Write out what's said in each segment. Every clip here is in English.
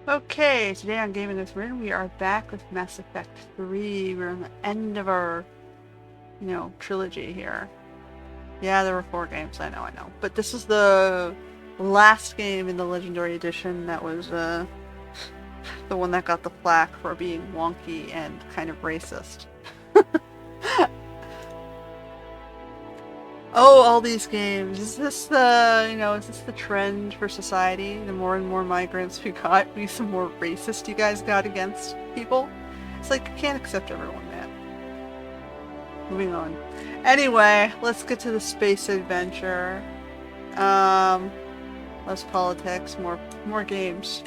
Okay, today on Gaming with Rin, we are back with Mass Effect 3. We're on the end of our, trilogy here. Yeah, there were 4 games, I know. But this is the last game in the Legendary Edition that was, the one that got the flack for being wonky and kind of racist. Oh, all these games. Is this the trend for society? The more and more migrants we got, the more racist you guys got against people? It's like, you can't accept everyone, man. Moving on. Anyway, let's get to the space adventure. Less politics, more games.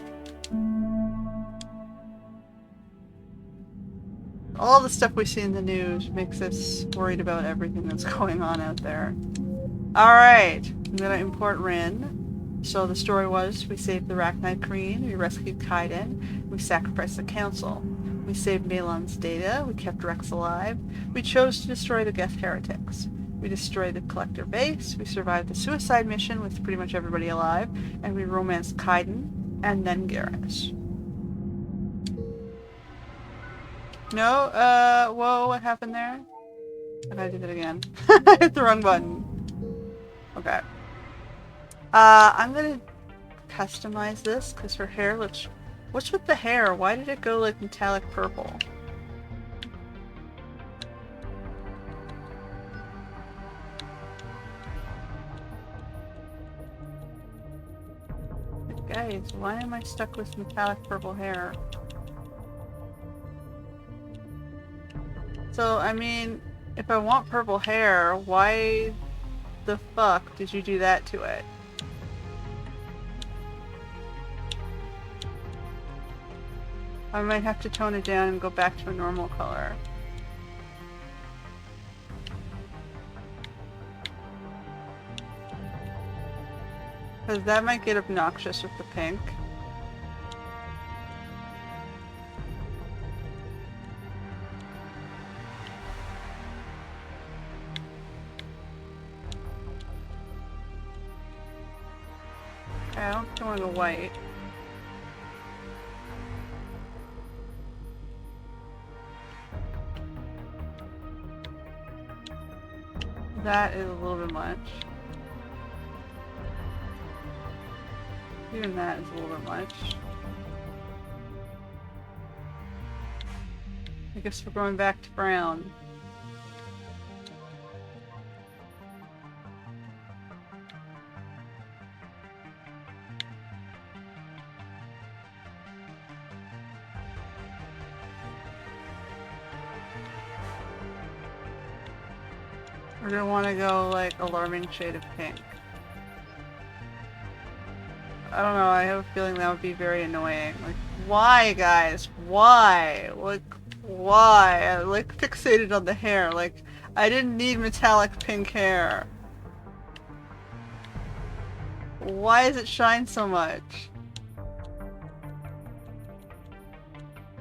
All the stuff we see in the news makes us worried about everything that's going on out there. Alright, I'm gonna import Rin. So the story was, we saved the Rachni Queen, we rescued Kaiden, we sacrificed the Council. We saved Malon's data, we kept Rex alive, we chose to destroy the Geth heretics. We destroyed the Collector base, we survived the suicide mission with pretty much everybody alive, and we romanced Kaiden, and then Garrus. No, whoa, what happened there? I did it again. I hit the wrong button. Okay. I'm gonna customize this, because her hair looks... What's with the hair? Why did it go, like, metallic purple? Guys, why am I stuck with metallic purple hair? So, I mean, if I want purple hair, why the fuck did you do that to it? I might have to tone it down and go back to a normal color. Because that might get obnoxious with the pink. I don't want to go white. That is a little bit much. Even that is a little bit much. I guess we're going back to brown. We're gonna want to go like alarming shade of pink. I don't know, I have a feeling that would be very annoying. Like, why, guys? Why? Like, why? I'm like fixated on the hair. Like, I didn't need metallic pink hair. Why does it shine so much?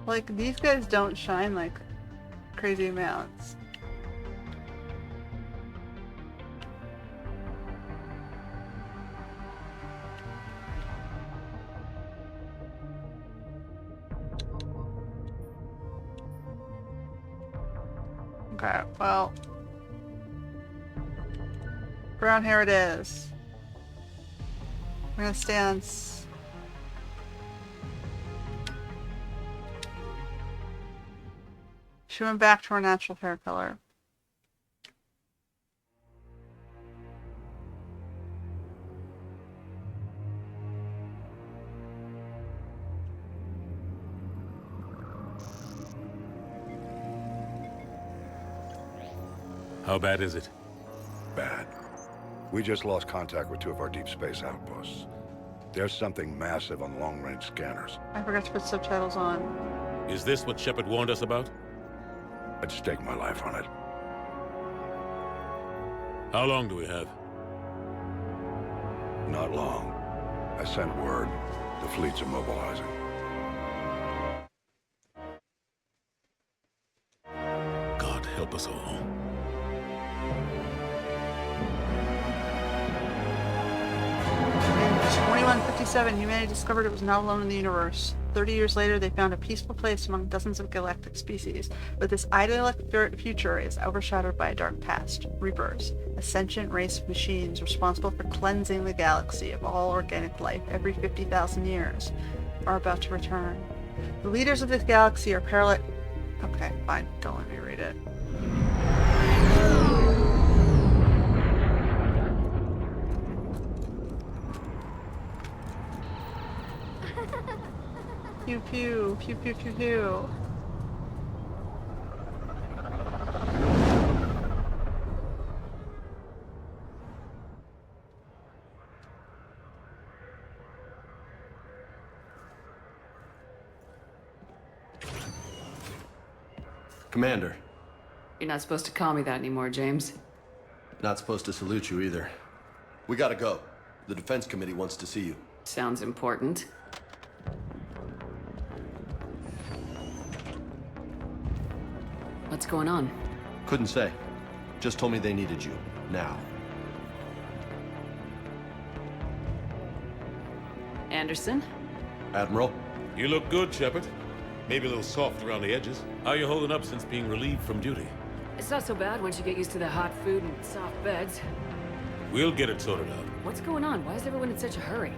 Like, these guys don't shine like crazy amounts. Okay, well, brown hair it is. We're gonna stay on she went back to her natural hair color. How bad is it? Bad. We just lost contact with 2 of our deep space outposts. There's something massive on long-range scanners. I forgot to put subtitles on. Is this what Shepard warned us about? I'd stake my life on it. How long do we have? Not long. I sent word. The fleet's immobilizing. God help us all. 2157, humanity discovered it was not alone in the universe. 30 years later, they found a peaceful place among dozens of galactic species, but this idyllic future is overshadowed by a dark past. Reapers, a sentient race of machines responsible for cleansing the galaxy of all organic life every 50,000 years, are about to return. The leaders of this galaxy are Okay, fine. Don't let me read it. Pew pew, pew pew pew pew. Commander. You're not supposed to call me that anymore, James. Not supposed to salute you either. We gotta go. The Defense Committee wants to see you. Sounds important. What's going on? Couldn't say. Just told me they needed you. Now. Anderson? Admiral? You look good, Shepard. Maybe a little soft around the edges. How you holding up since being relieved from duty? It's not so bad once you get used to the hot food and soft beds. We'll get it sorted out. What's going on? Why is everyone in such a hurry?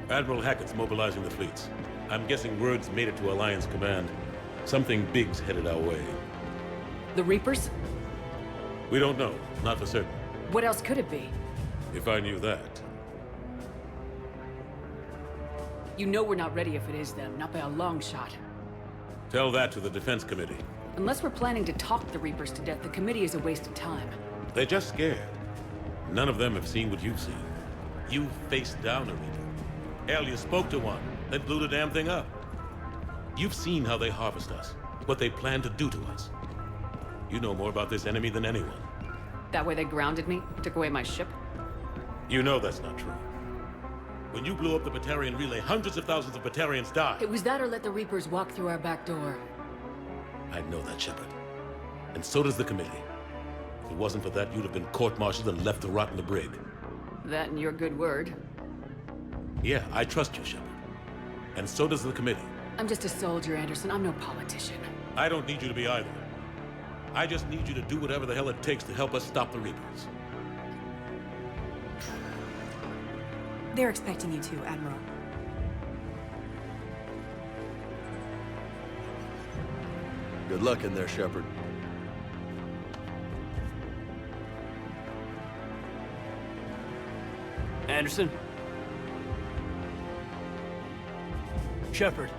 Admiral Hackett's mobilizing the fleets. I'm guessing word's made it to Alliance Command. Something big's headed our way. The Reapers? We don't know. Not for certain. What else could it be? If I knew that. You know we're not ready if it is them, not by a long shot. Tell that to the Defense Committee. Unless we're planning to talk the Reapers to death, the committee is a waste of time. They're just scared. None of them have seen what you've seen. You faced down a Reaper. Hell, you spoke to one, then blew the damn thing up. You've seen how they harvest us, what they plan to do to us. You know more about this enemy than anyone. That way they grounded me, took away my ship. You know that's not true. When you blew up the Batarian relay, hundreds of thousands of Batarians died. It was that or let the Reapers walk through our back door. I know that, Shepard. And so does the committee. If it wasn't for that, you'd have been court-martialed and left to rot in the brig. That and your good word. Yeah, I trust you, Shepard. And so does the committee. I'm just a soldier, Anderson. I'm no politician. I don't need you to be either. I just need you to do whatever the hell it takes to help us stop the Reapers. They're expecting you to, Admiral. Good luck in there, Shepard. Anderson? Shepard.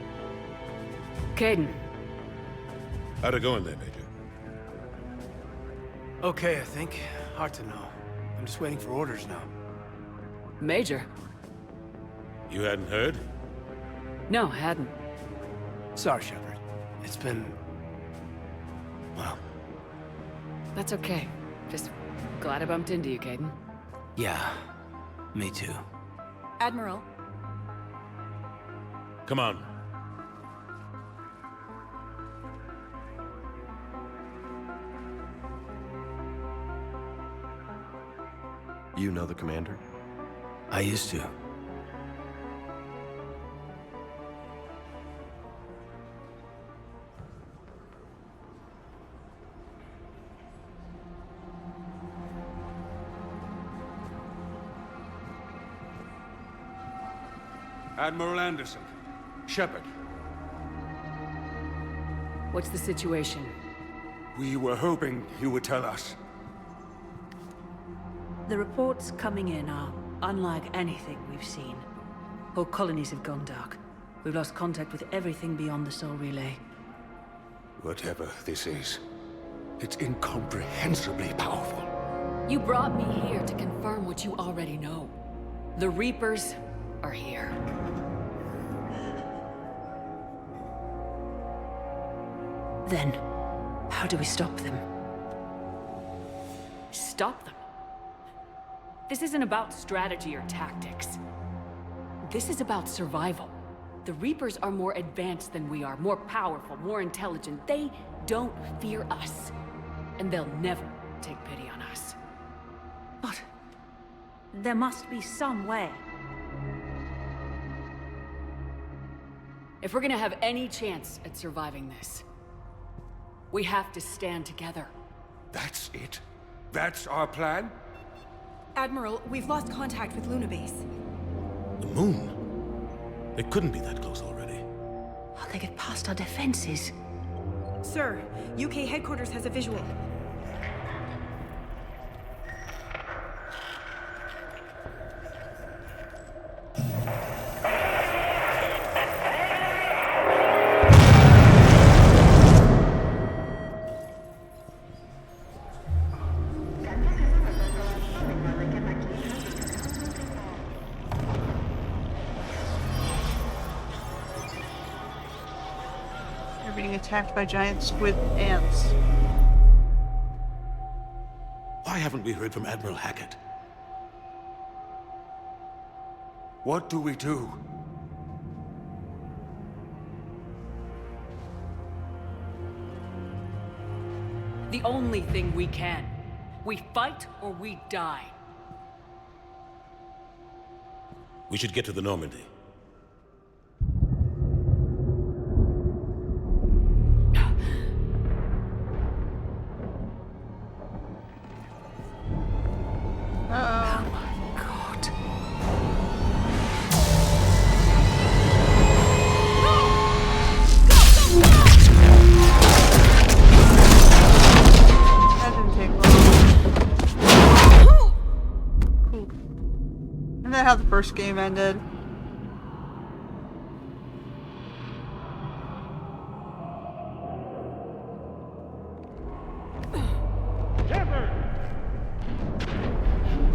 Caden. How'd it go in there, Major? Okay, I think. Hard to know. I'm just waiting for orders now. Major? You hadn't heard? No, I hadn't. Sorry, Shepard. It's been... well... That's okay. Just glad I bumped into you, Caden. yeah. Me too. Admiral, Come on. You know the commander? I used to. Admiral Anderson. Shepard. What's the situation? We were hoping you would tell us. the reports coming in are unlike anything we've seen. Whole colonies have gone dark. We've lost contact with everything beyond the Soul Relay. Whatever this is, it's incomprehensibly powerful. You brought me here to confirm what you already know. The Reapers are here. Then, how do we stop them? Stop them. This isn't about strategy or tactics. This is about survival. The Reapers are more advanced than we are, more powerful, more intelligent. They don't fear us. And they'll never take pity on us. But there must be some way. If we're gonna have any chance at surviving this, we have to stand together. That's it? That's our plan? Admiral, we've lost contact with Luna Base. The moon? It couldn't be that close already. How'd they get past our defenses? Sir, UK headquarters has a visual. Being attacked by giant squid ants. Why haven't we heard from Admiral Hackett? What do we do? The only thing we can. We fight or we die. We should get to the Normandy. How the first game ended. Shepard!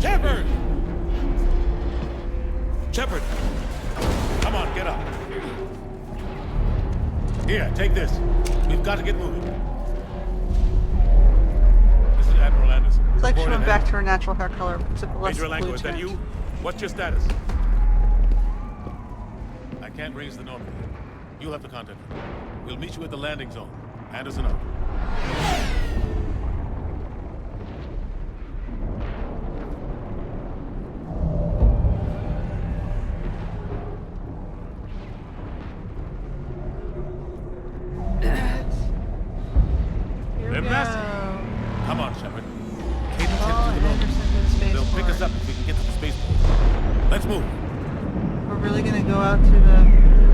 Shepard! Shepard! Come on, get up. Here, take this. We've got to get moving. This is Admiral Anderson. It's like she Report went in. back to her natural hair color, except less Major Lango, blue is that tinge. you? What's your status? I can't raise the Normandy. You'll have to contact her. We'll meet you at the landing zone. Anderson out. Here They're we massive. go. Come on, Shepard. Katie Oh, headed to the Normandy. Anderson to the space They'll pick us port. up if we can get to the spaceport. Let's move. We're really gonna go out to the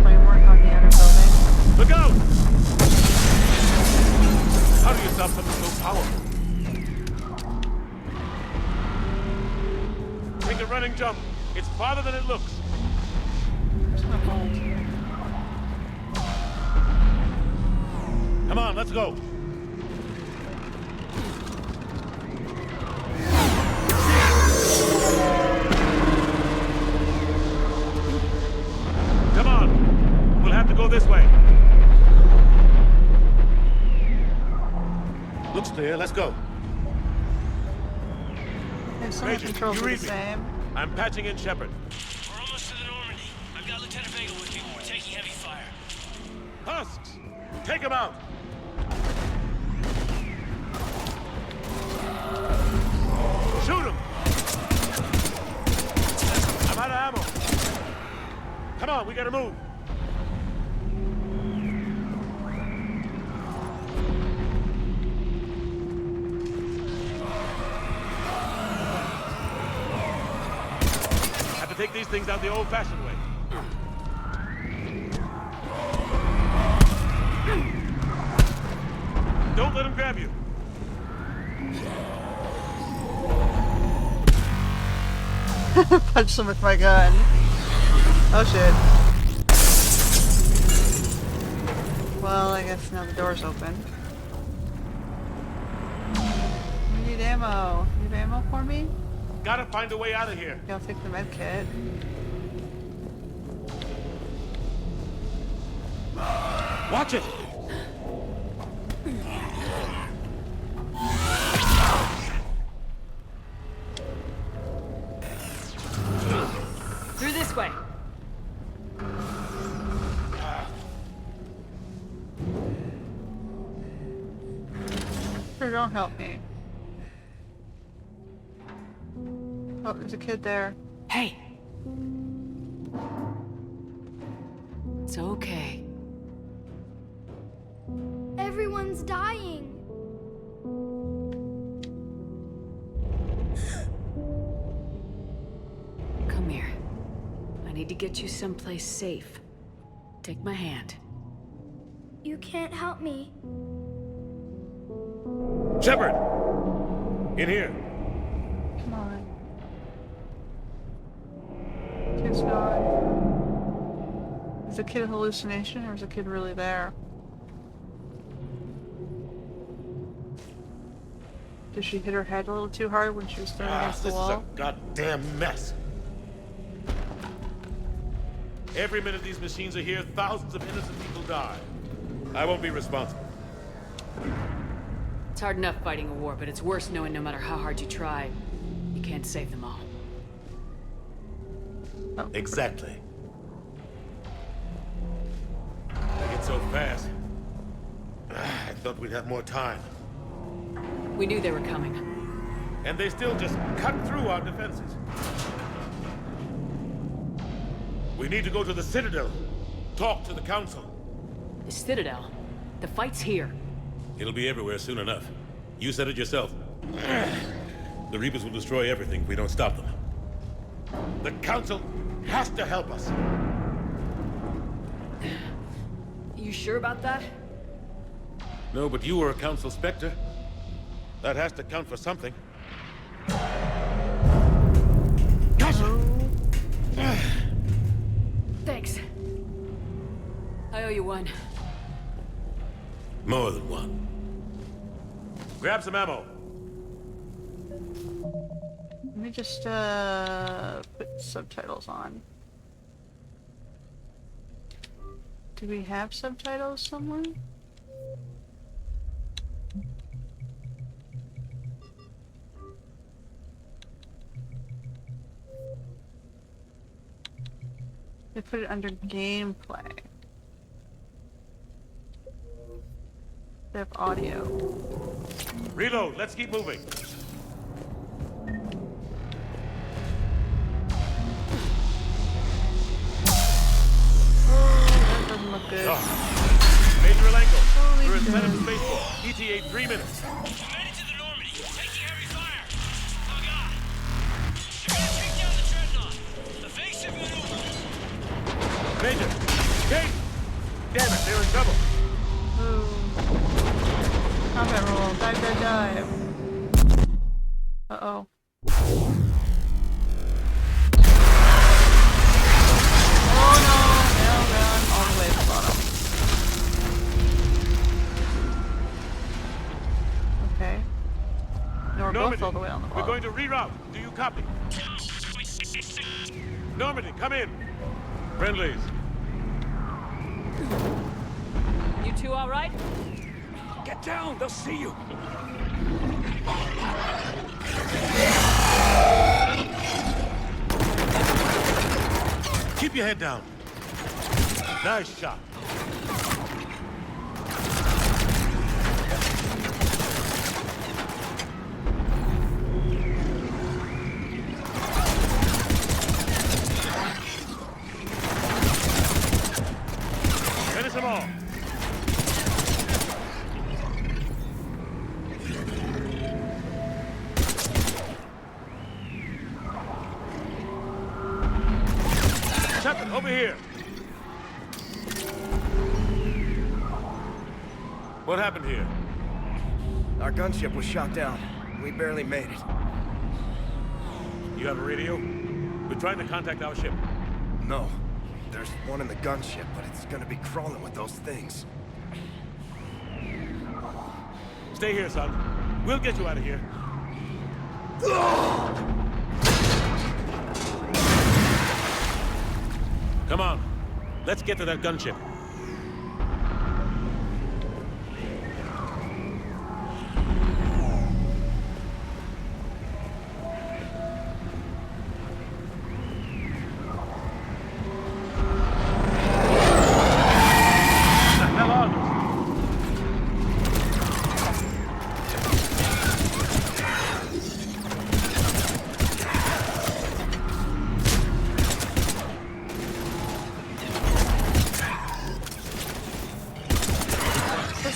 framework on the outer building. Look out! How do you stop something so powerful? Take a running jump. It's farther than it looks. I'm just gonna hold. Come on, let's go. Come on. We'll have to go this way. Looks clear. Let's go. If some of the Major, controls you are the read me? same. I'm patching in Shepard. We're almost to the Normandy. I've got Lieutenant Vega with me. We're taking heavy fire. Husks! Take him out! Shoot him! I'm out of ammo. Come on, we gotta move. Have to take these things out the old-fashioned way. Don't let him grab you. Punch them with my gun. Oh shit. Well, I guess now the door's open. We need ammo. You have ammo for me? Gotta find a way out of here. Yeah, I'll take the med kit. Watch it! Through this way. Sure, don't help me. Oh, there's a kid there. Hey. It's okay. Everyone's dying. Come here. I need to get you someplace safe. Take my hand. You can't help me. Shepard! In here. Come on. Kid's gone. Is the kid a hallucination or is the kid really there? Did she hit her head a little too hard when she was thrown against the wall? This is a goddamn mess. Every minute these machines are here, thousands of innocent people die. I won't be responsible. It's hard enough fighting a war, but it's worse knowing no matter how hard you try, you can't save them all. Oh. Exactly. They get so fast. I thought we'd have more time. We knew they were coming. And they still just cut through our defenses. We need to go to the Citadel. Talk to the Council. The Citadel? The fight's here. It'll be everywhere soon enough. You said it yourself. The Reapers will destroy everything if we don't stop them. The Council has to help us. You sure about that? No, but you were a Council Spectre. That has to count for something. Thanks. I owe you one. More than one. Grab some ammo. Let me just put subtitles on. Do we have subtitles somewhere? They put it under gameplay. They have audio. Reload, let's keep moving. That doesn't look good. Major Alenko, Holy we're in shit. Senate Spaceport. ETA 3 minutes. We made it to the Normandy. Taking heavy fire. Oh god. They're gonna take down the dreadnought. Evasive maneuver. Major! Kate! Damn it, they're in trouble. Ooh. Combat roll. Dive, dive, dive. Uh-oh. Oh no! Now run all the way to the bottom. Okay. No, we're both all the way on the We're bottom. going to reroute. Do you copy? Normandy, come in. Friendlies. You two all right? Get down, they'll see you. Keep your head down. Nice shot. Finish them all. Shepard, over here. What happened here? Our gunship was shot down. We barely made it. You have a radio? We're trying to contact our ship. No. There's one in the gunship, but it's gonna be crawling with those things. Stay here, son. We'll get you out of here. Come on. Let's get to that gunship.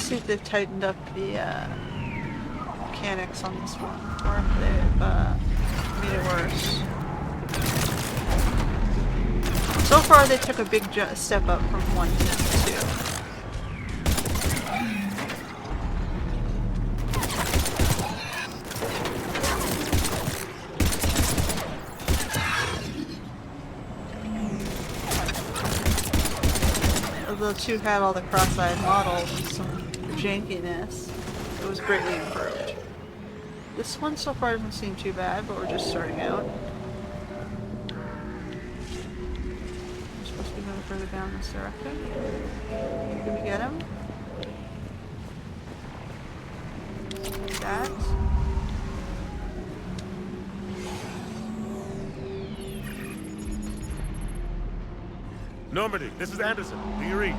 see if they've tightened up the mechanics on this one, or if they've made it worse. So far, they took a big step up from 1 to 2. Although 2 had all the cross-eyed models and some jankiness, it was greatly improved. This one so far doesn't seem too bad, but we're just starting out. We're supposed to be going further down this direction. Did we get him? Like that. Normandy, this is Anderson. Do you read?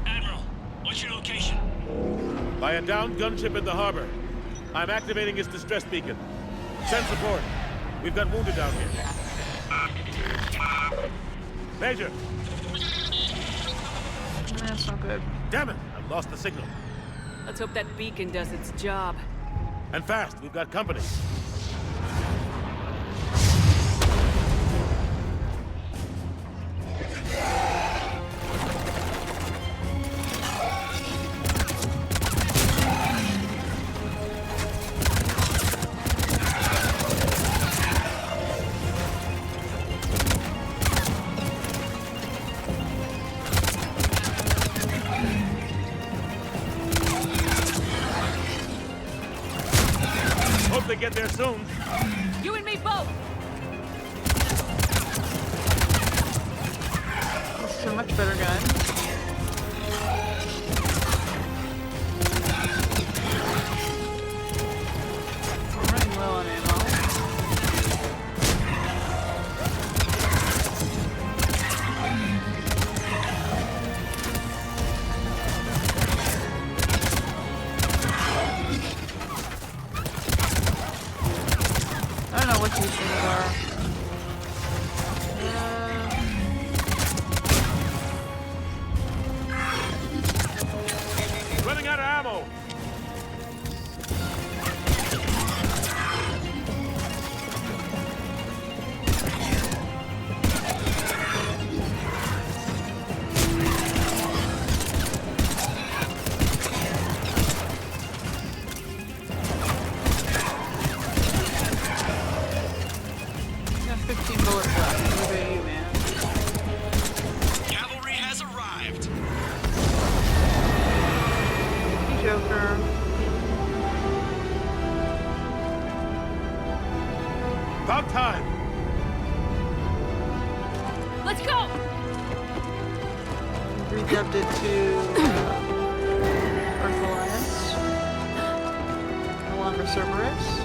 Admiral, what's your location? By a downed gunship in the harbor. I'm activating its distress beacon. Send support. We've got wounded down here. Major! That's not good. Damn it! I've lost the signal. Let's hope that beacon does its job. And fast, we've got company. Hope they get there soon. You and me both! This is a much better gun. I'm running low on ammo. I don't know what these things are. Running out of ammo. Got 15 bullets left. What about you, man? Cavalry has arrived. Joker. About time. Let's go! Redubbed it to Earth Alliance. No longer Cerberus.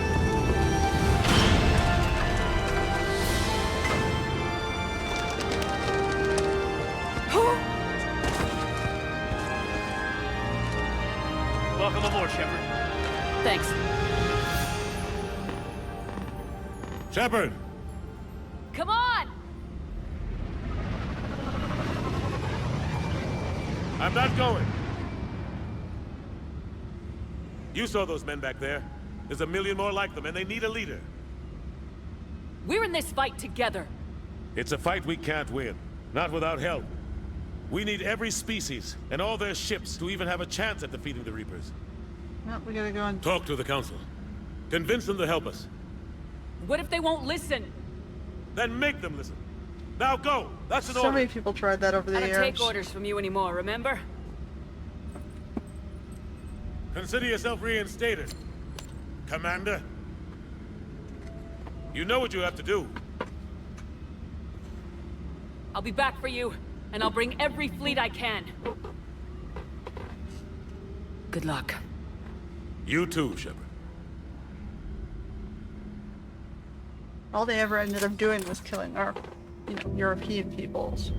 Welcome aboard, Shepard. Thanks. Shepard! Come on! I'm not going. You saw those men back there. There's a million more like them, and they need a leader. We're in this fight together. It's a fight we can't win. Not without help. We need every species, and all their ships, to even have a chance at defeating the Reapers. Well, we gotta go on. Talk to the Council. Convince them to help us. What if they won't listen? Then make them listen. Now go! That's an So order! many people tried that over the I don't years. take orders from you anymore, remember? Consider yourself reinstated, Commander. You know what you have to do. I'll be back for you, and I'll bring every fleet I can. Good luck. You too, Shepard. All they ever ended up doing was killing our, European peoples.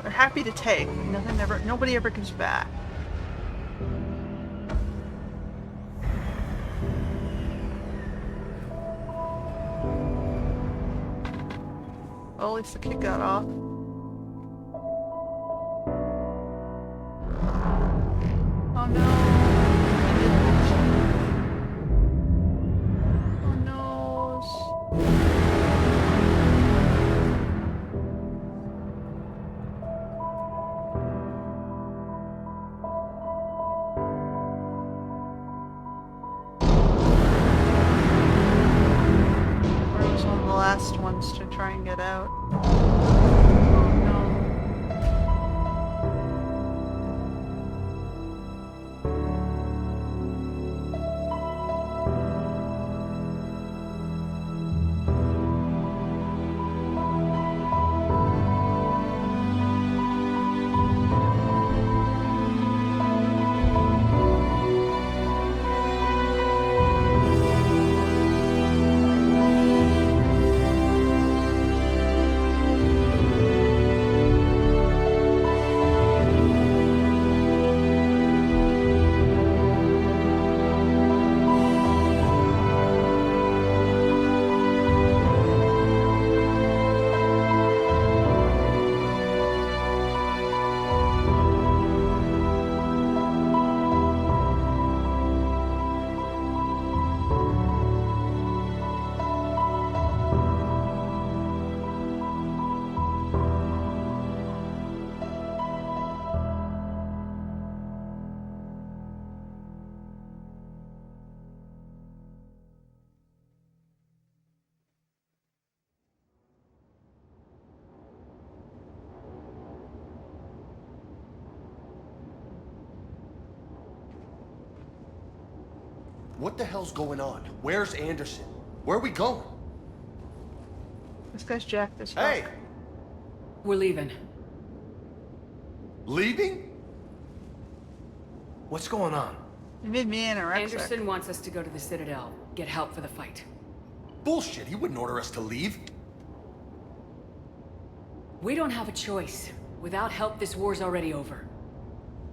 They're happy to take. Nobody ever gives back. Well, at least the kid got off. and get out. What the hell's going on? Where's Anderson? Where are we going? This guy's jacked as fuck. Hey! We're leaving. Leaving? What's going on? He made me anorexic. Anderson wants us to go to the Citadel, get help for the fight. Bullshit, he wouldn't order us to leave. We don't have a choice. Without help, this war's already over.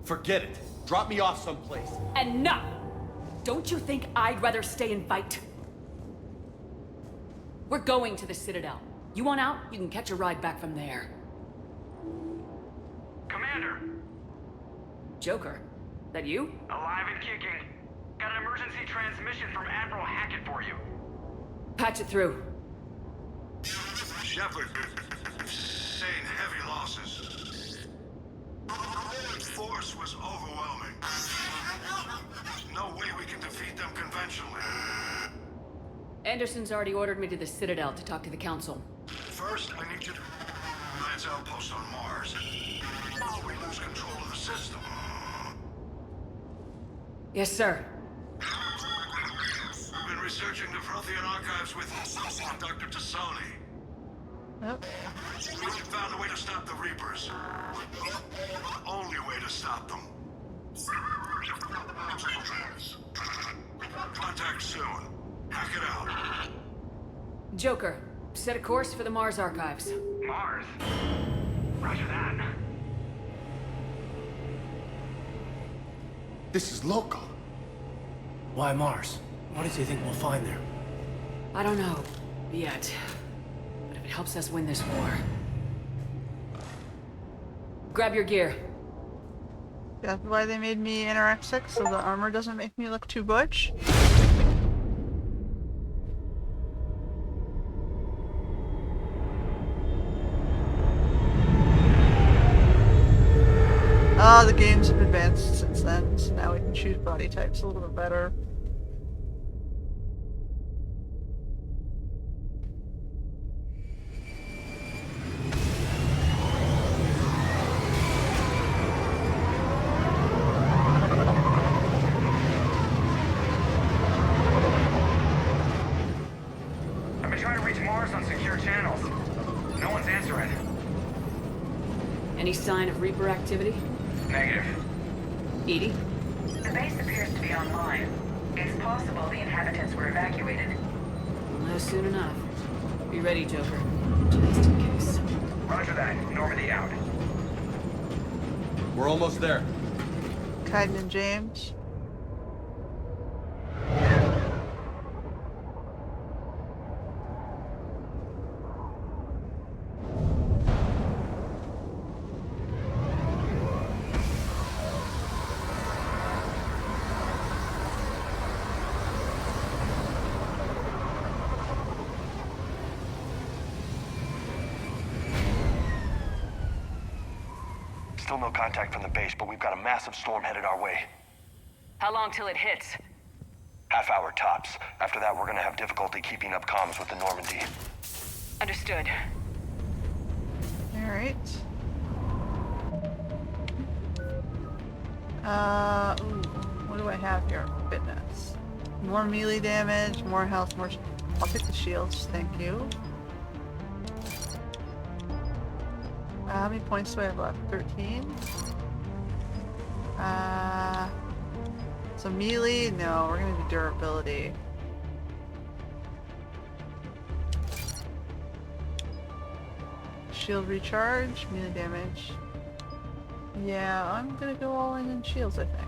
Forget it. Drop me off someplace. Enough! Don't you think I'd rather stay and fight? We're going to the Citadel. You want out? You can catch a ride back from there. Commander, Joker, that you? alive and kicking. Got an emergency transmission from Admiral Hackett for you. Patch it through. Shepard, sustained heavy losses. Force was overwhelming. No way we can defeat them conventionally. Anderson's already ordered me to the Citadel to talk to the Council. First, I need you to Alliance outpost on Mars. We lose control of the system. Yes, sir. We've been researching the Prothean archives with Dr. Tassoni. Yep. We found a way to stop the Reapers. The only way to stop them. Contact soon. Hack it out. Joker, set a course for the Mars archives. Mars. Roger that. This is local. Why Mars? What did you think we'll find there? I don't know. Yet. But if it helps us win this war... Grab your gear. That's why they made me anorexic, so the armor doesn't make me look too butch. The games have advanced since then, so now we can choose body types a little bit better. I've been trying to reach Mars on secure channels. No one's answering. Any sign of Reaper activity? Negative. Edie? The base appears to be online. It's possible the inhabitants were evacuated. We'll know soon enough. Be ready, Joker. Just in case. Roger that. Normandy out. We're almost there. Kaiden and James. Still no contact from the base, but we've got a massive storm headed our way. How long till it hits? Half hour tops. After that, we're gonna have difficulty keeping up comms with the Normandy. Understood. Alright. Ooh, what do I have here? Fitness. More melee damage, more health, more... I'll take the shields, thank you. How many points do I have left? 13? So melee? No, we're gonna do durability. Shield recharge, melee damage. Yeah, I'm gonna go all in shields, I think.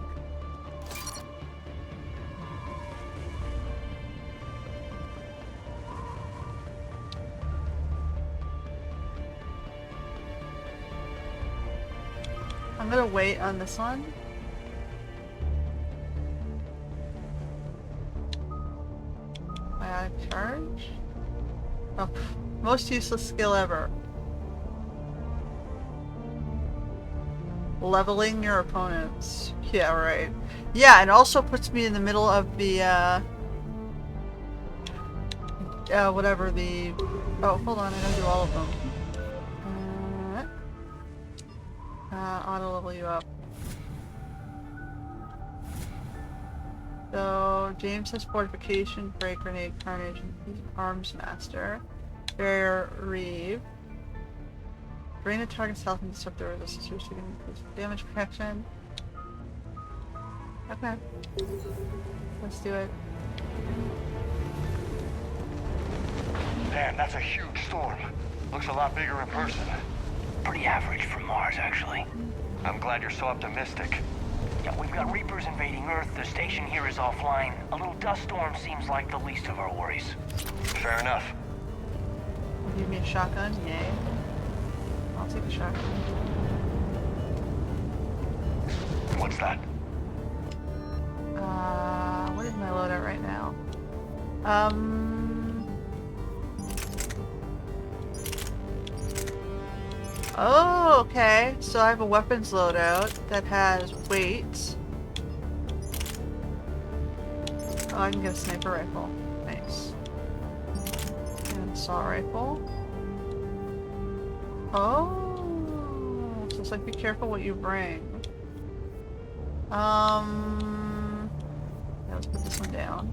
I'm gonna wait on this one. Biotic charge. Oh, most useless skill ever. Leveling your opponents. Yeah, right. Yeah, and also puts me in the middle of the, whatever the... Oh, hold on, I gotta do all of them. Auto level you up. So, James has Fortification, Break, Grenade, Carnage, and he's Arms Master. Barrier, Reeve. Drain a target's health and disrupt their resistance, receiving increased damage protection. Okay. Let's do it. Damn, that's a huge storm. Looks a lot bigger in person. Pretty average for Mars, actually. I'm glad you're so optimistic. Yeah, we've got Reapers invading Earth, the station here is offline. A little dust storm seems like the least of our worries. Fair enough. Give me a shotgun? Yay. I'll take a shotgun. What's that? What is my loadout right now? Oh, okay. So I have a weapons loadout that has weight. Oh, I can get a sniper rifle. Nice. And assault rifle. Oh, so it's like be careful what you bring. Yeah, let's put this one down.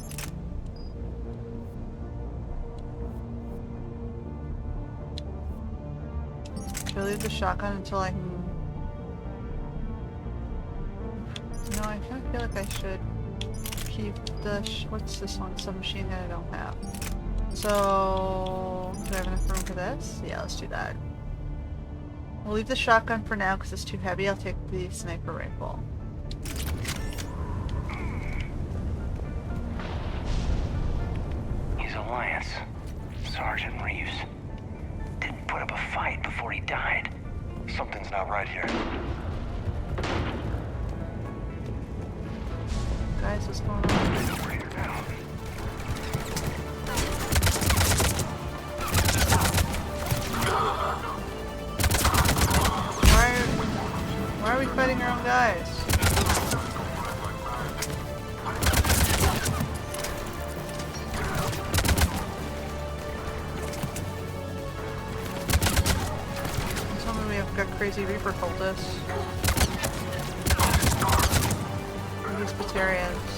Should I leave the shotgun until I can... No, I kind of feel like I should keep the... What's this one? Submachine gun I don't have. So... Do I have enough room for this? Yeah, let's do that. We'll leave the shotgun for now because it's too heavy. I'll take the sniper rifle. He's Alliance. Sergeant Reeves. Didn't put up a fight before he died. Something's not right here. Guys, what's going on? Why are we fighting our own guys? Tell me we have got crazy Reaper cultists. These Batarians.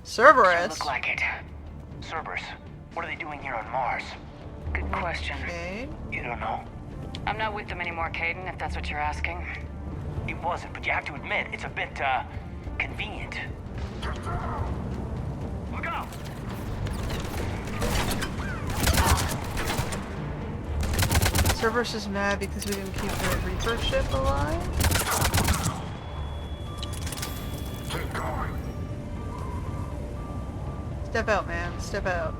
Cerberus? Look like it. Cerberus. What are they doing here on Mars? Good question. Okay. You don't know? I'm not with them anymore, Caden, if that's what you're asking. It wasn't, but you have to admit, it's a bit, convenient. Look out! Cerberus is mad because we didn't keep the Reaper ship alive? Keep going. Step out, man. Step out.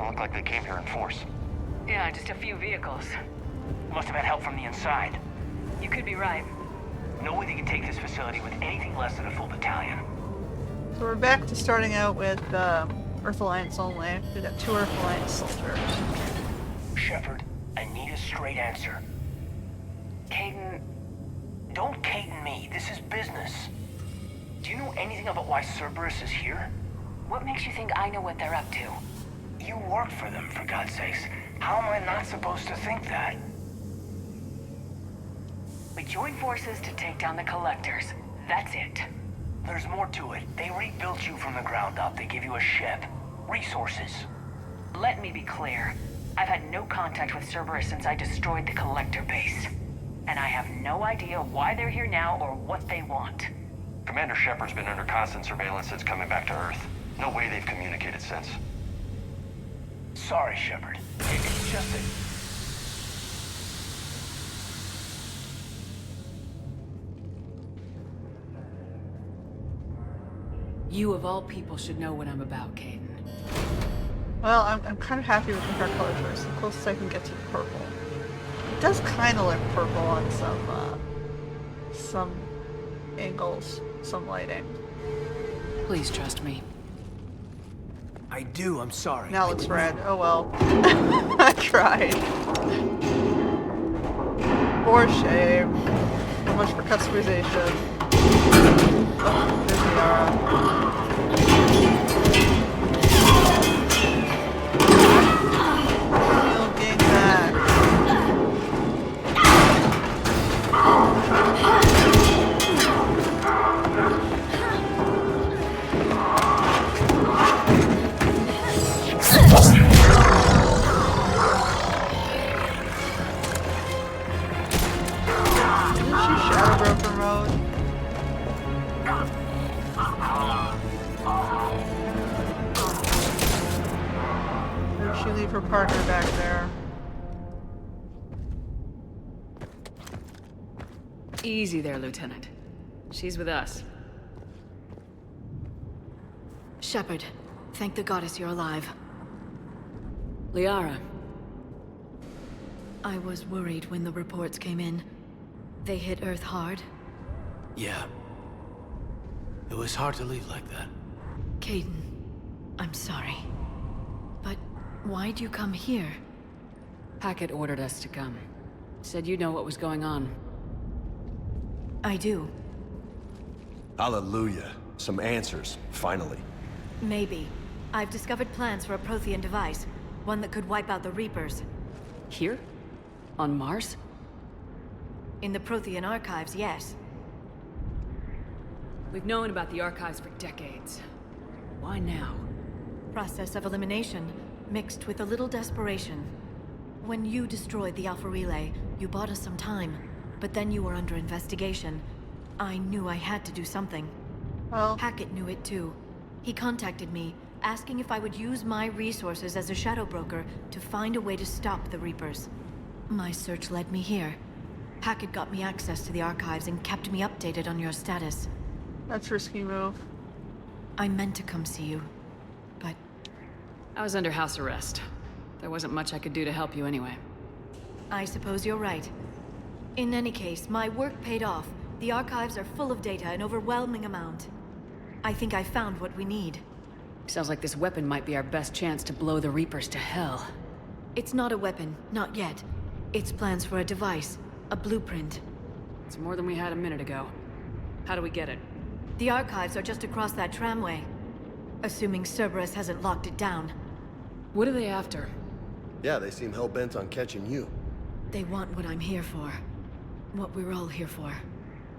Doesn't look like they came here in force. Yeah, just a few vehicles. Must have had help from the inside. You could be right. No way they can take this facility with anything less than a full battalion. So we're back to starting out with Earth Alliance only. We got 2 Earth Alliance soldiers. Shepard, I need a straight answer. Caden... Don't Caden me. This is business. Do you know anything about why Cerberus is here? What makes you think I know what they're up to? You work for them, for God's sakes. How am I not supposed to think that? We joined forces to take down the Collectors. That's it. There's more to it. They rebuilt you from the ground up. They give you a ship. Resources. Let me be clear. I've had no contact with Cerberus since I destroyed the Collector base. And I have no idea why they're here now or what they want. Commander Shepard's been under constant surveillance since coming back to Earth. No way they've communicated since. Sorry, Shepard. It's just that... You of all people should know what I'm about, Caden. Well, I'm kind of happy with the hair color choice. The closest I can get to purple. It does kind of look purple on some angles, some lighting. Please trust me. I do, I'm sorry. Now it looks red. Oh well. I tried. For shame. So much for customization. Oh, there's Yara. You'll gain back. Her partner back there. Easy there, Lieutenant. She's with us. Shepard, thank the goddess you're alive. Liara. I was worried when the reports came in. They hit Earth hard. Yeah. It was hard to leave like that. Caden, I'm sorry. But why'd you come here? Hackett ordered us to come. Said you know what was going on. I do. Hallelujah. Some answers, finally. Maybe. I've discovered plans for a Prothean device. One that could wipe out the Reapers. Here? On Mars? In the Prothean archives, yes. We've known about the archives for decades. Why now? Process of elimination, mixed with a little desperation. When you destroyed the Alpha Relay, you bought us some time. But then you were under investigation. I knew I had to do something. Well, Hackett knew it too. He contacted me, asking if I would use my resources as a shadow broker to find a way to stop the Reapers. My search led me here. Hackett got me access to the archives and kept me updated on your status. that's a risky move. I meant to come see you, but... I was under house arrest. There wasn't much I could do to help you anyway. I suppose you're right. In any case, my work paid off. The archives are full of data, an overwhelming amount. I think I found what we need. Sounds like this weapon might be our best chance to blow the Reapers to hell. It's not a weapon, not yet. It's plans for a device, a blueprint. It's more than we had a minute ago. How do we get it? The archives are just across that tramway. Assuming Cerberus hasn't locked it down. What are they after? Yeah, they seem hell-bent on catching you. They want what I'm here for. What we're all here for.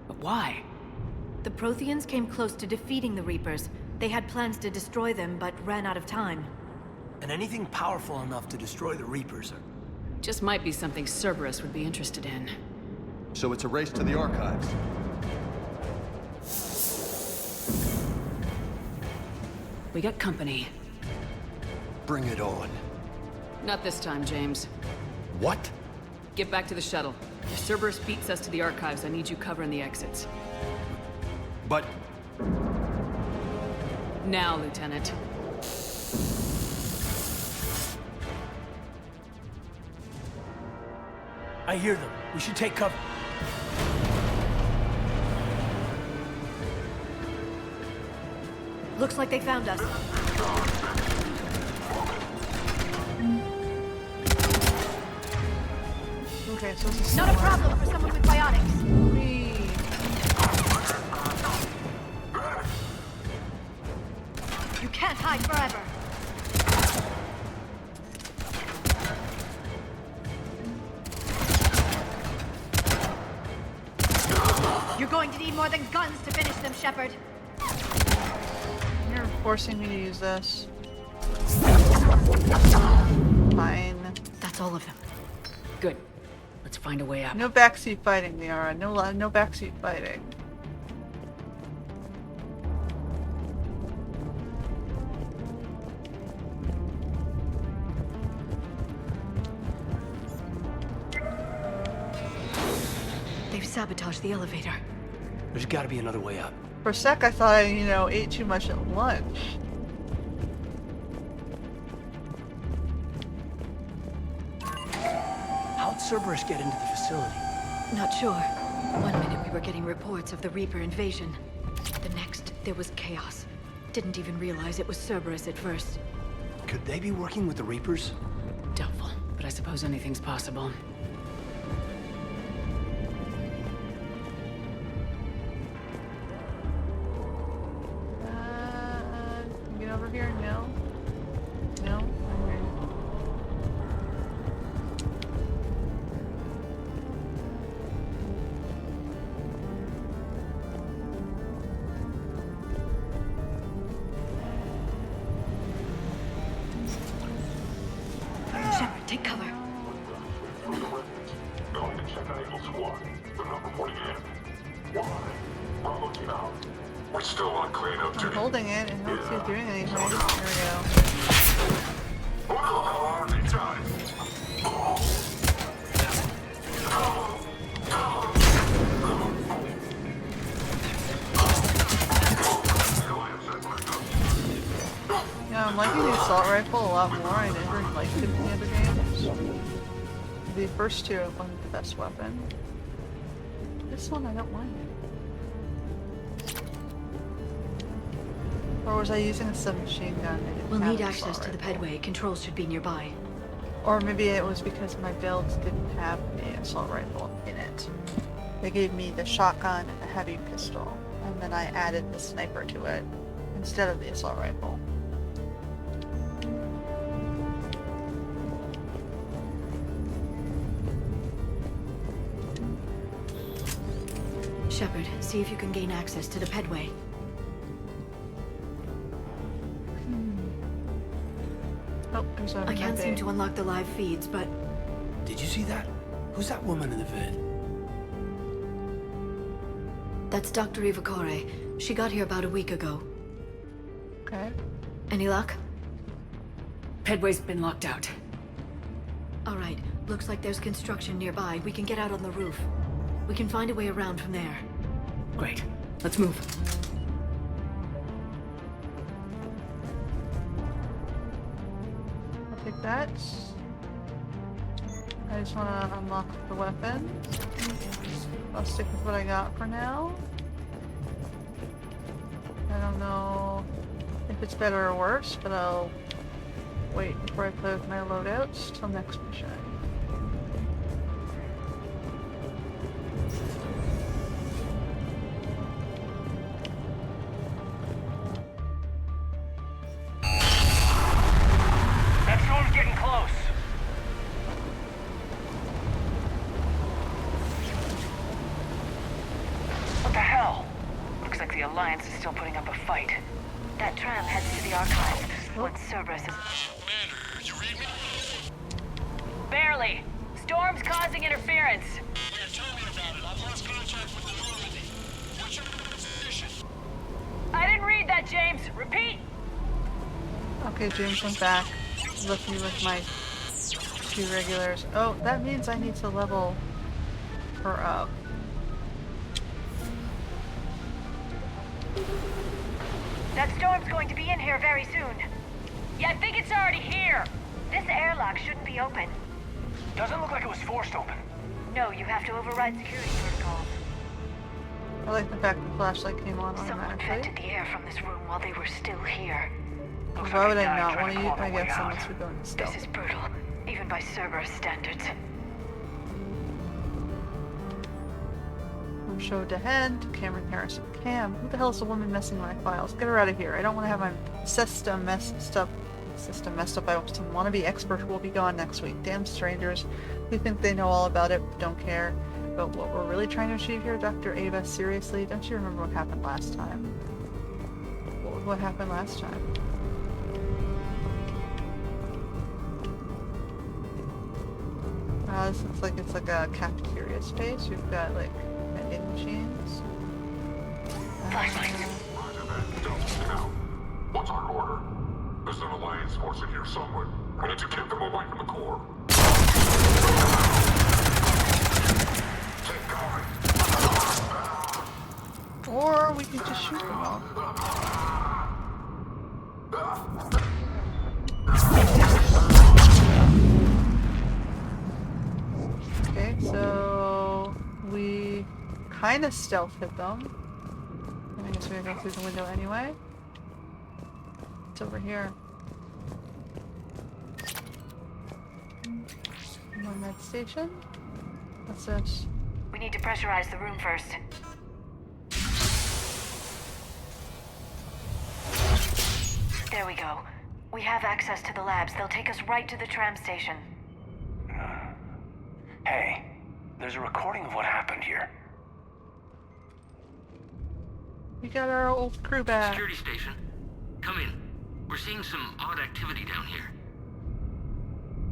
But why? The Protheans came close to defeating the Reapers. They had plans to destroy them, but ran out of time. And anything powerful enough to destroy the Reapers are... Just might be something Cerberus would be interested in. So it's a race to the archives. We got company. Bring it on. Not this time, James. What? Get back to the shuttle. If Cerberus beats us to the archives, I need you covering the exits. But... Now, Lieutenant. I hear them. We should take cover. Looks like they found us. Okay, so this is Not a problem for someone with biotics. You can't hide forever. You're going to need more than guns to finish them, Shepard. You're forcing me to use this. Fine. That's all of them. Good. Let's find a way out. No backseat fighting, Liara. No backseat fighting. They've sabotaged the elevator. There's gotta be another way up. For a sec, I thought I, ate too much at lunch. How'd Cerberus get into the facility? Not sure. One minute we were getting reports of the Reaper invasion. The next, there was chaos. Didn't even realize it was Cerberus at first. Could they be working with the Reapers? Doubtful, but I suppose anything's possible. Get over here? No. No? Okay. Shepard, take cover. We're still on cleanup I'm duty. holding it and I don't see it doing anything. There we go. Anytime. Yeah, I'm liking the assault rifle a lot more. I never liked it in the other games. The first two wasn't the best weapon. This one I don't mind. Or was I using a submachine gun? We'll need access to the pedway. Controls should be nearby. Or maybe it was because my build didn't have the assault rifle in it. They gave me the shotgun and the heavy pistol, and then I added the sniper to it instead of the assault rifle. Shepard, see if you can gain access to the pedway. Oh, there's a I can't seem to unlock the live feeds, but... Did you see that? Who's that woman in the vid? That's Dr. Ivakore. She got here about a week ago. Okay. Any luck? Pedway's been locked out. All right. Looks like there's construction nearby. We can get out on the roof. We can find a way around from there. Great. Let's move. I'll take that. I just want to unlock the weapon. I'll stick with what I got for now. I don't know if it's better or worse, but I'll wait before I play with my loadouts till next mission. That storm's getting close. What the hell? Looks like the Alliance is still putting up a fight. That tram heads to the archive. Once Cerberus is... Commander, you read me? Barely. Storm's causing interference. Yeah, tell me about it. I've lost contact with the Normandy. What's your position? I didn't read that, James. Repeat. Okay, James went back. Left me with my two regulars. Oh, that means I need to level her up. That storm's going to be in here very soon. Yeah, I think it's already here. This airlock shouldn't be open. Doesn't look like it was forced open. No, you have to override security protocols. I like the fact the flashlight came on Someone automatically. vented the air from this room while they were still here. Why would I not want to use? I guess unless we go into stealth. This is brutal, even by Cerberus standards. From show to head, Cameron Harrison. Cam, who the hell is the woman messing with my files? Get her out of here. I don't want to have my system messed up. I hope some wannabe expert who will be gone next week. Damn strangers who think they know all about it but don't care about what we're really trying to achieve here. Dr. Ava, seriously? Don't you remember what happened last time? What happened last time? This looks like it's like a cafeteria space. We've got like vending machines. What's our order? There's an Alliance force in here somewhere. We need to keep them away from the core. Keep going. Or we can just shoot them all. Okay, so we kind of stealth hit them. I guess we're gonna go through the window anyway. It's over here. More med station. What's this? We need to pressurize the room first. There we go. We have access to the labs. They'll take us right to the tram station. Hey, there's a recording of what happened here. We got our old crew back. Security station. Come in. We're seeing some odd activity down here.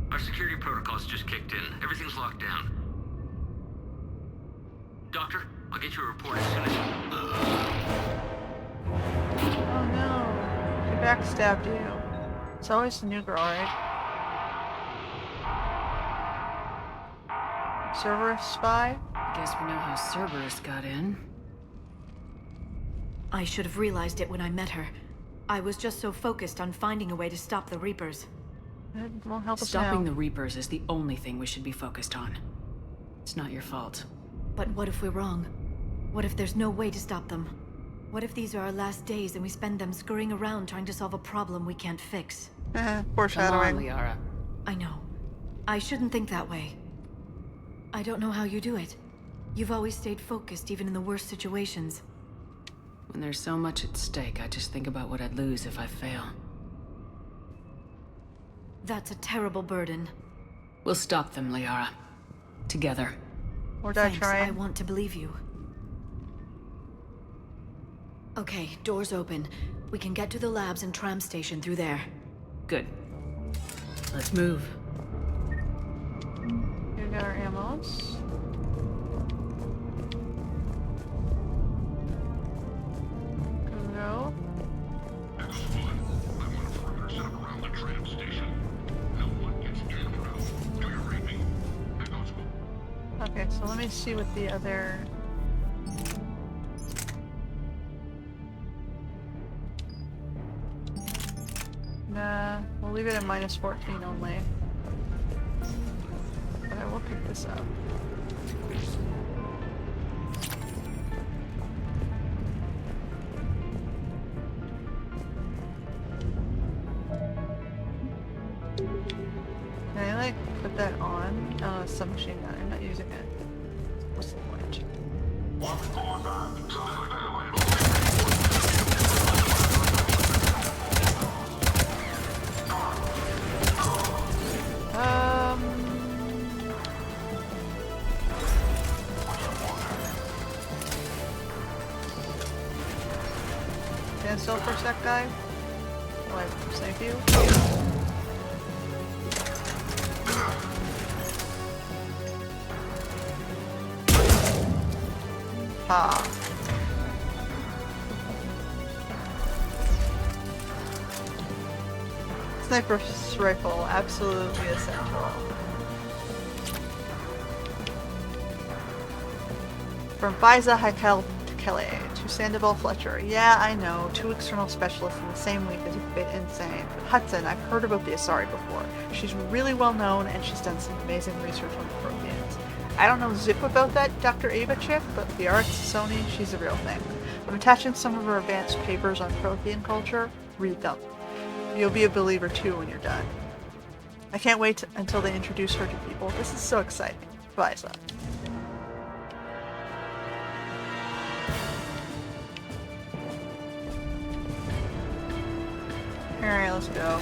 Our security protocols just kicked in. Everything's locked down. Doctor, I'll get you a report as soon as... Oh no. She backstabbed you. It's always the new girl, right? Cerberus spy? Guess we know how Cerberus got in. I should have realized it when I met her. I was just so focused on finding a way to stop the Reapers. It won't help us Stopping now. the Reapers is the only thing we should be focused on. It's not your fault. But what if we're wrong? What if there's no way to stop them? What if these are our last days and we spend them scurrying around trying to solve a problem we can't fix? Foreshadowing. Come on, Liara. I know. I shouldn't think that way. I don't know how you do it. You've always stayed focused even in the worst situations. When there's so much at stake, I just think about what I'd lose if I fail. That's a terrible burden. We'll stop them, Liara. Together. Or die Thanks, trying. I want to believe you. Okay, doors open. We can get to the labs and tram station through there. Good. Let's move. Here we got our ammos. Go. Okay, so let me see what the other... Nah, we'll leave it at -14 only. But I will pick this up. Can I like put that on? Oh, it's submachine gun. I'm not using it. What's the point? Stand still for a sec, guy. Oh, I snipe you. Ha. Sniper rifle, absolutely essential. From Biza Hakel Kelly to Sandoval Fletcher. Yeah, I know, 2 external specialists in the same week is a bit insane. But Hudson, I've heard about the Asari before. She's really well known and she's done some amazing research on the Protheans. I don't know zip about that Dr. Ava chick, but the arts, Sony, she's a real thing. I'm attaching some of her advanced papers on Prothean culture. Read them. You'll be a believer too when you're done. I can't wait until they introduce her to people. This is so exciting. Liza. Alright, let's go.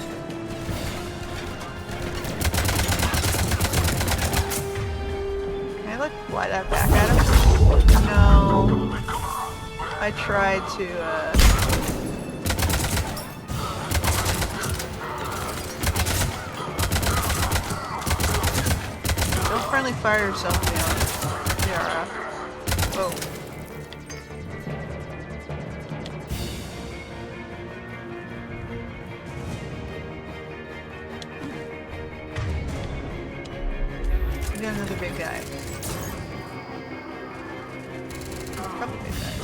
Can I, like, fly that back at him? No. I tried to, Don't friendly fire yourself, Yara. Whoa. Again, another big guy. A couple big guys.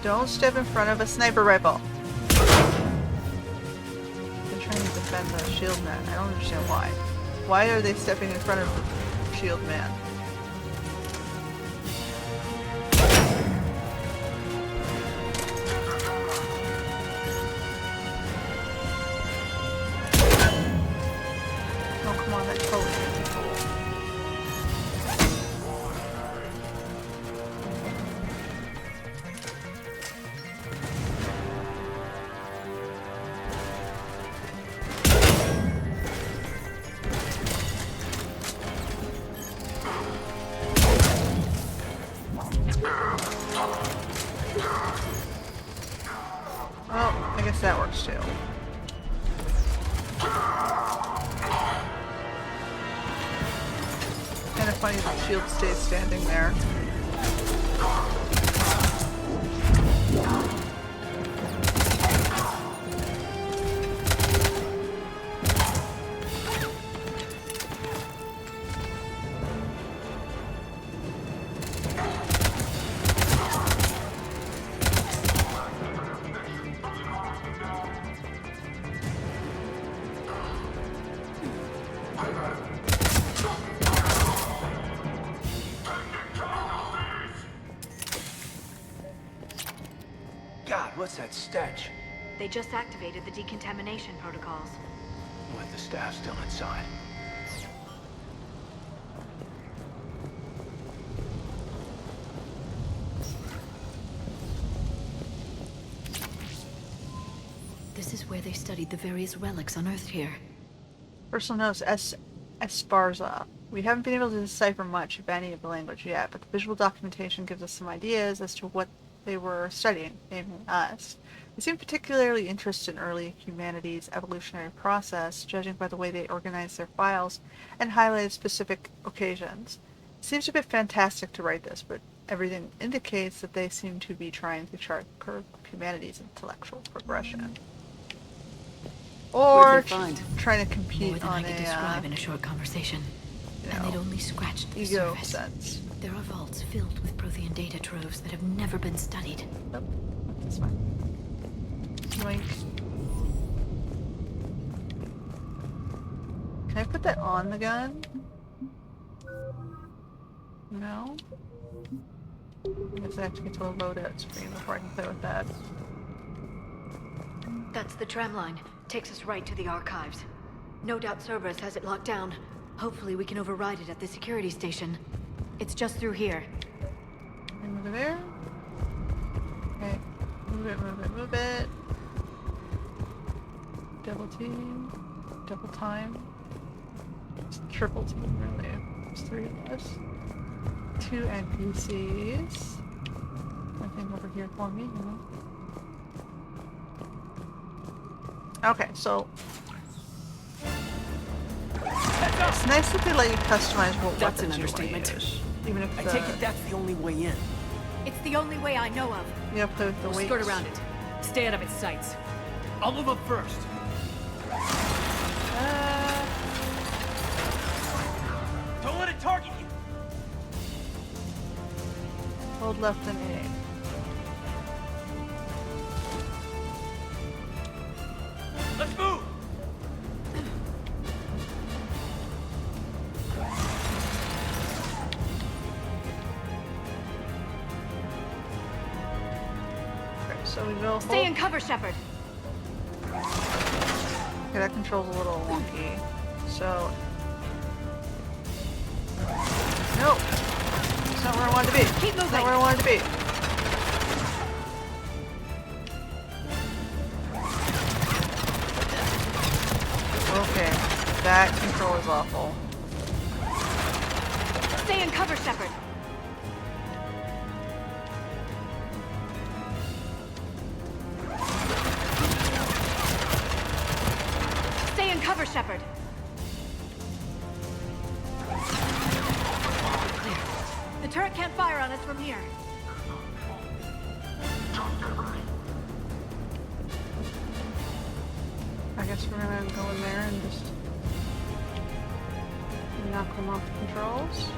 Don't step in front of a sniper rifle. They're trying to defend the shield man. I don't understand why. Why are they stepping in front of the shield man? Oh, come on, that totally can't be cool. Well, I guess that works too. Kind of funny the shield stays standing there. God, what's that stench? They just activated the decontamination protocols. With the staff still inside. This is where they studied the various relics unearthed here. Personal notes, Esparza. We haven't been able to decipher much, if any, of the language yet, but the visual documentation gives us some ideas as to what they were studying, namely us. They seem particularly interested in early humanity's evolutionary process, judging by the way they organized their files and highlighted specific occasions. It seems a bit fantastic to write this, but everything indicates that they seem to be trying to chart the curve of humanity's intellectual progression. Or trying to compete More than on I could describe in a short conversation. And they'd only scratched the ego surface. sense. There are vaults filled with Prothean data troves that have never been studied. Nope, that's fine. Yoink. Can I put that on the gun? No? I guess I have to get to a loadout screen before I can play with that. That's the tram line. Takes us right to the archives. No doubt Cerberus has it locked down. Hopefully we can override it at the security station. It's just through here. And over there. Okay. Move it, move it, move it. Double team. Double time. It's triple team, really. There's 3 of us. 2 NPCs. Nothing over here for me, you know. Okay, so it's nice that they let you customize what That's weapons an understatement. you want to use, even if I take it that's the only way in. It's the only way I know of. You gotta play with the We'll weights. skirt around it. Stay out of its sights. I'll move up first. Don't let it target you. Hold left and A. Let's move. So we go. Stay in cover, Shepard. Okay, that control's a little wonky. So. Nope. It's not where I wanted to be. Keep moving. It's not where I wanted to be. Okay. That control is awful. Stay in cover, Shepard. Stay in cover, Shepard. Clear. The turret can't fire on us from here. I guess we're gonna go in there and just knock them off the controls.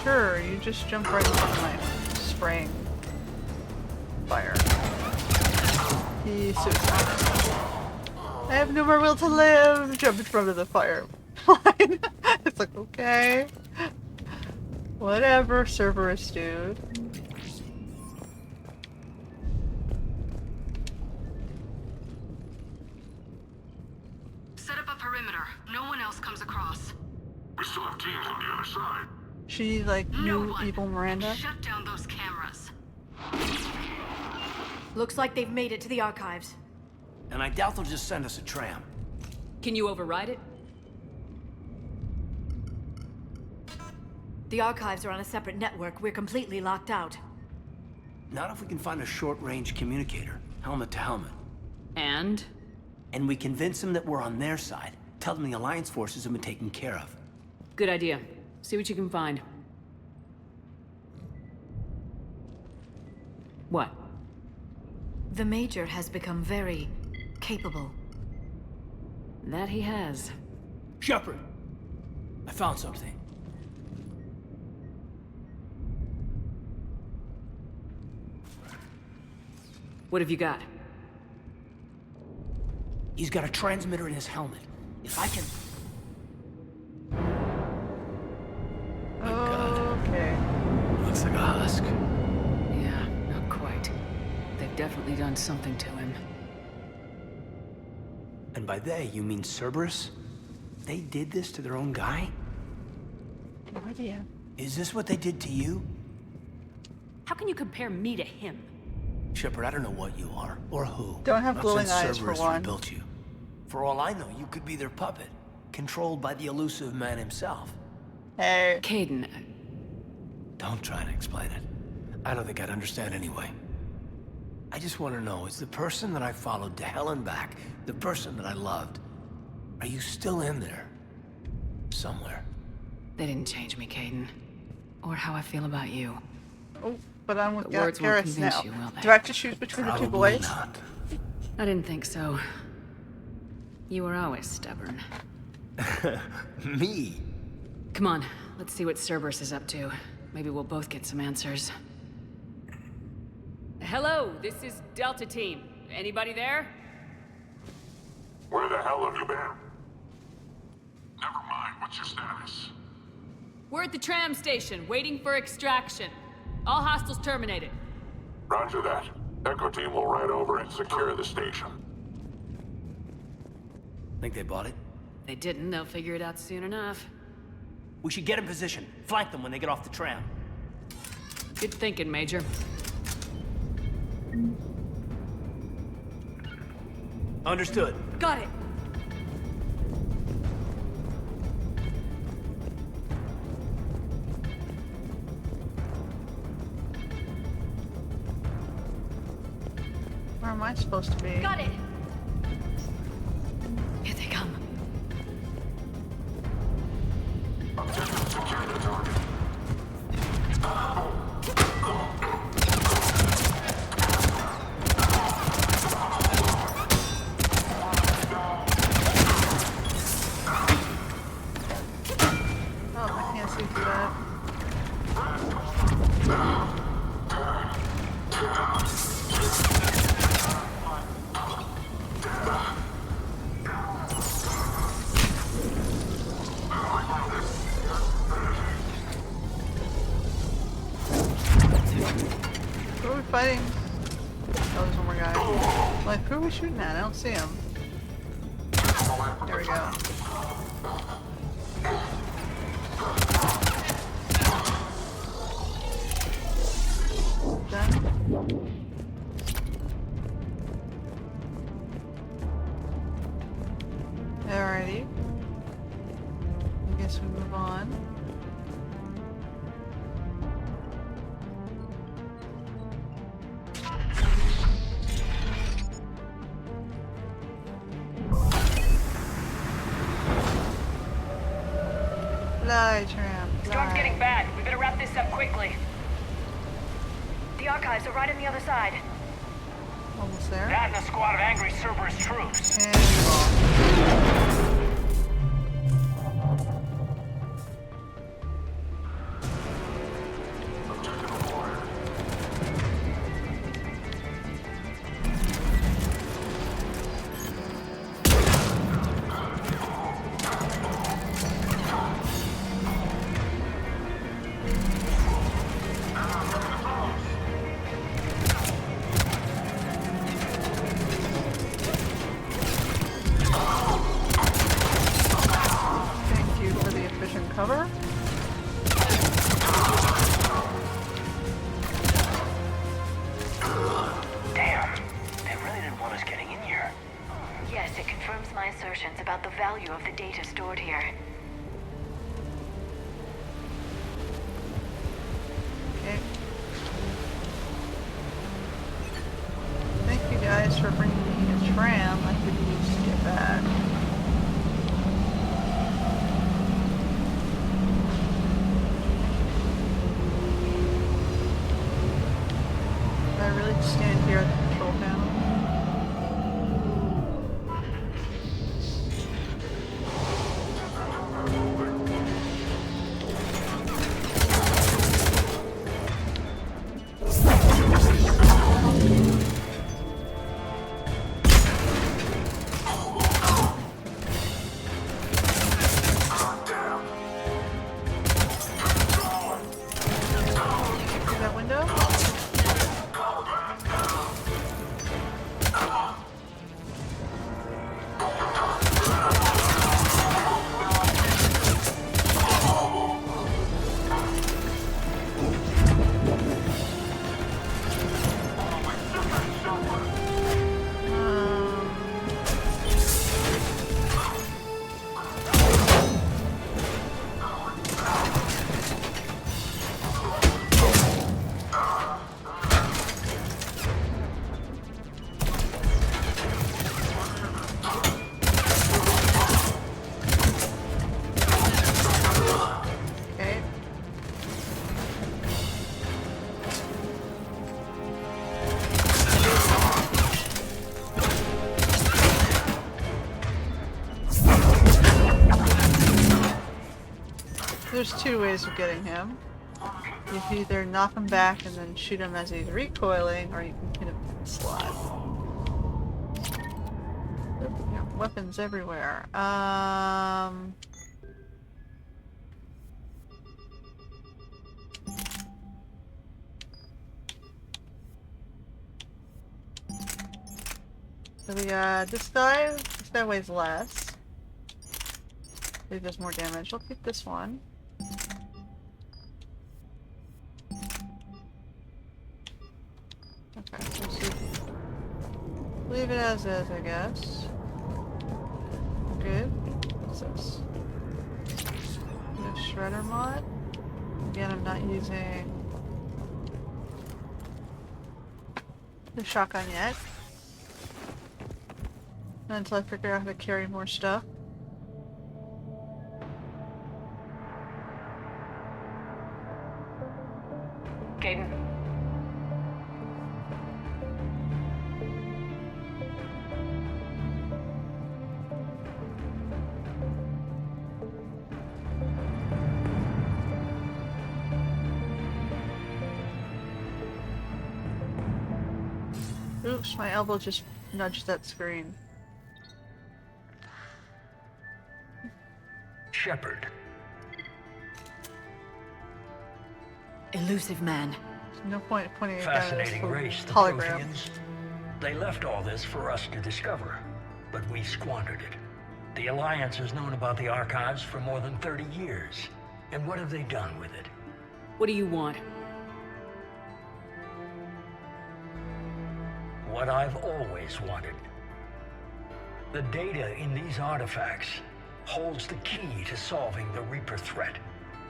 Sure, you just jump right in front of my spraying fire. He's suicidal. I have no more will to live! Jump in front of the fire. It's like, okay. Whatever, Cerberus dude. Set up a perimeter. No one else comes across. We still have teams on the other side. She like new evil Miranda. Shut down those cameras. Looks like they've made it to the archives. And I doubt they'll just send us a tram. Can you override it? The archives are on a separate network. We're completely locked out. Not if we can find a short-range communicator, helmet to helmet. And? And we convince them that we're on their side. Tell them the Alliance forces have been taken care of. Good idea. See what you can find. What? The Major has become very capable. That he has. Shepard! I found something. What have you got? He's got a transmitter in his helmet. If I can... Okay. Looks like a husk. Yeah, not quite. They've definitely done something to him. And by they, you mean Cerberus? They did this to their own guy? No idea. Is this what they did to you? How can you compare me to him? Shepard, I don't know what you are, or who. Don't have Not glowing since eyes for Cerberus one. rebuilt you. For all I know, you could be their puppet, controlled by the elusive man himself. Hey. Kaidan. Don't try to explain it. I don't think I'd understand anyway. I just want to know, is the person that I followed to hell and back, the person that I loved, are you still in there? Somewhere. They didn't change me, Kaidan. Or how I feel about you. Oh, but I'm with The words won't Garrus convince now. you, will they? Do I have to choose between the two Probably boys? not. I didn't think so. You were always stubborn. Me? Come on, let's see what Cerberus is up to. Maybe we'll both get some answers. Hello, this is Delta Team. Anybody there? Where the hell have you been? Never mind, what's your status? We're at the tram station, waiting for extraction. All hostiles terminated. Roger that. Echo Team will ride over and secure the station. Think they bought it? They didn't, they'll figure it out soon enough. We should get in position. Flank them when they get off the tram. Good thinking, Major. Understood. Got it. Where am I supposed to be? Got it. Here they come. Objective secure the target. Oh, I can't see through that. fighting. Oh, there's one more guy. Like, who are we shooting at? I don't see him. There we go. Done. Alrighty. I guess we move on. Fly, tramp, fly. Storm's getting bad. We better wrap this up quickly. The archives are right on the other side. Almost there. That and a squad of angry Cerberus troops. Cover. Damn, they really didn't want us getting in here. Yes, it confirms my assertions about the value of the data stored here. Okay. Thank you guys for bringing me a tram. I could use to get back. Stand here at the control panel. See that window? There's two ways of getting him. You can either knock him back and then shoot him as he's recoiling, or you can hit him in the slot. Weapons everywhere. So we got this guy. This guy weighs less. He does more damage. We'll keep this one. Okay, so let's leave it as is, I guess. Good. What's this? The shredder mod. Again, I'm not using the shotgun yet. Not until I figure out how to carry more stuff. Caden. Oops, my elbow just nudged that screen. Shepard. Elusive man. There's no point pointing it down at this Fascinating race, the hologram. Protheans. They left all this for us to discover, but we squandered it. The Alliance has known about the archives for more than 30 years. And what have they done with it? What do you want? What I've always wanted. The data in these artifacts holds the key to solving the Reaper threat.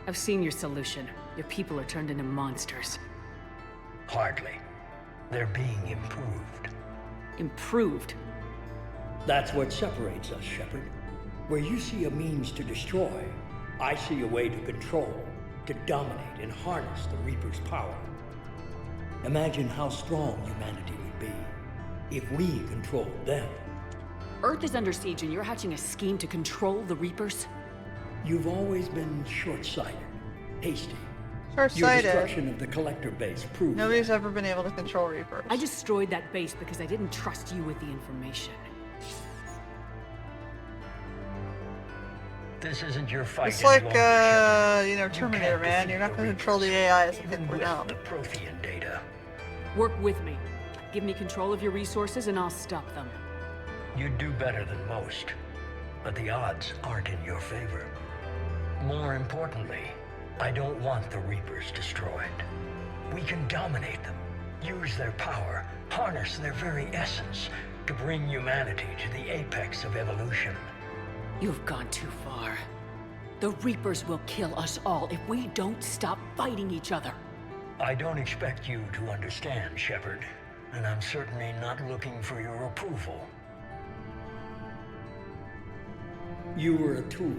I've seen your solution. Your people are turned into monsters. Hardly. They're being improved. Improved? That's what separates us, Shepard. Where you see a means to destroy, I see a way to control, to dominate and harness the Reaper's power. Imagine how strong humanity would be if we controlled them. Earth is under siege and you're hatching a scheme to control the Reapers? You've always been short-sighted, hasty. Your Short-sighted? destruction of the Collector base proves Nobody's ever been able to control Reapers. I destroyed that base because I didn't trust you with the information. This isn't your fight. It's any like, longer, Shepard. you know, Terminator, man. You're not going to control the AI as a thing for now. The Prothean data. Work with me. Give me control of your resources and I'll stop them. You'd do better than most, but the odds aren't in your favor. More importantly, I don't want the Reapers destroyed. We can dominate them, use their power, harness their very essence to bring humanity to the apex of evolution. You've gone too far. The Reapers will kill us all if we don't stop fighting each other. I don't expect you to understand, Shepard, and I'm certainly not looking for your approval. you were a tool,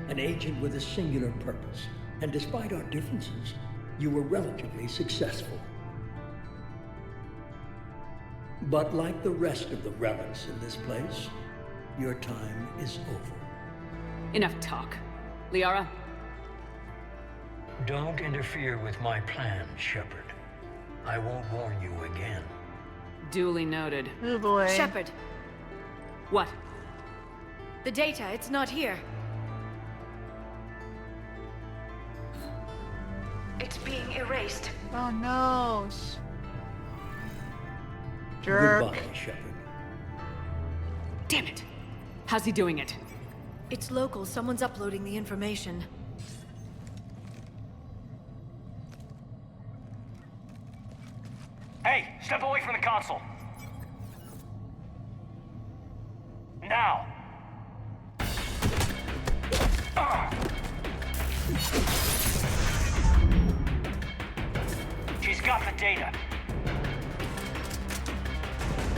an agent with a singular purpose, and despite our differences, you were relatively successful. But like the rest of the relics in this place, your time is over. Enough talk. Liara? Don't interfere with my plan, Shepard. I won't warn you again. Duly noted. Oh boy. Shepard. What? The data, it's not here. It's being erased. Oh no. Jerk. Goodbye, Shepard. Damn it! How's he doing it? It's local. Someone's uploading the information. Hey, step away from the console. Now. She's got the data.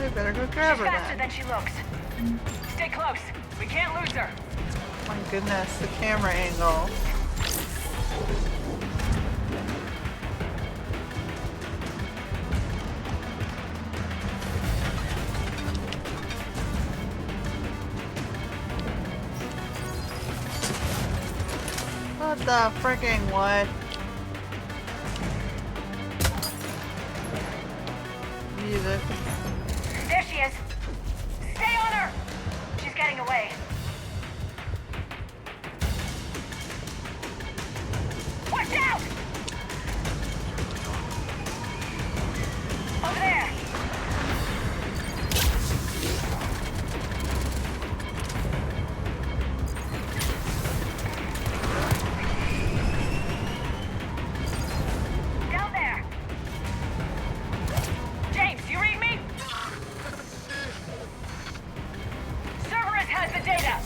We better go grab her She's faster then. than she looks. Stay close. We can't lose her. My goodness, the camera angle. What the freaking what? Music. There she is. Stay on her. She's getting away. Watch out! Over there. Down there. James, you read me? Cerberus has the data.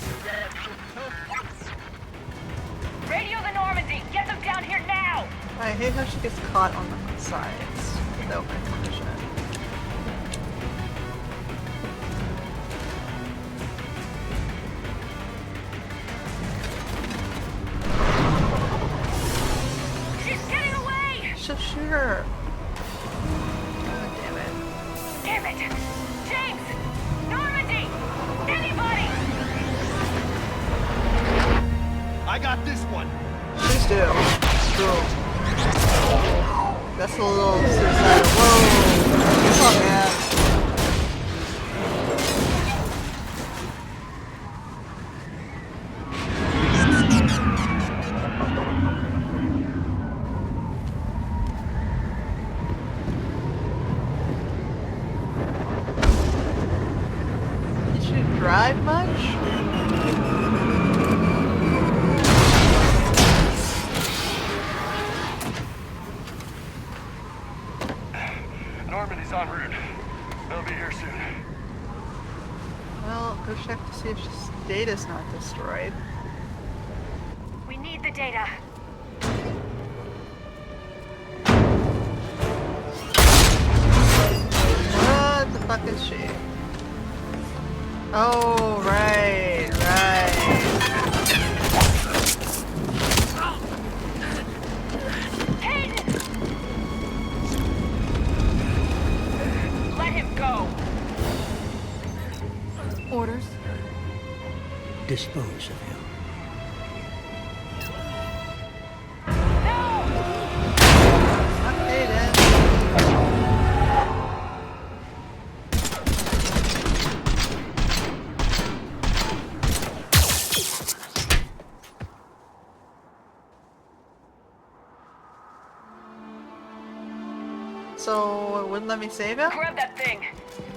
Radio the Normandy. Get them down here now. I hate how she gets caught on the sides without my permission. She's getting away. Just shoot her. God damn it. Damn it! James! Normandy! Anybody! I got this one. Please do. Cool. That's a little suicidal. Whoa! Come on, man. See if data's not destroyed. We need the data. What the fuck is she? Oh, right, right. Let him go. Orders? Dispose of him. Okay then. So it wouldn't let me save it? Grab that thing.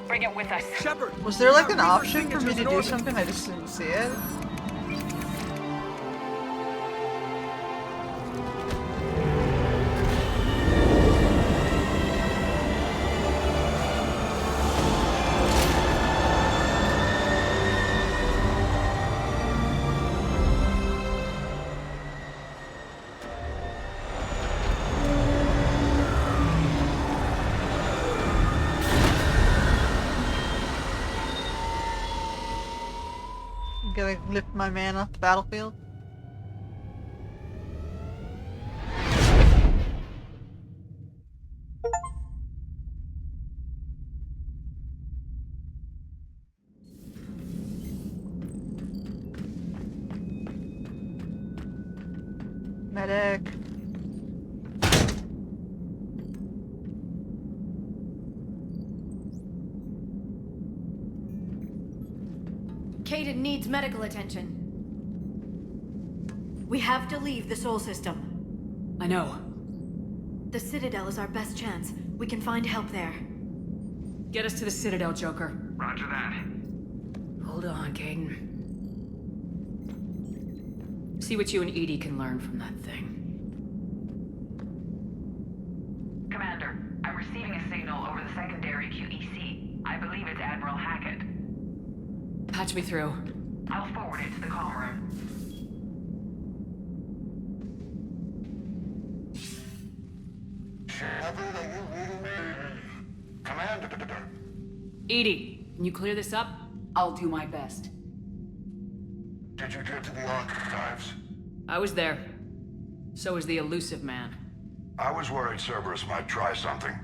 Bring it with us. Shepard! Was there like an option for me to do something? I just didn't see it. Gotta lift my man off the battlefield. Medic. Caden needs medical attention. We have to leave the Sol system. I know. The Citadel is our best chance. We can find help there. Get us to the Citadel, Joker. Roger that. Hold on, Caden. See what you and Edie can learn from that thing. Commander, I'm receiving a signal over the secondary QEC. I believe it's Admiral Hackett. Patch me through. I'll forward it to the comm room. Shepard, are you reading me? Commander. Edie, can you clear this up? I'll do my best. Did you get to the archives? I was there. So was the elusive man. I was worried Cerberus might try something.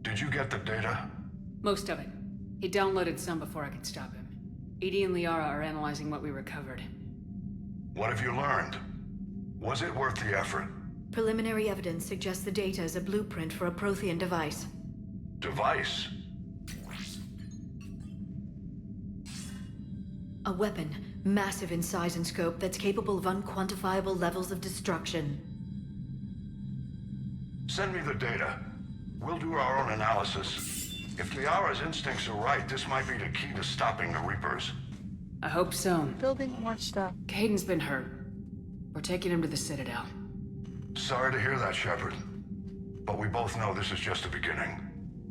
Did you get the data? Most of it. He downloaded some before I could stop him. Edie and Liara are analyzing what we recovered. What have you learned? Was it worth the effort? Preliminary evidence suggests the data is a blueprint for a Prothean device. Device? A weapon, massive in size and scope, that's capable of unquantifiable levels of destruction. Send me the data. We'll do our own analysis. If Liara's instincts are right, this might be the key to stopping the Reapers. I hope so. Building more stuff. Caden's been hurt. We're taking him to the Citadel. Sorry to hear that, Shepard. But we both know this is just the beginning.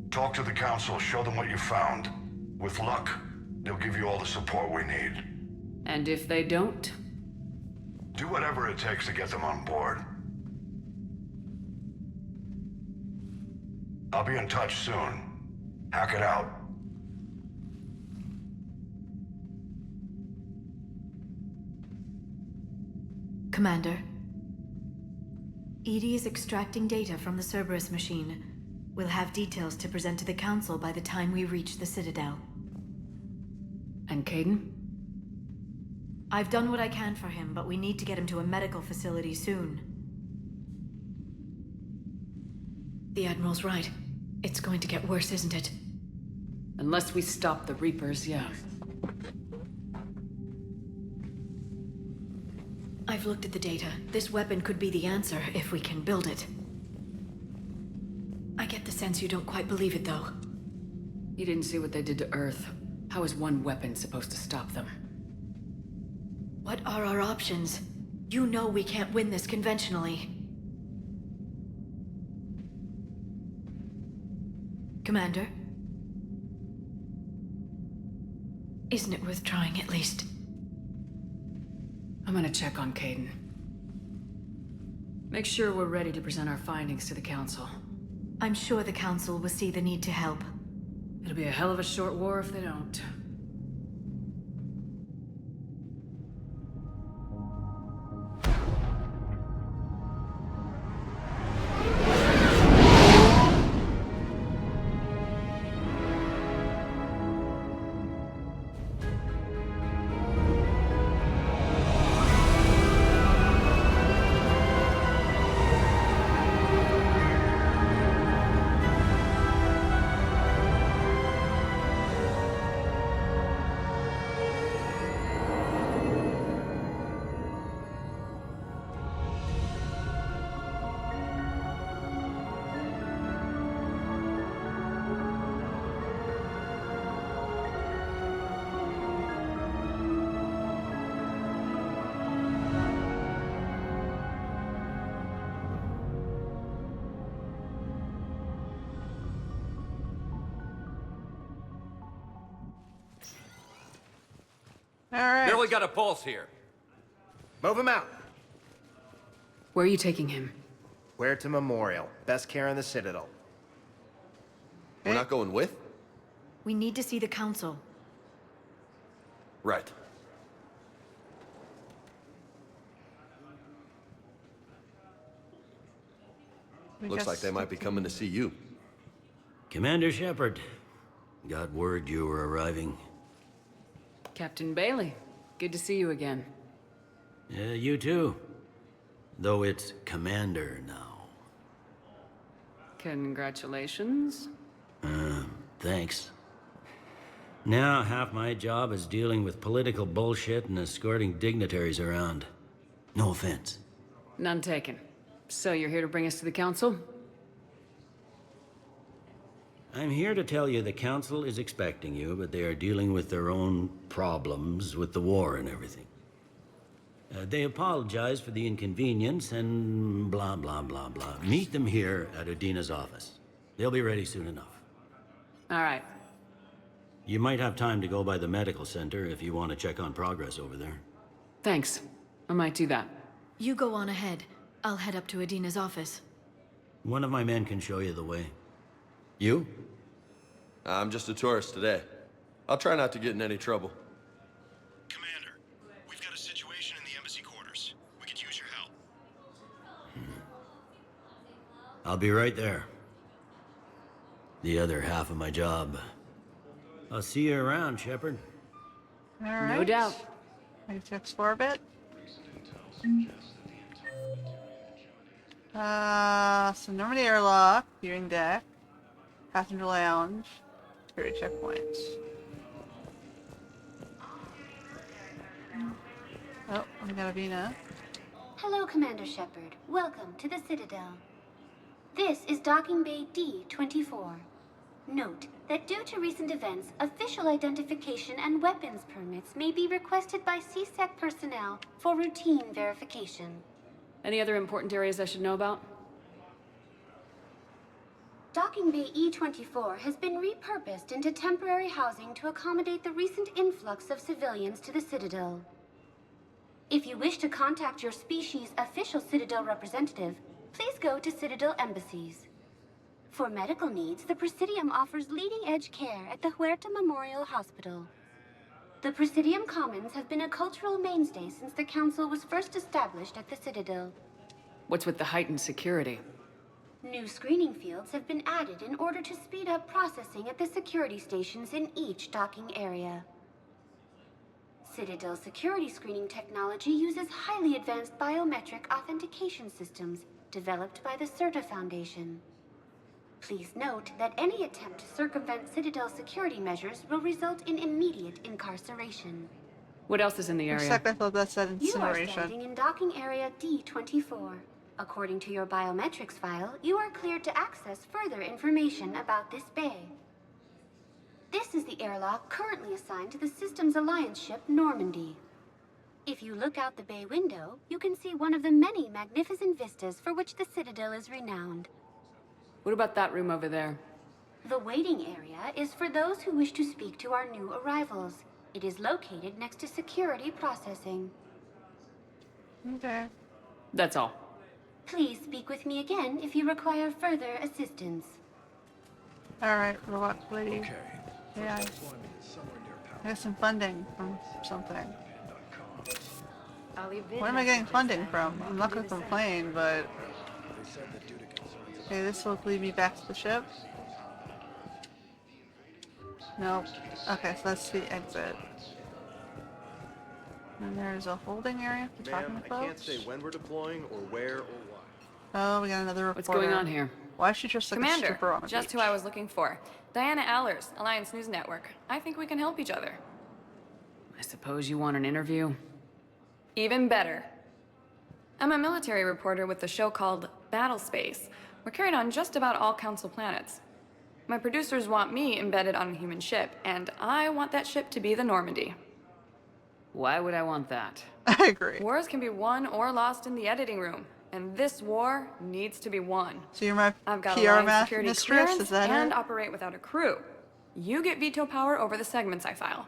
Talk to the Council, show them what you found. With luck, they'll give you all the support we need. And if they don't? Do whatever it takes to get them on board. I'll be in touch soon. Hack it out. Commander. Edie is extracting data from the Cerberus machine. We'll have details to present to the Council by the time we reach the Citadel. And Caden? I've done what I can for him, but we need to get him to a medical facility soon. The Admiral's right. It's going to get worse, isn't it? Unless we stop the Reapers, yeah. I've looked at the data. This weapon could be the answer if we can build it. I get the sense you don't quite believe it, though. You didn't see what they did to Earth. How is one weapon supposed to stop them? What are our options? You know we can't win this conventionally. Commander? Isn't it worth trying at least? I'm gonna check on Caden. Make sure we're ready to present our findings to the Council. I'm sure the Council will see the need to help. It'll be a hell of a short war if they don't. Alright. Barely got a pulse here. Move him out. Where are you taking him? Where to Memorial. Best care in the Citadel. We're not going with? We need to see the Council. Right. Looks like they might be coming to see you. Commander Shepard. Got word you were arriving. Captain Bailey, good to see you again. You too. Though it's Commander now. Congratulations. Thanks. Now half my job is dealing with political bullshit and escorting dignitaries around. No offense. None taken. So you're here to bring us to the Council? I'm here to tell you the Council is expecting you, but they are dealing with their own problems with the war and everything. They apologize for the inconvenience and blah, blah, blah, blah. Meet them here at Adina's office. They'll be ready soon enough. All right. You might have time to go by the medical center if you want to check on progress over there. Thanks. I might do that. You go on ahead. I'll head up to Adina's office. One of my men can show you the way. You? I'm just a tourist today. I'll try not to get in any trouble. Commander, we've got a situation in the embassy quarters. We could use your help. I'll be right there. The other half of my job. I'll see you around, Shepard. Alright. No doubt. Ready to explore a bit? So Normandy airlock, viewing deck, passenger lounge, security checkpoints. Oh, we got a Vina. Hello, Commander Shepard. Welcome to the Citadel. This is Docking Bay D-24. Note that due to recent events, official identification and weapons permits may be requested by CSEC personnel for routine verification. Any other important areas I should know about? Docking Bay E-24 has been repurposed into temporary housing to accommodate the recent influx of civilians to the Citadel. If you wish to contact your species' official Citadel representative, please go to Citadel embassies. For medical needs, the Presidium offers leading-edge care at the Huerta Memorial Hospital. The Presidium Commons have been a cultural mainstay since the Council was first established at the Citadel. What's with the heightened security? New screening fields have been added in order to speed up processing at the security stations in each docking area. Citadel security screening technology uses highly advanced biometric authentication systems developed by the CERTA Foundation. Please note that any attempt to circumvent Citadel security measures will result in immediate incarceration. What else is in the area? Except I thought that said You are incineration. standing in docking area D-24. According to your biometrics file, you are cleared to access further information about this bay. This is the airlock currently assigned to the Systems Alliance ship Normandy. If you look out the bay window, you can see one of the many magnificent vistas for which the Citadel is renowned. What about that room over there? The waiting area is for those who wish to speak to our new arrivals. It is located next to security processing. Okay. That's all. Please speak with me again if you require further assistance. Alright, robot lady. Okay. Yeah. I got some funding from something. Where am I getting funding from? I'm not gonna complain, but... Okay, this will lead me back to the ship. Nope. Okay, so that's the exit. And there's a holding area for talking to folks. I can't say when we're deploying or where or why. Oh, we got another reporter. What's going on here? Why is she just like a Commander, stripper on a just beach? who I was looking for. Diana Allers, Alliance News Network. I think we can help each other. I suppose you want an interview? Even better. I'm a military reporter with the show called Battle Space. We're carried on just about all Council planets. My producers want me embedded on a human ship, and I want that ship to be the Normandy. Why would I want that? I agree. Wars can be won or lost in the editing room, and this war needs to be won. So you're my I've got PR Alliance math security mistress, clearance is that and it? operate without a crew. You get veto power over the segments I file.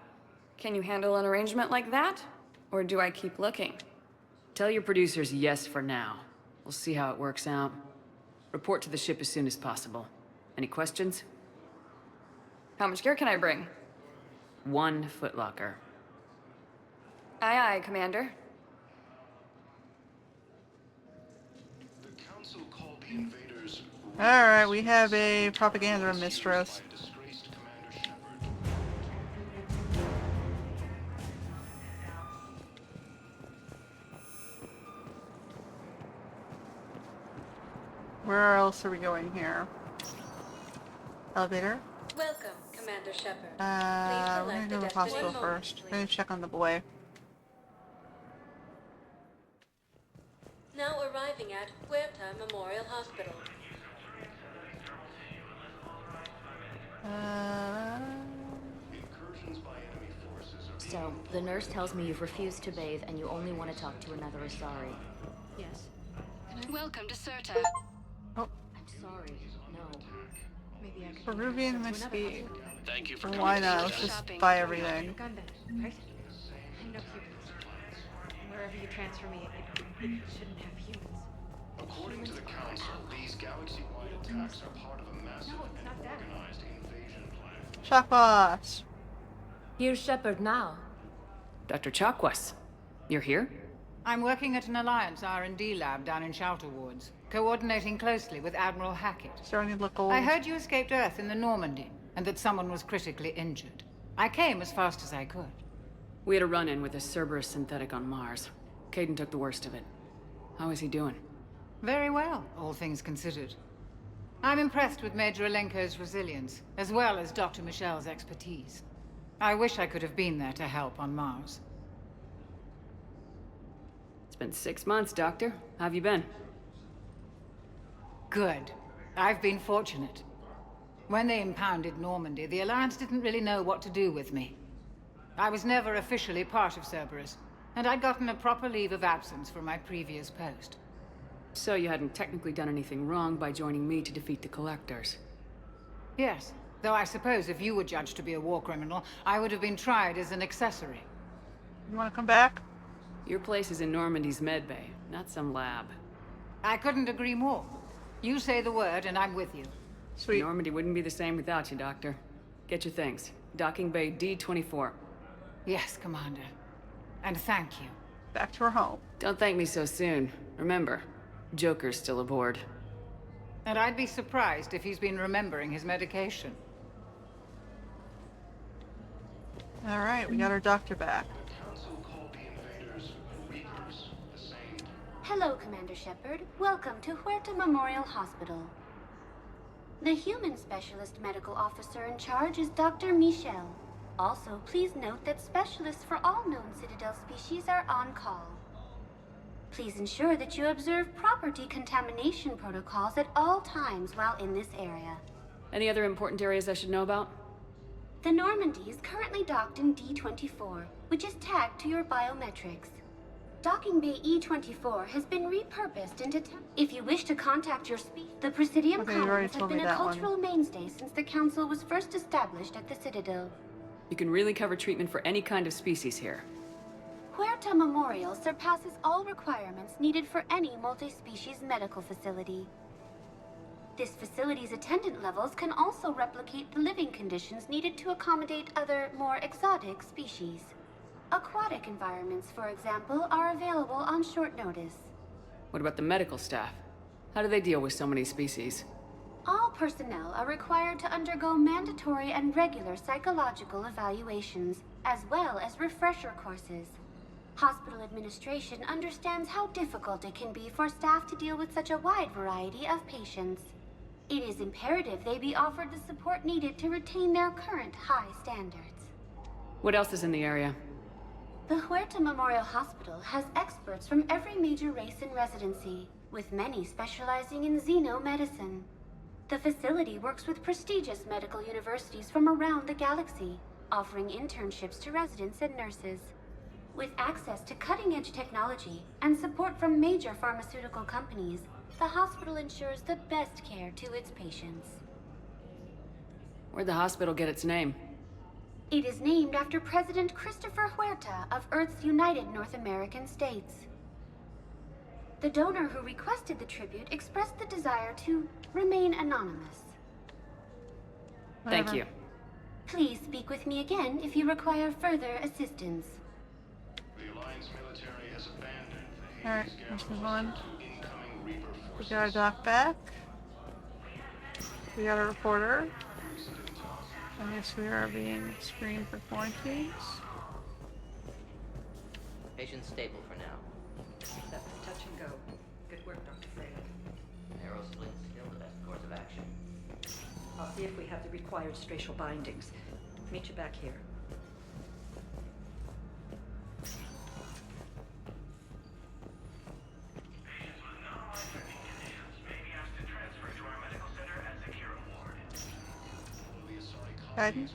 Can you handle an arrangement like that? Or do I keep looking? Tell your producers yes for now. We'll see how it works out. Report to the ship as soon as possible. Any questions? How much gear can I bring? 1 footlocker. Aye, aye, Commander. Alright, we have a propaganda mistress. Where else are we going here? Elevator? Welcome, Commander Shepard. We're gonna go to the hospital first. We're gonna check on the boy. Now arriving at Huerta Memorial Hospital. So, the nurse tells me you've refused to bathe and you only want to talk to another Asari. Yes. Welcome to Serta. Oh. I'm sorry. No. Maybe I could... Peruvian whiskey. Thank you for Why not? Let's just buy everything. Right? No humans. Wherever you transfer me, it shouldn't have humans. According to the Council, these galaxy-wide attacks are part of a massive and organized invasion plan. Shock boss. Here's Shepard now. Dr. Chakwas, you're here? I'm working at an Alliance R&D lab down in Shelter Wards, coordinating closely with Admiral Hackett. Starting to look old. I heard you escaped Earth in the Normandy, and that someone was critically injured. I came as fast as I could. We had a run-in with a Cerberus synthetic on Mars. Caden took the worst of it. How is he doing? Very well, all things considered. I'm impressed with Major Alenko's resilience, as well as Dr. Michel's expertise. I wish I could have been there to help on Mars. It's been 6 months, Doctor. How have you been? Good. I've been fortunate. When they impounded Normandy, the Alliance didn't really know what to do with me. I was never officially part of Cerberus, and I'd gotten a proper leave of absence from my previous post. So you hadn't technically done anything wrong by joining me to defeat the Collectors? Yes, though I suppose if you were judged to be a war criminal, I would have been tried as an accessory. You want to come back? Your place is in Normandy's medbay, not some lab. I couldn't agree more. You say the word and I'm with you. Sweet. Normandy wouldn't be the same without you, Doctor. Get your things. Docking Bay D-24. Yes, Commander. And thank you. Back to her home. Don't thank me so soon. Remember, Joker's still aboard. And I'd be surprised if he's been remembering his medication. Alright, we got our doctor back. Hello, Commander Shepard. Welcome to Huerta Memorial Hospital. The human specialist medical officer in charge is Dr. Michel. Also, please note that specialists for all known Citadel species are on call. Please ensure that you observe proper decontamination protocols at all times while in this area. Any other important areas I should know about? The Normandy is currently docked in D-24, which is tagged to your biometrics. Docking Bay E-24 has been repurposed into... If you wish to contact your the Presidium Okay, you already Commons have told been me a that cultural mainstay since the Council was first established at the Citadel. You can really cover treatment for any kind of species here. Huerta Memorial surpasses all requirements needed for any multi-species medical facility. This facility's attendant levels can also replicate the living conditions needed to accommodate other, more exotic species. Aquatic environments, for example, are available on short notice. What about the medical staff? How do they deal with so many species? All personnel are required to undergo mandatory and regular psychological evaluations, as well as refresher courses. Hospital administration understands how difficult it can be for staff to deal with such a wide variety of patients. It is imperative they be offered the support needed to retain their current high standards. What else is in the area? The Huerta Memorial Hospital has experts from every major race in residency, with many specializing in xenomedicine. The facility works with prestigious medical universities from around the galaxy, offering internships to residents and nurses. With access to cutting-edge technology and support from major pharmaceutical companies, the hospital ensures the best care to its patients. Where'd the hospital get its name? It is named after President Christopher Huerta of Earth's United North American States. The donor who requested the tribute expressed the desire to remain anonymous. Thank you. Please speak with me again if you require further assistance. The Alliance military has abandoned the Alright, let's move on. incoming Reaper We forces. got a doc back. We got a reporter. I guess we are being screened for quarantines. Patient's stable for now. That was touch and go. Good work, Dr. Freya. Narrow split is still the best course of action. I'll see if we have the required spatial bindings. Meet you back here. Guidance?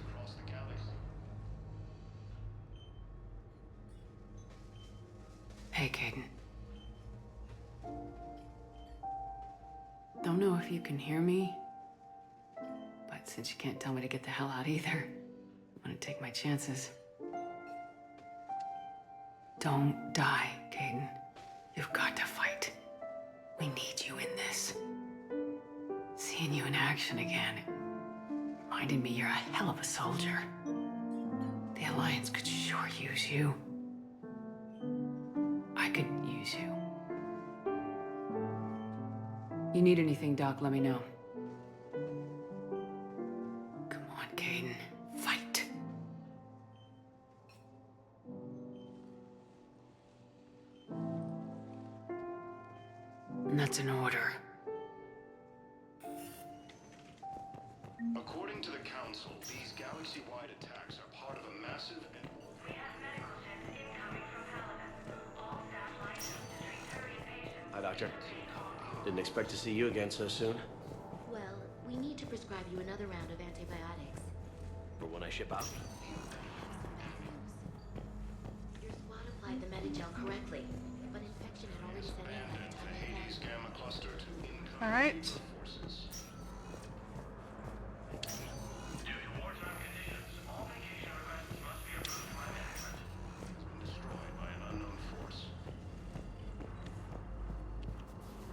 Hey, Caden. Don't know if you can hear me, but since you can't tell me to get the hell out either, I'm gonna take my chances. Don't die, Caden. You've got to fight. We need you in this. Seeing you in action again, it reminded me you're a hell of a soldier. The Alliance could sure use you. I could use you. You need anything, Doc, let me know. Come on, Caden. Fight. And that's an order. According to the Council, these galaxy-wide attacks are part of a massive and... Hi, Doctor. Didn't expect to see you again so soon. Well, we need to prescribe you another round of antibiotics. For when I ship out. Your squad applied the Medigel correctly, but infection had already set in by the time they left. Gamma cluster to incoming Alright. forces.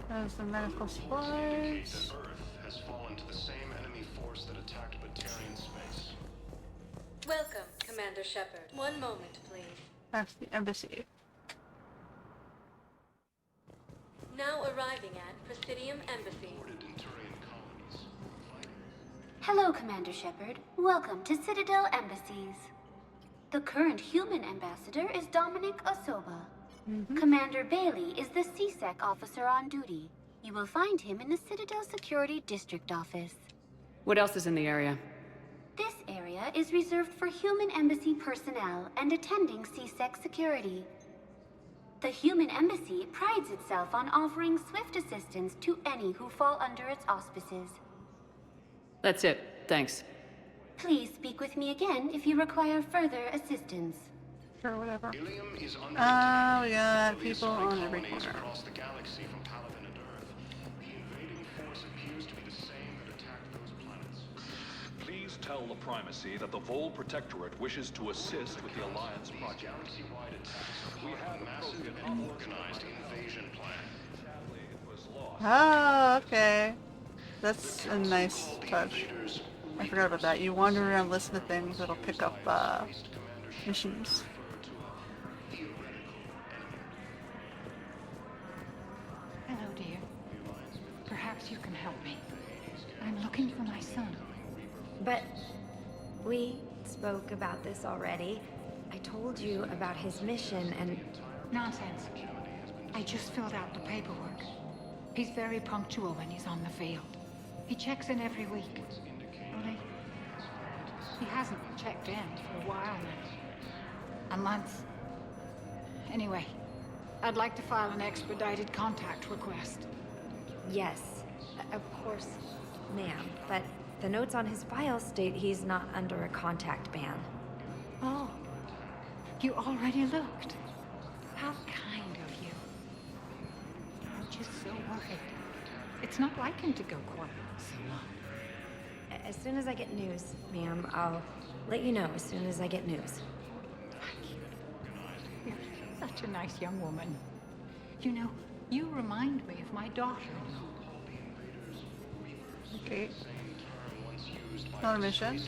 There's the medical supplies. Earth has fallen to the same enemy force that attacked Prothean space. Welcome, Commander Shepard. One moment, please. That's the embassy. Now arriving at Presidium Embassy. Hello, Commander Shepard. Welcome to Citadel Embassies. The current human ambassador is Dominic Osoba. Commander Bailey is the CSEC officer on duty. You will find him in the Citadel Security District Office. What else is in the area? This area is reserved for human embassy personnel and attending CSEC security. The human embassy prides itself on offering swift assistance to any who fall under its auspices. That's it. Thanks. Please speak with me again if you require further assistance. Sure, whatever. Is We got people on every colonies corner. across the galaxy from Palaven and Earth. The invading force appears to be the same that attacked those planets. Please tell the Primacy that the Vol Protectorate wishes to assist with the Alliance project. Galaxy-wide attacks we have a massive and organized invasion plan. Ah, okay. That's a nice touch. I forgot about that. You wander around, listen to things, that'll pick up missions. Hello, dear. Perhaps you can help me. I'm looking for my son. But we spoke about this already. I told you about his mission and... Nonsense. I just filled out the paperwork. He's very punctual when he's on the field. He checks in every week. Only, he hasn't checked in for a while now. A month. Anyway, I'd like to file an expedited contact request. Yes, of course, ma'am. But the notes on his file state he's not under a contact ban. Oh, you already looked. How kind of you. I'm just so worried. It's not like him to go quiet so long. As soon as I get news, ma'am, I'll let you know as soon as I get news. You're such a nice young woman. You know, you remind me of my daughter. Okay. Not a mission.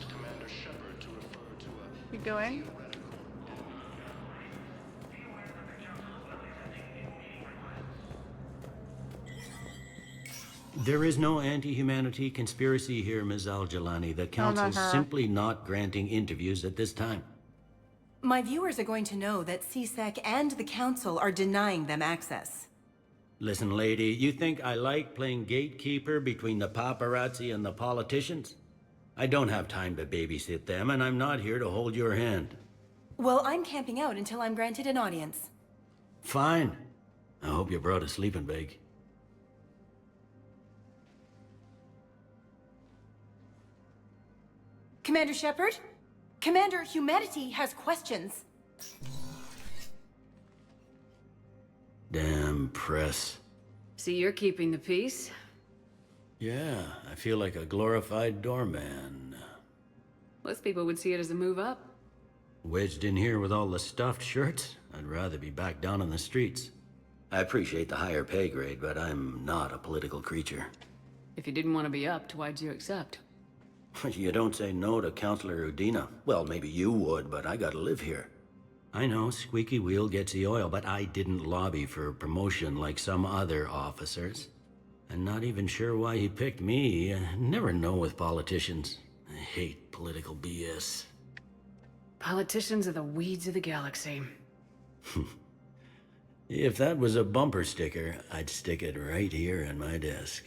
Keep going. There is no anti-humanity conspiracy here, Ms. Al-Jalani. The Council's simply not granting interviews at this time. My viewers are going to know that CSEC and the Council are denying them access. Listen, lady, you think I like playing gatekeeper between the paparazzi and the politicians? I don't have time to babysit them, and I'm not here to hold your hand. Well, I'm camping out until I'm granted an audience. Fine. I hope you brought a sleeping bag. Commander Shepard? Commander, humanity has questions. Damn press. See, you're keeping the peace? Yeah, I feel like a glorified doorman. Most people would see it as a move up. Wedged in here with all the stuffed shirts? I'd rather be back down on the streets. I appreciate the higher pay grade, but I'm not a political creature. If you didn't want to be upped, why'd you accept? You don't say no to Counselor Udina. Well, maybe you would, but I gotta live here. I know, squeaky wheel gets the oil, but I didn't lobby for promotion like some other officers. I'm not even sure why he picked me. I never know with politicians. I hate political BS. Politicians are the weeds of the galaxy. If that was a bumper sticker, I'd stick it right here on my desk.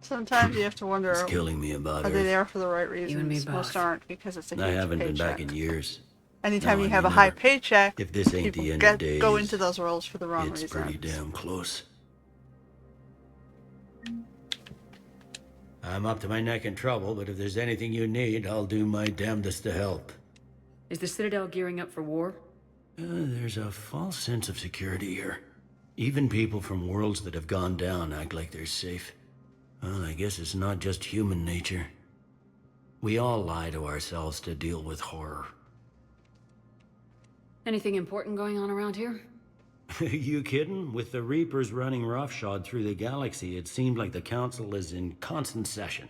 Sometimes you have to wonder, It's killing me about are they Earth. there for the right reasons? You and me Most both. aren't, because it's a huge I haven't been paycheck. back in years. Anytime No, you I have a mean, high paycheck, if this ain't people the end of days, go into those roles for the wrong it's reasons. pretty damn close. I'm up to my neck in trouble, but if there's anything you need, I'll do my damnedest to help. Is the Citadel gearing up for war? There's a false sense of security here. Even people from worlds that have gone down act like they're safe. Well, I guess it's not just human nature. We all lie to ourselves to deal with horror. Anything important going on around here? You kidding? With the Reapers running roughshod through the galaxy, it seemed like the Council is in constant session.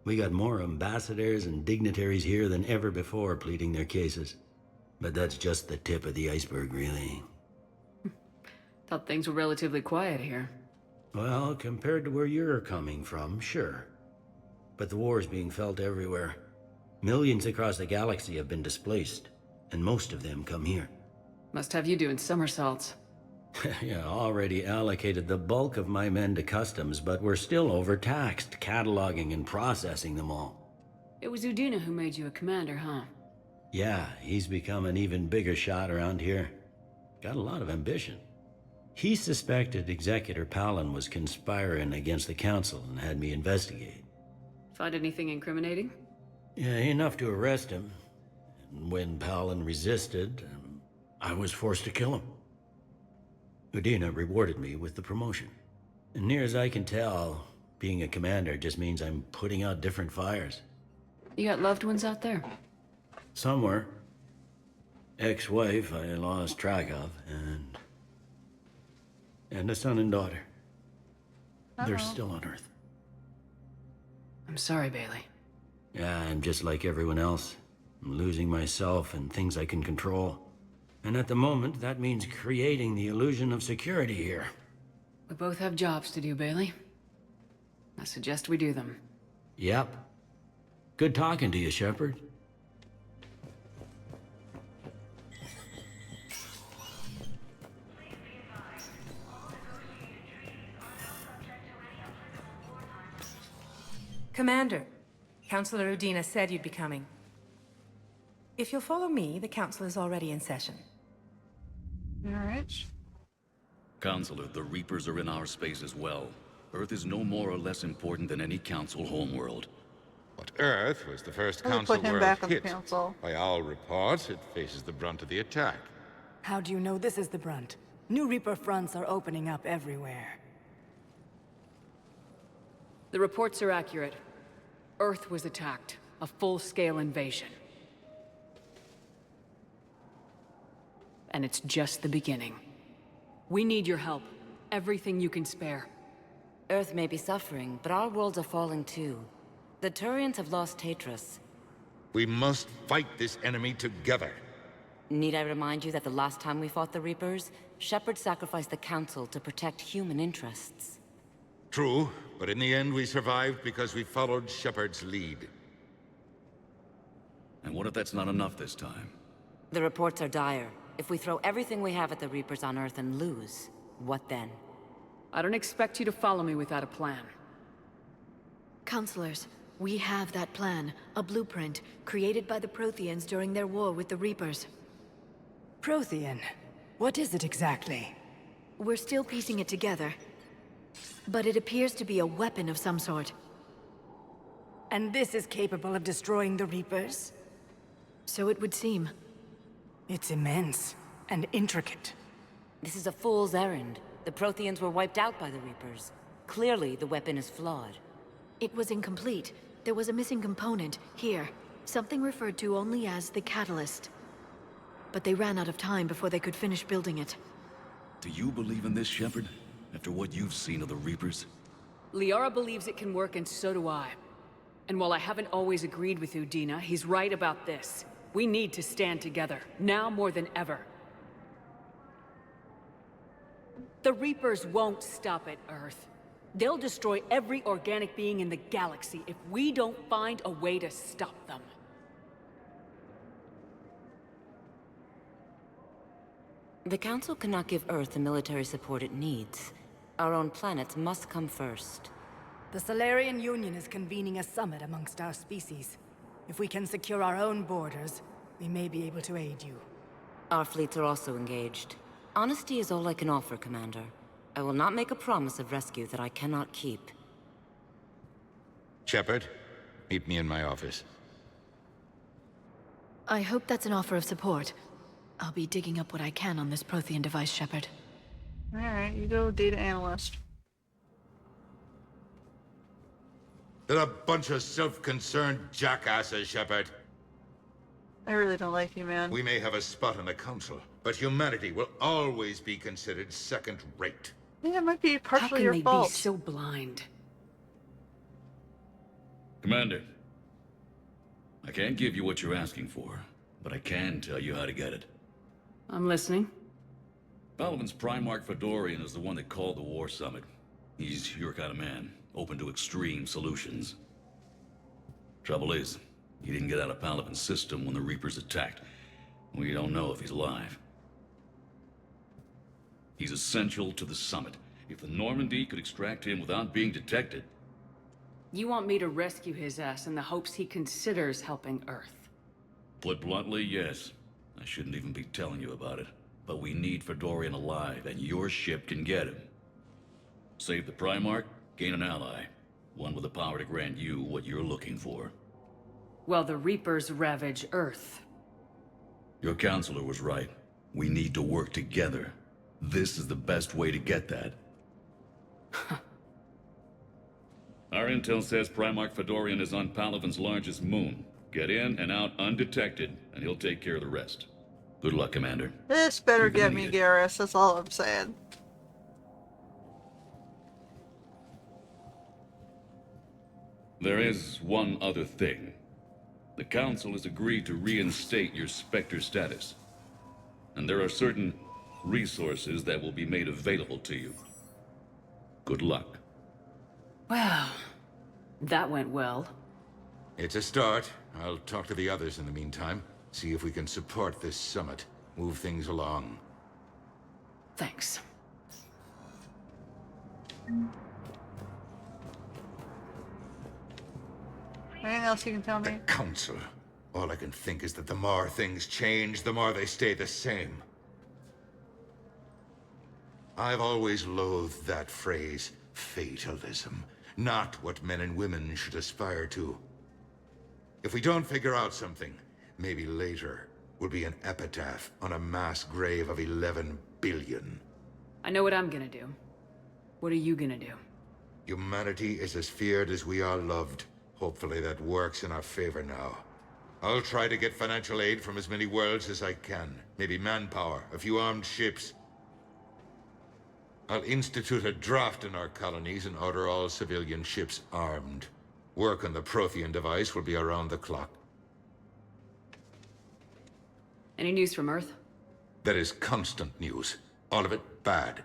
We got more ambassadors and dignitaries here than ever before pleading their cases. But that's just the tip of the iceberg, really. Thought things were relatively quiet here. Well, compared to where you're coming from, sure. But the war's being felt everywhere. Millions across the galaxy have been displaced, and most of them come here. Must have you doing somersaults. Yeah, already allocated the bulk of my men to customs, but we're still overtaxed, cataloging and processing them all. It was Udina who made you a commander, huh? Yeah, he's become an even bigger shot around here. Got a lot of ambition. He suspected Executor Palin was conspiring against the Council and had me investigate. Find anything incriminating? Yeah, enough to arrest him. And when Palin resisted, I was forced to kill him. Udina rewarded me with the promotion. And near as I can tell, being a commander just means I'm putting out different fires. You got loved ones out there? Somewhere. Ex-wife I lost track of, and a son and daughter. They're still on Earth. I'm sorry, Bailey. Yeah, I'm just like everyone else. I'm losing myself and things I can control. And at the moment, that means creating the illusion of security here. We both have jobs to do, Bailey. I suggest we do them. Yep. Good talking to you, Shepard. Commander, Councilor Udina said you'd be coming. If you'll follow me, the council is already in session. Alright. Counselor, the Reapers are in our space as well. Earth is no more or less important than any council homeworld. But Earth was the first Let me council put him world back on the hit. council. By all reports, it faces the brunt of the attack. How do you know this is the brunt? New Reaper fronts are opening up everywhere. The reports are accurate. Earth was attacked. A full-scale invasion. And it's just the beginning. We need your help. Everything you can spare. Earth may be suffering, but our worlds are falling too. The Turians have lost Tatris. We must fight this enemy together. Need I remind you that the last time we fought the Reapers, Shepard sacrificed the Council to protect human interests? True, but in the end we survived because we followed Shepard's lead. And what if that's not enough this time? The reports are dire. If we throw everything we have at the Reapers on Earth and lose, what then? I don't expect you to follow me without a plan. Counselors, we have that plan. A blueprint, created by the Protheans during their war with the Reapers. Prothean? What is it exactly? We're still piecing it together. But it appears to be a weapon of some sort. And this is capable of destroying the Reapers? So it would seem. It's immense and intricate. This is a fool's errand. The Protheans were wiped out by the Reapers. Clearly, the weapon is flawed. It was incomplete. There was a missing component, here. Something referred to only as the catalyst. But they ran out of time before they could finish building it. Do you believe in this, Shepard? After what you've seen of the Reapers? Liara believes it can work, and so do I. And while I haven't always agreed with Udina, he's right about this. We need to stand together, now more than ever. The Reapers won't stop at Earth. They'll destroy every organic being in the galaxy if we don't find a way to stop them. The Council cannot give Earth the military support it needs. Our own planets must come first. The Solarian Union is convening a summit amongst our species. If we can secure our own borders, we may be able to aid you. Our fleets are also engaged. Honesty is all I can offer, Commander. I will not make a promise of rescue that I cannot keep. Shepard, meet me in my office. I hope that's an offer of support. I'll be digging up what I can on this Prothean device, Shepard. Alright, you go data analyst. They're a bunch of self-concerned jackasses, Shepard. I really don't like you, man. We may have a spot in the Council, but humanity will always be considered second-rate. Yeah, it might be partially your How can fault. they be so blind? Commander, I can't give you what you're asking for, but I can tell you how to get it. I'm listening. Palaven's Primarch Fedorian is the one that called the War Summit. He's your kind of man, open to extreme solutions. Trouble is, he didn't get out of Palaven's system when the Reapers attacked. We don't know if he's alive. He's essential to the summit. If the Normandy could extract him without being detected... You want me to rescue his ass in the hopes he considers helping Earth? Put bluntly, yes. I shouldn't even be telling you about it. But we need Fedorian alive, and your ship can get him. Save the Primarch, gain an ally. One with the power to grant you what you're looking for. Well, the Reapers ravage Earth. Your counselor was right. We need to work together. This is the best way to get that. All Our intel says Primarch Fedorian is on Palaven's largest moon. Get in and out undetected, and he'll take care of the rest. Good luck, Commander. This better You're gonna get me, need it. Garrus. That's all I'm saying. There is one other thing. The Council has agreed to reinstate your Spectre status. And there are certain resources that will be made available to you. Good luck. Well, that went well. It's a start. I'll talk to the others in the meantime. See if we can support this summit. Move things along. Thanks. Anything else you can tell me? The Council. All I can think is that the more things change, the more they stay the same. I've always loathed that phrase, fatalism. Not what men and women should aspire to. If we don't figure out something, maybe later will be an epitaph on a mass grave of 11 billion. I know what I'm gonna do. What are you gonna do? Humanity is as feared as we are loved. Hopefully that works in our favor now. I'll try to get financial aid from as many worlds as I can. Maybe manpower, a few armed ships. I'll institute a draft in our colonies and order all civilian ships armed. Work on the Prothean device will be around the clock. Any news from Earth? There is constant news. All of it bad.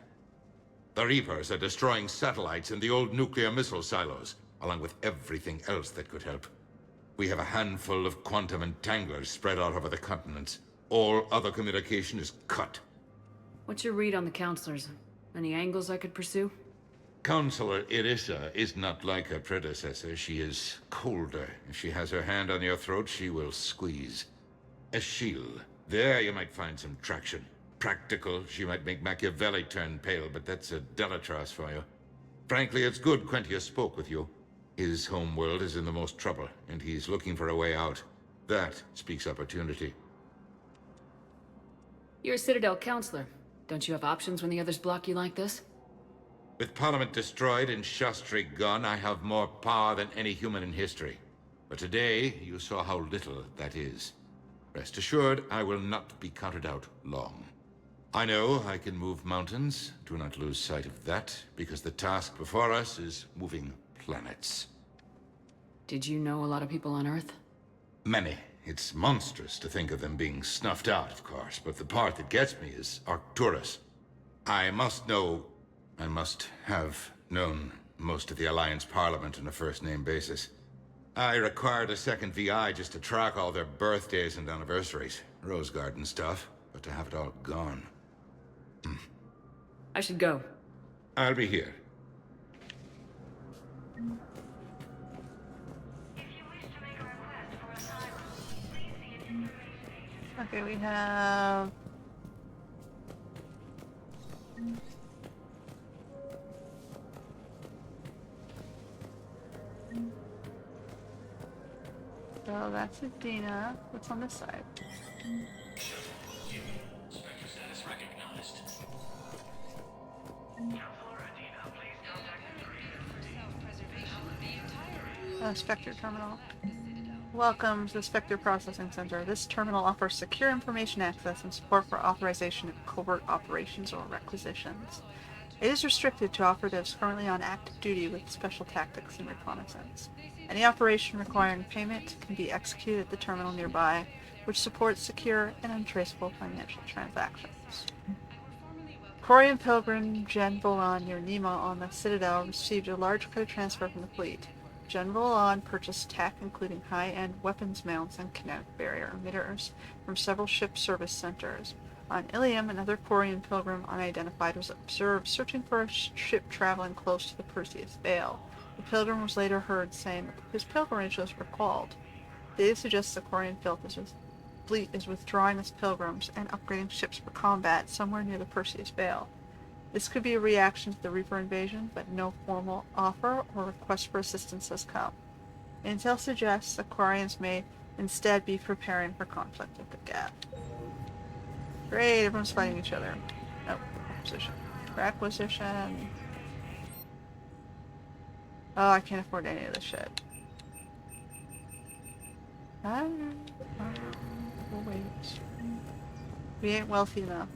The Reapers are destroying satellites in the old nuclear missile silos, along with everything else that could help. We have a handful of quantum entanglers spread out over the continents. All other communication is cut. What's your read on the counselors? Any angles I could pursue? Counselor Irissa is not like her predecessor. She is colder. If she has her hand on your throat, she will squeeze. Eschil. There you might find some traction. Practical, she might make Machiavelli turn pale, but that's a Delatras for you. Frankly, it's good Quentius spoke with you. His home world is in the most trouble, and he's looking for a way out. That speaks opportunity. You're a Citadel counselor. Don't you have options when the others block you like this? With Parliament destroyed and Shastri gone, I have more power than any human in history. But today, you saw how little that is. Rest assured, I will not be counted out long. I know I can move mountains. Do not lose sight of that, because the task before us is moving planets. Did you know a lot of people on Earth? Many. It's monstrous to think of them being snuffed out, of course, but the part that gets me is Arcturus. I must have known most of the Alliance Parliament on a first-name basis. I required a second VI just to track all their birthdays and anniversaries. Rose Garden stuff, but to have it all gone. I should go. I'll be here. Okay, we have... So that's Adina. What's on this side? Spectre status recognized. Spectre Terminal. Welcome to the Spectre Processing Center. This terminal offers secure information access and support for authorization of covert operations or requisitions. It is restricted to operatives currently on active duty with special tactics and reconnaissance. Any operation requiring payment can be executed at the terminal nearby, which supports secure and untraceable financial transactions. Quarian pilgrim Jen Volan near Nima on the Citadel received a large credit transfer from the fleet. Jen Volan purchased tech including high-end weapons mounts and kinetic barrier emitters from several ship service centers. On Ilium, another Quarian pilgrim unidentified was observed searching for a ship traveling close to the Perseus Vale. The pilgrim was later heard saying that his pilgrimage was recalled. Data suggests the Quarian fleet is withdrawing its pilgrims and upgrading ships for combat somewhere near the Perseus Vale. This could be a reaction to the Reaper invasion, but no formal offer or request for assistance has come. Intel suggests the Quarians may instead be preparing for conflict at the Gap. Great, everyone's fighting each other. Nope, acquisition. For acquisition... Oh, I can't afford any of this shit. We'll wait. We ain't wealthy enough.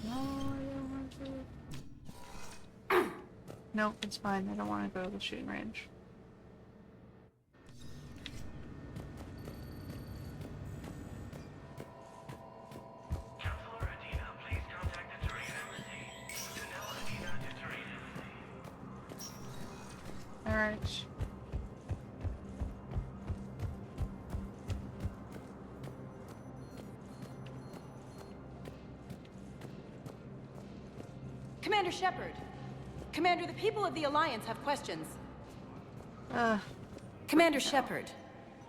No, I don't want to. Nope, it's fine. I don't want to go to the shooting range. Alright. Commander Shepard. Commander, the people of the Alliance have questions. Commander Shepard,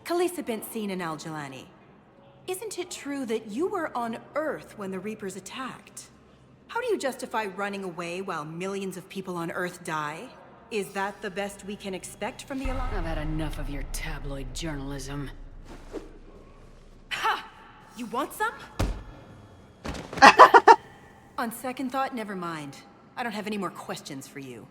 Khaleesa bint seen in Al-Jalani. Isn't it true that you were on Earth when the Reapers attacked? How do you justify running away while millions of people on Earth die? Is that the best we can expect from the Alliance? I've had enough of your tabloid journalism. Ha! You want some? On second thought, never mind. I don't have any more questions for you.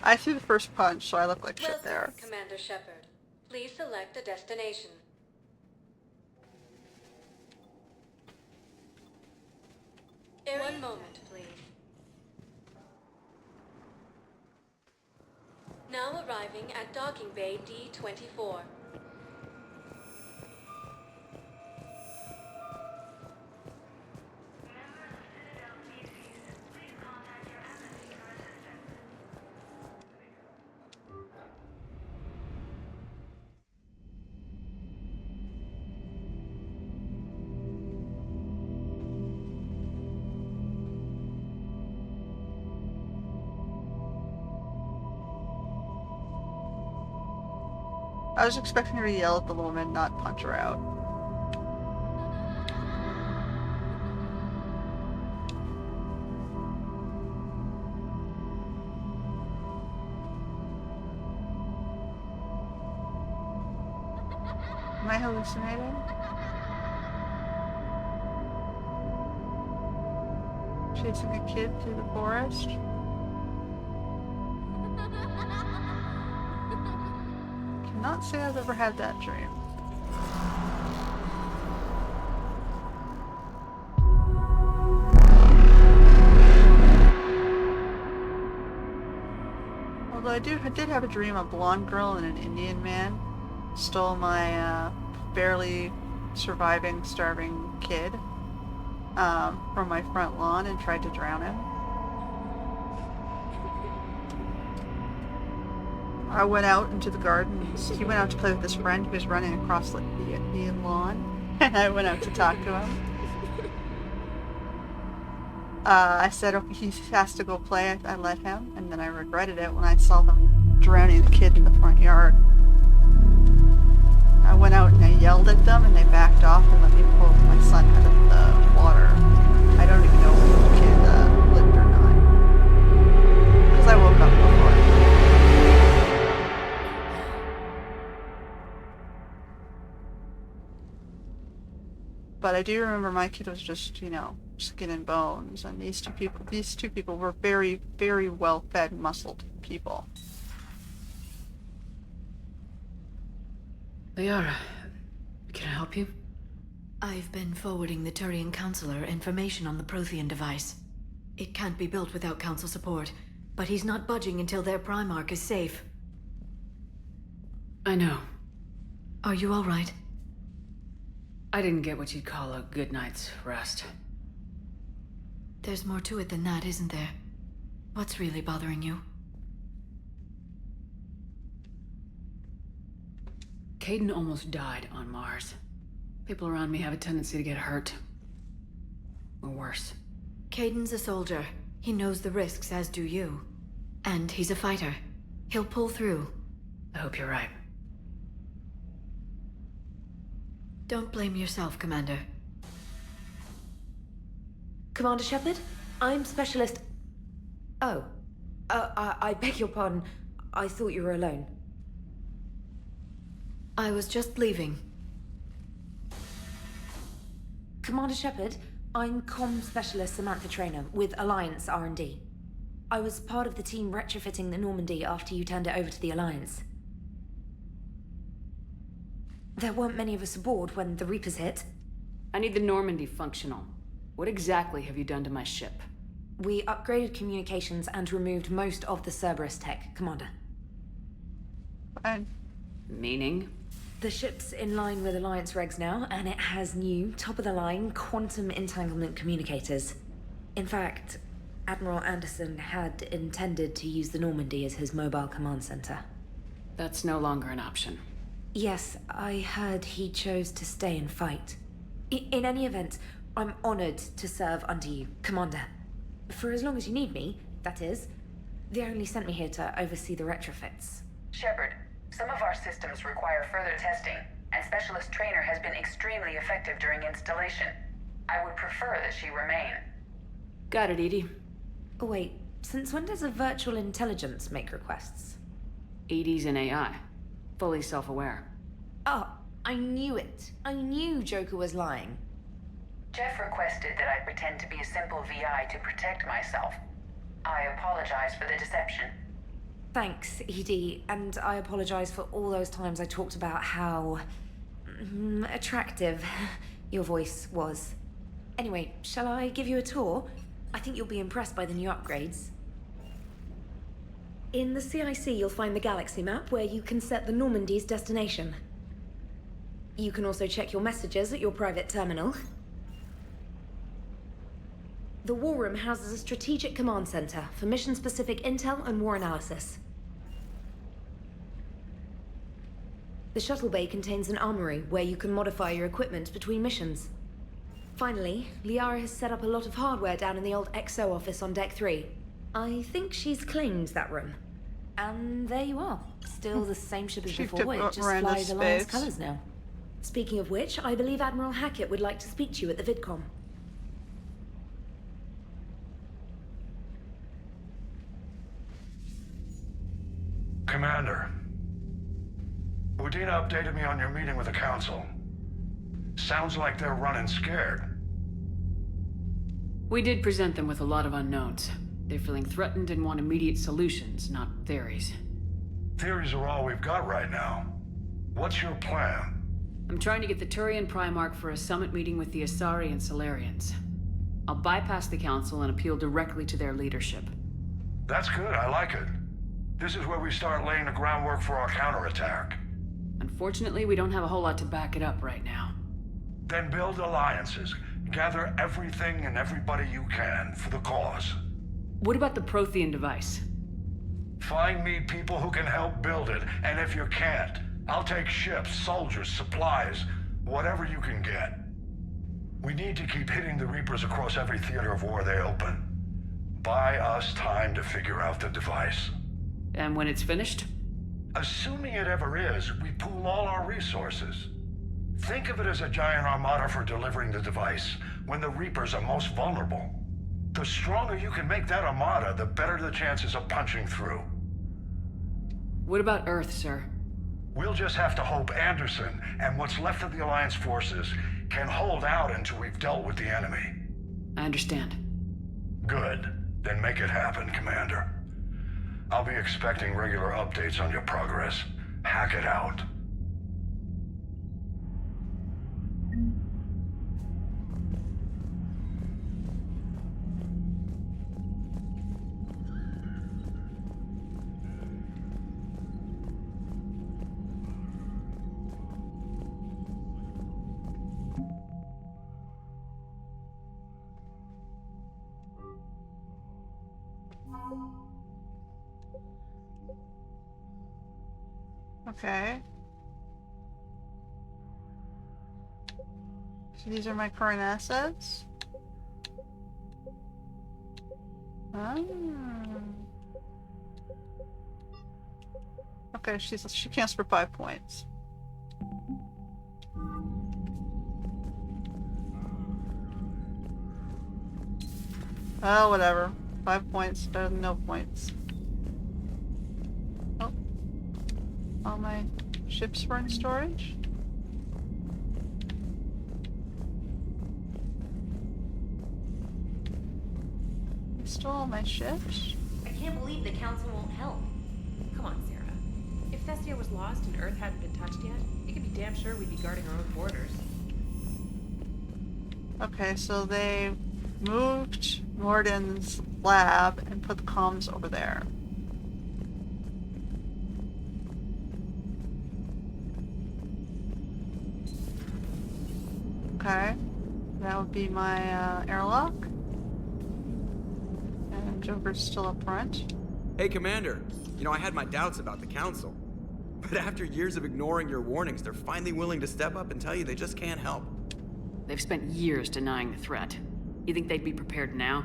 I threw the first punch, so I look like shit there. Welcome, Commander Shepard. Please select a destination. One moment, please. Now arriving at docking bay D-24. I was expecting her to yell at the woman, not punch her out. Am I hallucinating? Chasing a kid through the forest? Cannot say I've ever had that dream. Although I did have a dream a blonde girl and an Indian man stole my barely surviving, starving kid from my front lawn and tried to drown him. I went out into the garden. He went out to play with his friend who was running across like the lawn, and I went out to talk to him. I said, "Oh, he has to go play." I let him, and then I regretted it when I saw them drowning the kid in the front yard. I went out and I yelled at them, and they backed off and let me pull my son out of the water. I don't even know if the kid lived or not, because I woke up before. But I do remember my kid was just, you know, skin and bones, and these two people were very, very well-fed, muscled people. Liara, can I help you? I've been forwarding the Turian Counselor information on the Prothean device. It can't be built without Council support, but he's not budging until their Primarch is safe. I know. Are you all right? I didn't get what you'd call a good night's rest. There's more to it than that, isn't there? What's really bothering you? Caden almost died on Mars. People around me have a tendency to get hurt. Or worse. Caden's a soldier. He knows the risks, as do you. And he's a fighter. He'll pull through. I hope you're right. Don't blame yourself, Commander. Commander Shepard? I'm Specialist... Oh. I beg your pardon. I thought you were alone. I was just leaving. Commander Shepard, I'm comm specialist Samantha Traynor with Alliance R&D. I was part of the team retrofitting the Normandy after you turned it over to the Alliance. There weren't many of us aboard when the Reapers hit. I need the Normandy functional. What exactly have you done to my ship? We upgraded communications and removed most of the Cerberus tech, Commander. Fine. Meaning? The ship's in line with Alliance regs now, and it has new, top-of-the-line quantum entanglement communicators. In fact, Admiral Anderson had intended to use the Normandy as his mobile command center. That's no longer an option. Yes, I heard he chose to stay and fight. In any event, I'm honored to serve under you, Commander. For as long as you need me, that is. They only sent me here to oversee the retrofits. Shepard, some of our systems require further testing, and Specialist Traynor has been extremely effective during installation. I would prefer that she remain. Got it, Edie. Oh, wait, since when does a virtual intelligence make requests? Edie's an AI. Fully self-aware. Oh, I knew it. I knew Joker was lying. Jeff requested that I pretend to be a simple VI to protect myself. I apologize for the deception. Thanks, Edie, and I apologize for all those times I talked about how attractive your voice was. Anyway, shall I give you a tour? I think you'll be impressed by the new upgrades. In the CIC, you'll find the galaxy map where you can set the Normandy's destination. You can also check your messages at your private terminal. The War Room houses a strategic command center for mission-specific intel and war analysis. The shuttle bay contains an armory where you can modify your equipment between missions. Finally, Liara has set up a lot of hardware down in the old XO office on Deck 3. I think she's claimed that room. And there you are. Still the same ship as before, it just flies Alliance colors now. Speaking of which, I believe Admiral Hackett would like to speak to you at the VidCom. Commander, Udina updated me on your meeting with the Council. Sounds like they're running scared. We did present them with a lot of unknowns. They're feeling threatened and want immediate solutions, not theories. Theories are all we've got right now. What's your plan? I'm trying to get the Turian Primarch for a summit meeting with the Asari and Solarians. I'll bypass the Council and appeal directly to their leadership. That's good, I like it. This is where we start laying the groundwork for our counterattack. Unfortunately, we don't have a whole lot to back it up right now. Then build alliances. Gather everything and everybody you can for the cause. What about the Prothean device? Find me people who can help build it, and if you can't, I'll take ships, soldiers, supplies, whatever you can get. We need to keep hitting the Reapers across every theater of war they open. Buy us time to figure out the device. And when it's finished? Assuming it ever is, we pool all our resources. Think of it as a giant armada for delivering the device, when the Reapers are most vulnerable. The stronger you can make that armada, the better the chances of punching through. What about Earth, sir? We'll just have to hope Anderson and what's left of the Alliance forces can hold out until we've dealt with the enemy. I understand. Good. Then make it happen, Commander. I'll be expecting regular updates on your progress. Hack it out. Okay. So these are my current assets. Ah. Okay, she counts for 5 points. Oh, whatever. 5 points better than no points. Oh. All my ships were in storage. I stole all my ships. I can't believe the Council won't help. Come on, Sarah. If Thessia was lost and Earth hadn't been touched yet, you can be damn sure we'd be guarding our own borders. Okay, so they moved Morden's lab and put the comms over there. Okay, that would be my airlock. And Joker's still up front. Hey, Commander. You know, I had my doubts about the Council. But after years of ignoring your warnings, they're finally willing to step up and tell you they just can't help. They've spent years denying the threat. You think they'd be prepared now?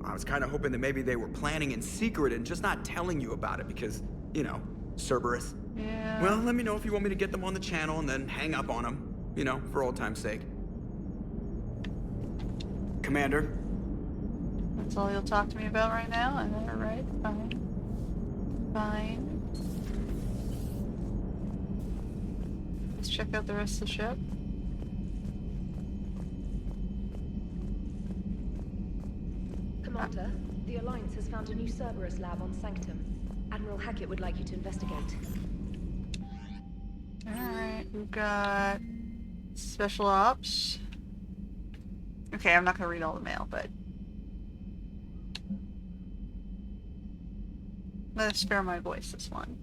I was kind of hoping that maybe they were planning in secret and just not telling you about it because, you know, Cerberus. Yeah. Well, let me know if you want me to get them on the channel and then hang up on them. You know, for old time's sake. Commander? That's all you'll talk to me about right now? Alright, fine. Fine. Let's check out the rest of the ship. Commander, the Alliance has found a new Cerberus lab on Sanctum. Admiral Hackett would like you to investigate. Alright, we've got Special Ops. Okay, I'm not gonna read all the mail, but I'm gonna spare my voice this one.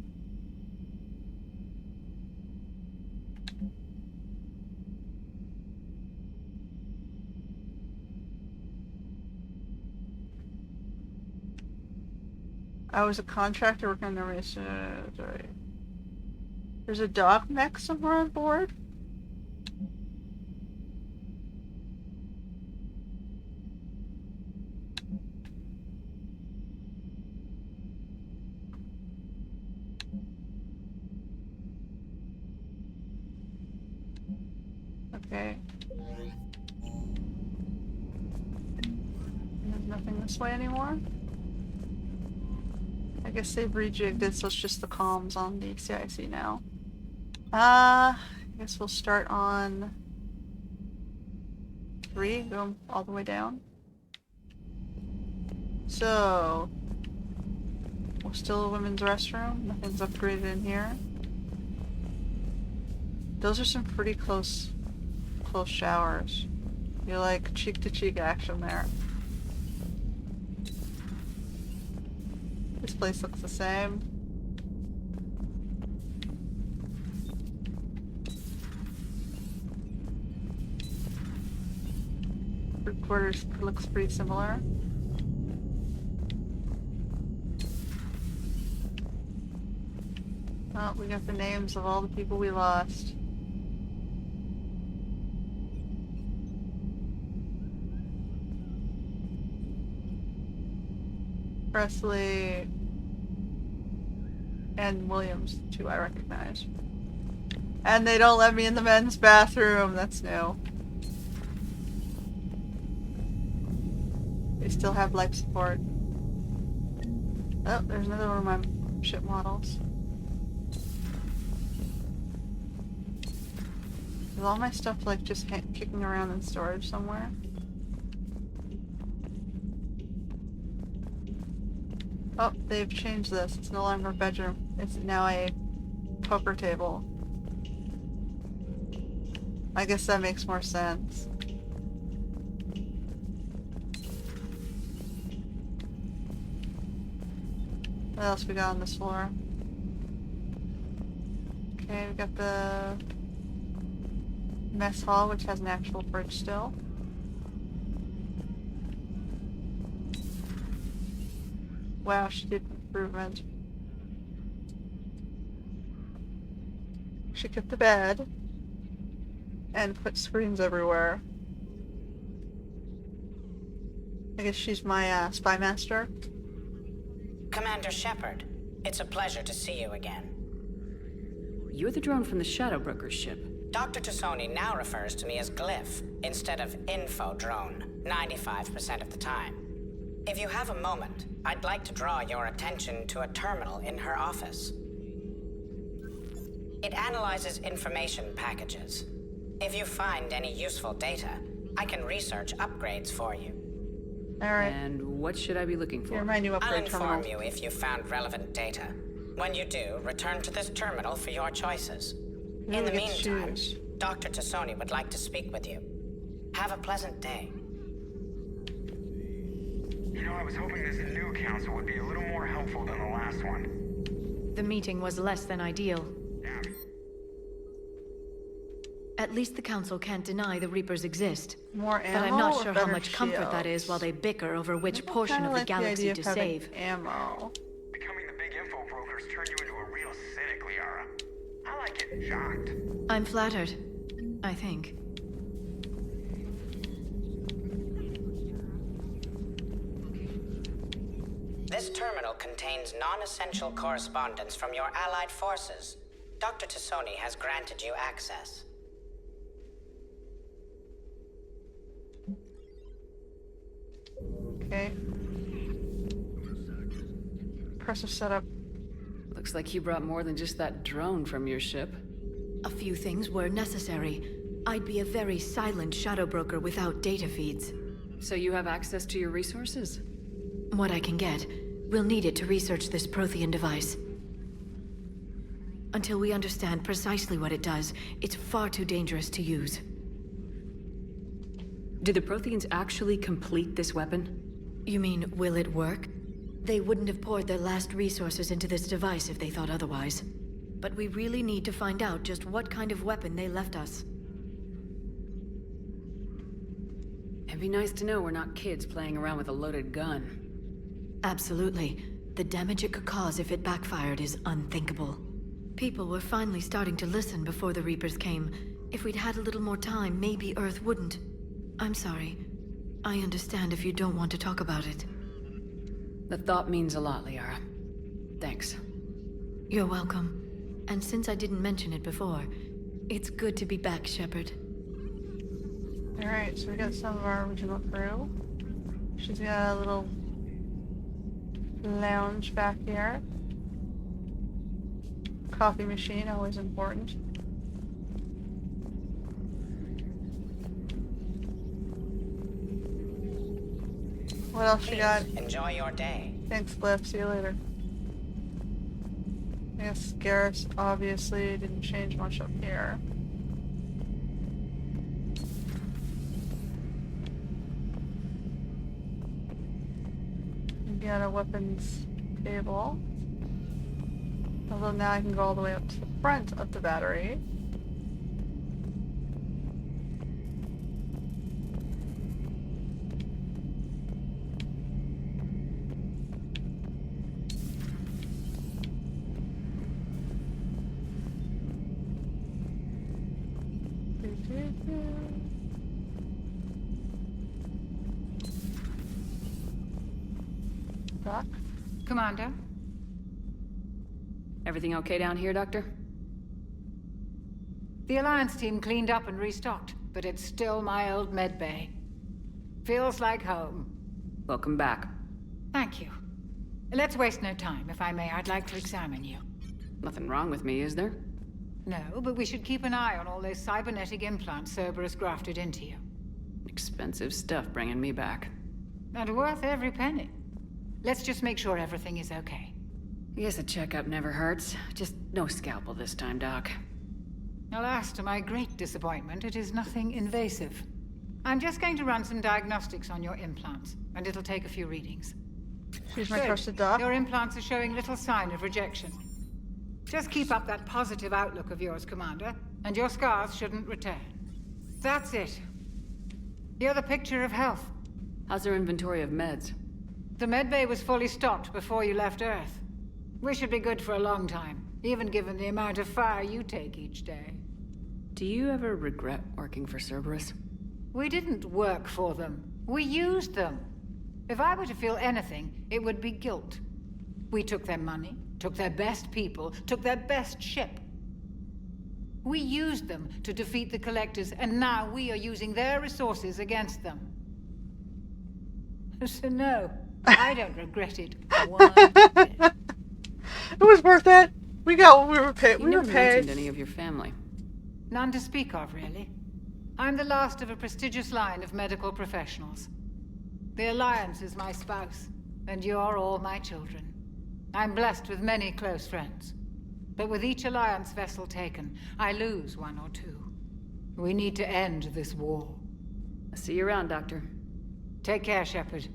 I was a contractor working on the race. There's a dog mech somewhere on board? Okay. There's nothing this way anymore? I guess they've rejigged it, so it's just the comms on the CIC now. I guess we'll start on 3, go all the way down. So, we're still a women's restroom, nothing's upgraded in here. Those are some pretty close showers. You're like cheek to cheek action there. This place looks the same. Quarters looks pretty similar. Oh, we got the names of all the people we lost. Presley and Williams, too, I recognize. And they don't let me in the men's bathroom. That's new. They still have life support. Oh, there's another one of my ship models. Is all my stuff like just kicking around in storage somewhere? Oh, they've changed this. It's no longer a bedroom. It's now a poker table. I guess that makes more sense. What else we got on this floor? Okay, we got the mess hall, which has an actual fridge still. Wow, she did improvement. She kept the bed and put screens everywhere. I guess she's my spy master. Commander Shepard, it's a pleasure to see you again. You're the drone from the Shadow Broker's ship. Dr. Tassoni now refers to me as Glyph instead of Info Drone, 95% of the time. If you have a moment, I'd like to draw your attention to a terminal in her office. It analyzes information packages. If you find any useful data, I can research upgrades for you. Alright. And what should I be looking for? Here's my new I'll upgrade inform terminal. you if you found relevant data. When you do, return to this terminal for your choices. In the meantime, Dr. Tassoni would like to speak with you. Have a pleasant day. You know, I was hoping this new council would be a little more helpful than the last one. The meeting was less than ideal. At least the council can't deny the Reapers exist. More ammo, but I'm not or sure how better much comfort that is while they bicker over which portion of the galaxy to save. Ammo. Becoming the big info brokers turned you into a real cynic, Liara. I like getting shocked. I'm flattered. I think. This terminal contains non-essential correspondence from your allied forces. Dr. Tassoni has granted you access. Okay. Impressive setup. Looks like you brought more than just that drone from your ship. A few things were necessary. I'd be a very silent shadow broker without data feeds. So you have access to your resources? What I can get. We'll need it to research this Prothean device. Until we understand precisely what it does, it's far too dangerous to use. Did the Protheans actually complete this weapon? You mean, will it work? They wouldn't have poured their last resources into this device if they thought otherwise. But we really need to find out just what kind of weapon they left us. It'd be nice to know we're not kids playing around with a loaded gun. Absolutely. The damage it could cause if it backfired is unthinkable. People were finally starting to listen before the Reapers came. If we'd had a little more time, maybe Earth wouldn't. I'm sorry. I understand if you don't want to talk about it. The thought means a lot, Liara. Thanks. You're welcome. And since I didn't mention it before, it's good to be back, Shepard. Alright, so we got some of our original crew. She's got a little lounge back here. Coffee machine, always important. What else you got? Enjoy your day. Thanks, Cliff. See you later. I guess Garrus obviously didn't change much up here. We got a weapons table. Although now I can go all the way up to the front of the battery. Doc? Commander? Everything okay down here, Doctor? The Alliance team cleaned up and restocked, but it's still my old medbay. Feels like home. Welcome back. Thank you. Let's waste no time. If I may, I'd like to examine you. Nothing wrong with me, is there? No, but we should keep an eye on all those cybernetic implants Cerberus grafted into you. Expensive stuff bringing me back. And worth every penny. Let's just make sure everything is okay. I guess a checkup never hurts. Just no scalpel this time, Doc. Alas, to my great disappointment, it is nothing invasive. I'm just going to run some diagnostics on your implants, and it'll take a few readings. She's my trusted doc. Your implants are showing little sign of rejection. Just keep up that positive outlook of yours, Commander, and your scars shouldn't return. That's it. You're the picture of health. How's our inventory of meds? The medbay was fully stocked before you left Earth. We should be good for a long time, even given the amount of fire you take each day. Do you ever regret working for Cerberus? We didn't work for them. We used them. If I were to feel anything, it would be guilt. We took their money, took their best people, took their best ship. We used them to defeat the Collectors, and now we are using their resources against them. So no, I don't regret it one bit. It was worth it. We got what we were paid. You We were never paid. mentioned any of your family. None to speak of, really. I'm the last of a prestigious line of medical professionals. The Alliance is my spouse, and you're all my children. I'm blessed with many close friends. But with each Alliance vessel taken, I lose one or two. We need to end this war. I'll see you around, Doctor. Take care, Shepard.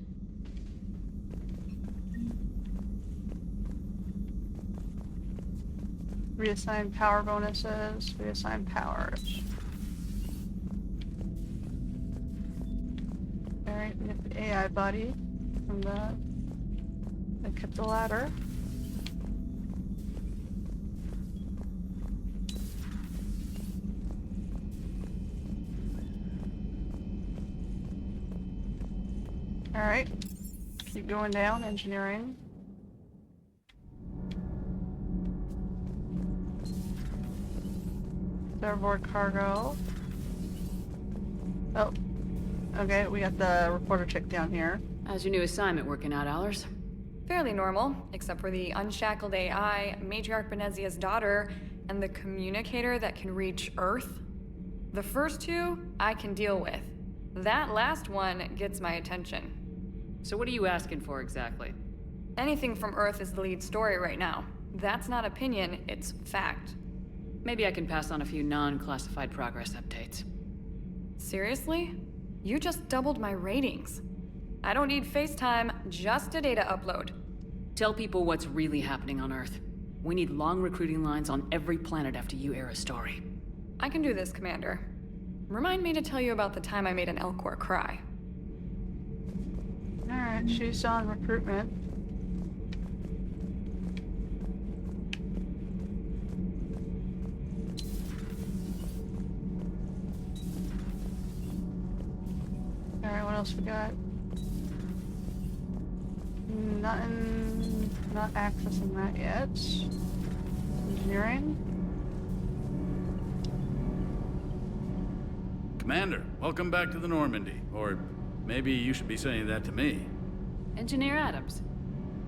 Reassign power bonuses. Reassign powers. Alright, we get the AI buddy from that. I kept the ladder. Alright. Keep going down, engineering. Starboard cargo. Oh. Okay, we got the reporter chick down here. How's your new assignment working out, Allers? Fairly normal, except for the unshackled AI, Matriarch Benezia's daughter, and the communicator that can reach Earth. The first two, I can deal with. That last one gets my attention. So what are you asking for exactly? Anything from Earth is the lead story right now. That's not opinion, it's fact. Maybe I can pass on a few non-classified progress updates. Seriously? You just doubled my ratings. I don't need FaceTime, just a data upload. Tell people what's really happening on Earth. We need long recruiting lines on every planet after you air a story. I can do this, Commander. Remind me to tell you about the time I made an Elcor cry. Alright, she's on recruitment. Alright, what else we got? Nothing. Not accessing that yet. Engineering. Commander, welcome back to the Normandy. Or maybe you should be saying that to me. Engineer Adams,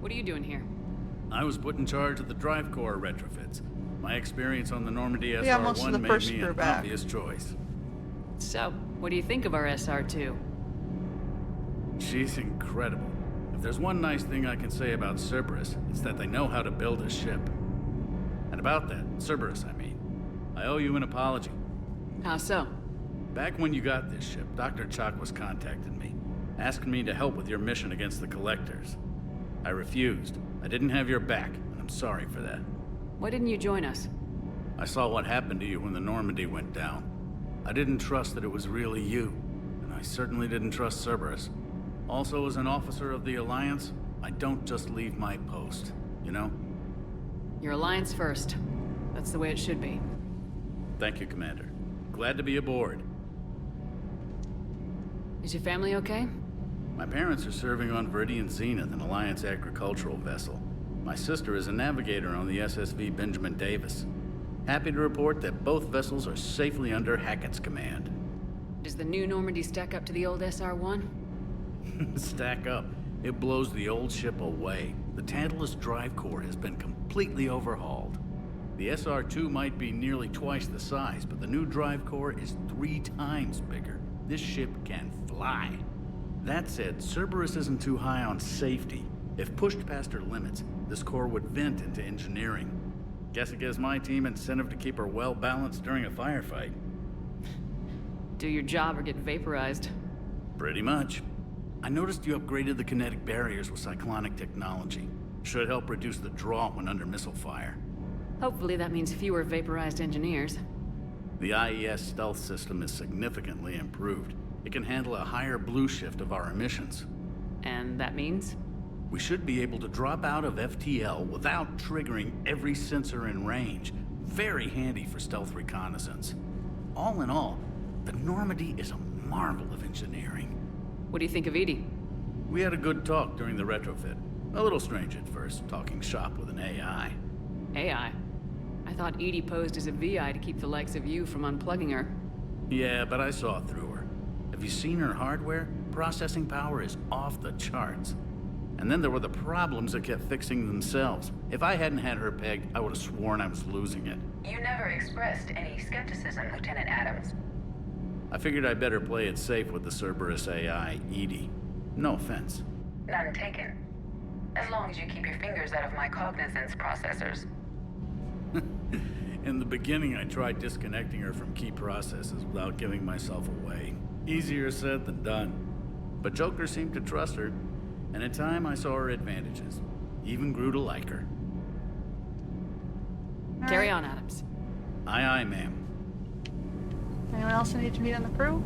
what are you doing here? I was put in charge of the drive core retrofits. My experience on the Normandy Yeah, most of SR-1 the made first me crew an back. obvious choice. So, what do you think of our SR-2? She's incredible. If there's one nice thing I can say about Cerberus, it's that they know how to build a ship. And about that, Cerberus, I mean, I owe you an apology. How so? Back when you got this ship, Dr. Chakwas contacted me, asking me to help with your mission against the Collectors. I refused. I didn't have your back, and I'm sorry for that. Why didn't you join us? I saw what happened to you when the Normandy went down. I didn't trust that it was really you, and I certainly didn't trust Cerberus. Also, as an officer of the Alliance, I don't just leave my post, you know? Your Alliance first. That's the way it should be. Thank you, Commander. Glad to be aboard. Is your family okay? My parents are serving on Viridian Zenith, an Alliance agricultural vessel. My sister is a navigator on the SSV Benjamin Davis. Happy to report that both vessels are safely under Hackett's command. Does the new Normandy stack up to the old SR-1? Stack up. It blows the old ship away. The Tantalus drive core has been completely overhauled. The SR-2 might be nearly twice the size, but the new drive core is 3 times bigger. This ship can fly. That said, Cerberus isn't too high on safety. If pushed past her limits, this core would vent into engineering. Guess it gives my team incentive to keep her well balanced during a firefight. Do your job or get vaporized. Pretty much. I noticed you upgraded the kinetic barriers with cyclonic technology. Should help reduce the draw when under missile fire. Hopefully that means fewer vaporized engineers. The IES stealth system is significantly improved. It can handle a higher blue shift of our emissions. And that means? We should be able to drop out of FTL without triggering every sensor in range. Very handy for stealth reconnaissance. All in all, the Normandy is a marvel of engineering. What do you think of Edie? We had a good talk during the retrofit. A little strange at first, talking shop with an AI. AI? I thought Edie posed as a VI to keep the likes of you from unplugging her. Yeah, but I saw through her. Have you seen her hardware? Processing power is off the charts. And then there were the problems that kept fixing themselves. If I hadn't had her pegged, I would have sworn I was losing it. You never expressed any skepticism, Lieutenant Adams. I figured I'd better play it safe with the Cerberus AI, Edie. No offense. None taken. As long as you keep your fingers out of my cognizance processors. In the beginning, I tried disconnecting her from key processes without giving myself away. Easier said than done. But Joker seemed to trust her, and in time I saw her advantages. Even grew to like her. Carry on, Adams. Aye, aye, ma'am. Anyone else I need to meet on the crew?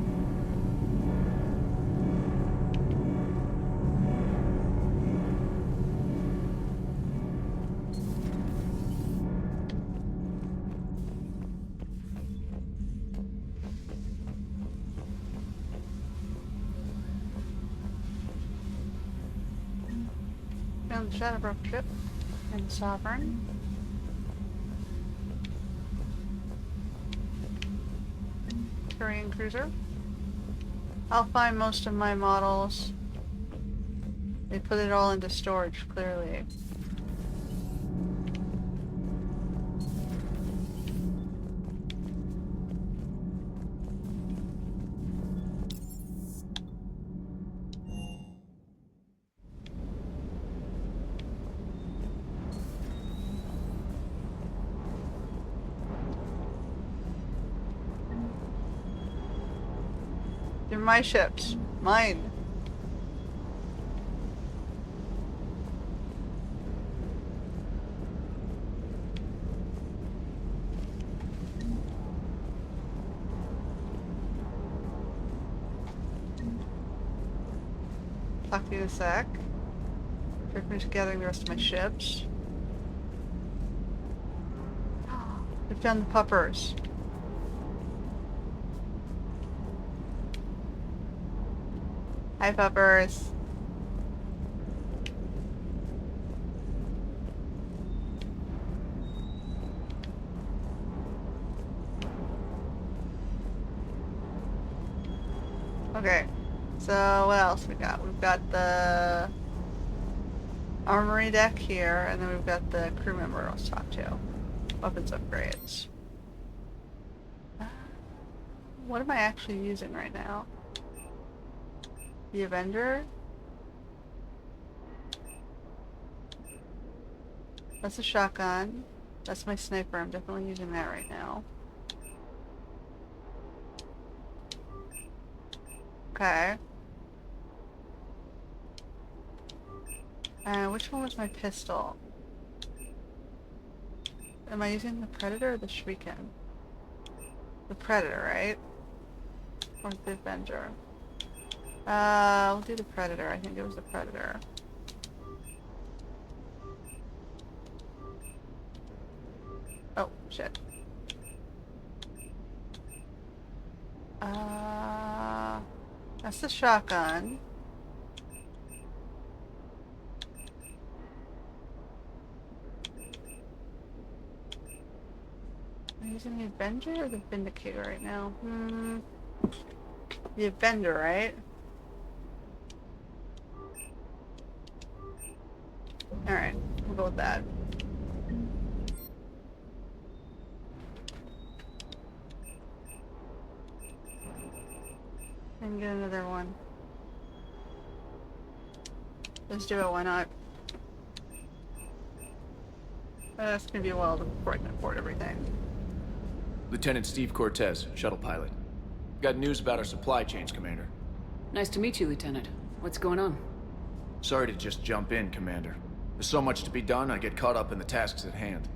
Found the Shadowbrook ship and the Sovereign. Korean cruiser. I'll find most of my models. They put it all into storage, clearly. They're my ships. Mine. Talk to you in a sec. Finish gathering the rest of my ships. We found the puppers. Hi, puppers. Okay, so what else we got? We've got the armory deck here, and then we've got the crew member I was talking to. Weapons upgrades. What am I actually using right now? The Avenger? That's a shotgun. That's my sniper. I'm definitely using that right now. Okay. Which one was my pistol? Am I using the Predator or the Shuriken? The Predator, right? Or the Avenger? We'll do the Predator. I think it was the Predator. Oh, shit. That's the shotgun. Am I using the Avenger or the Vindicator right now? The Avenger, right? Alright, we'll go with that. And get another one. Let's do it, why not? It's gonna be a while before I can afford everything. Lieutenant Steve Cortez, shuttle pilot. Got news about our supply chains, Commander. Nice to meet you, Lieutenant. What's going on? Sorry to just jump in, Commander. There's so much to be done, I get caught up in the tasks at hand.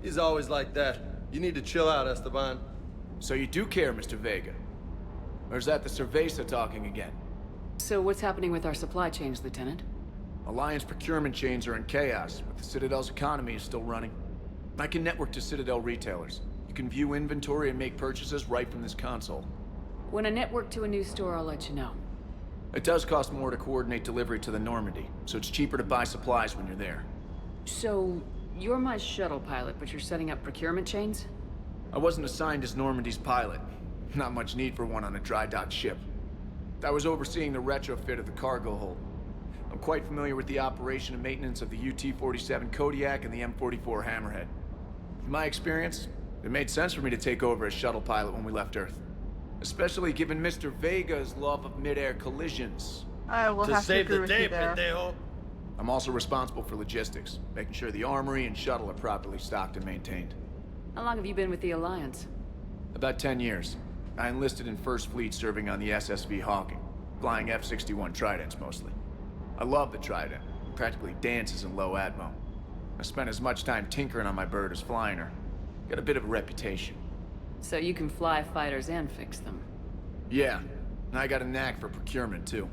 He's always like that. You need to chill out, Esteban. So you do care, Mr. Vega? Or is that the Cerveza talking again? So what's happening with our supply chains, Lieutenant? Alliance procurement chains are in chaos, but the Citadel's economy is still running. I can network to Citadel retailers. You can view inventory and make purchases right from this console. When I network to a new store, I'll let you know. It does cost more to coordinate delivery to the Normandy, so it's cheaper to buy supplies when you're there. So, you're my shuttle pilot, but you're setting up procurement chains? I wasn't assigned as Normandy's pilot. Not much need for one on a dry dock ship. I was overseeing the retrofit of the cargo hold. I'm quite familiar with the operation and maintenance of the UT-47 Kodiak and the M44 Hammerhead. In my experience, it made sense for me to take over as shuttle pilot when we left Earth. Especially given Mr. Vega's love of mid-air collisions. I will have to agree with you there. pendejo. I'm also responsible for logistics, making sure the armory and shuttle are properly stocked and maintained. How long have you been with the Alliance? About 10 years. I enlisted in First Fleet serving on the SSV Hawking, flying F-61 Tridents mostly. I love the Trident. It practically dances in low atmo. I spent as much time tinkering on my bird as flying her. Got a bit of a reputation. So you can fly fighters and fix them. Yeah, and I got a knack for procurement too.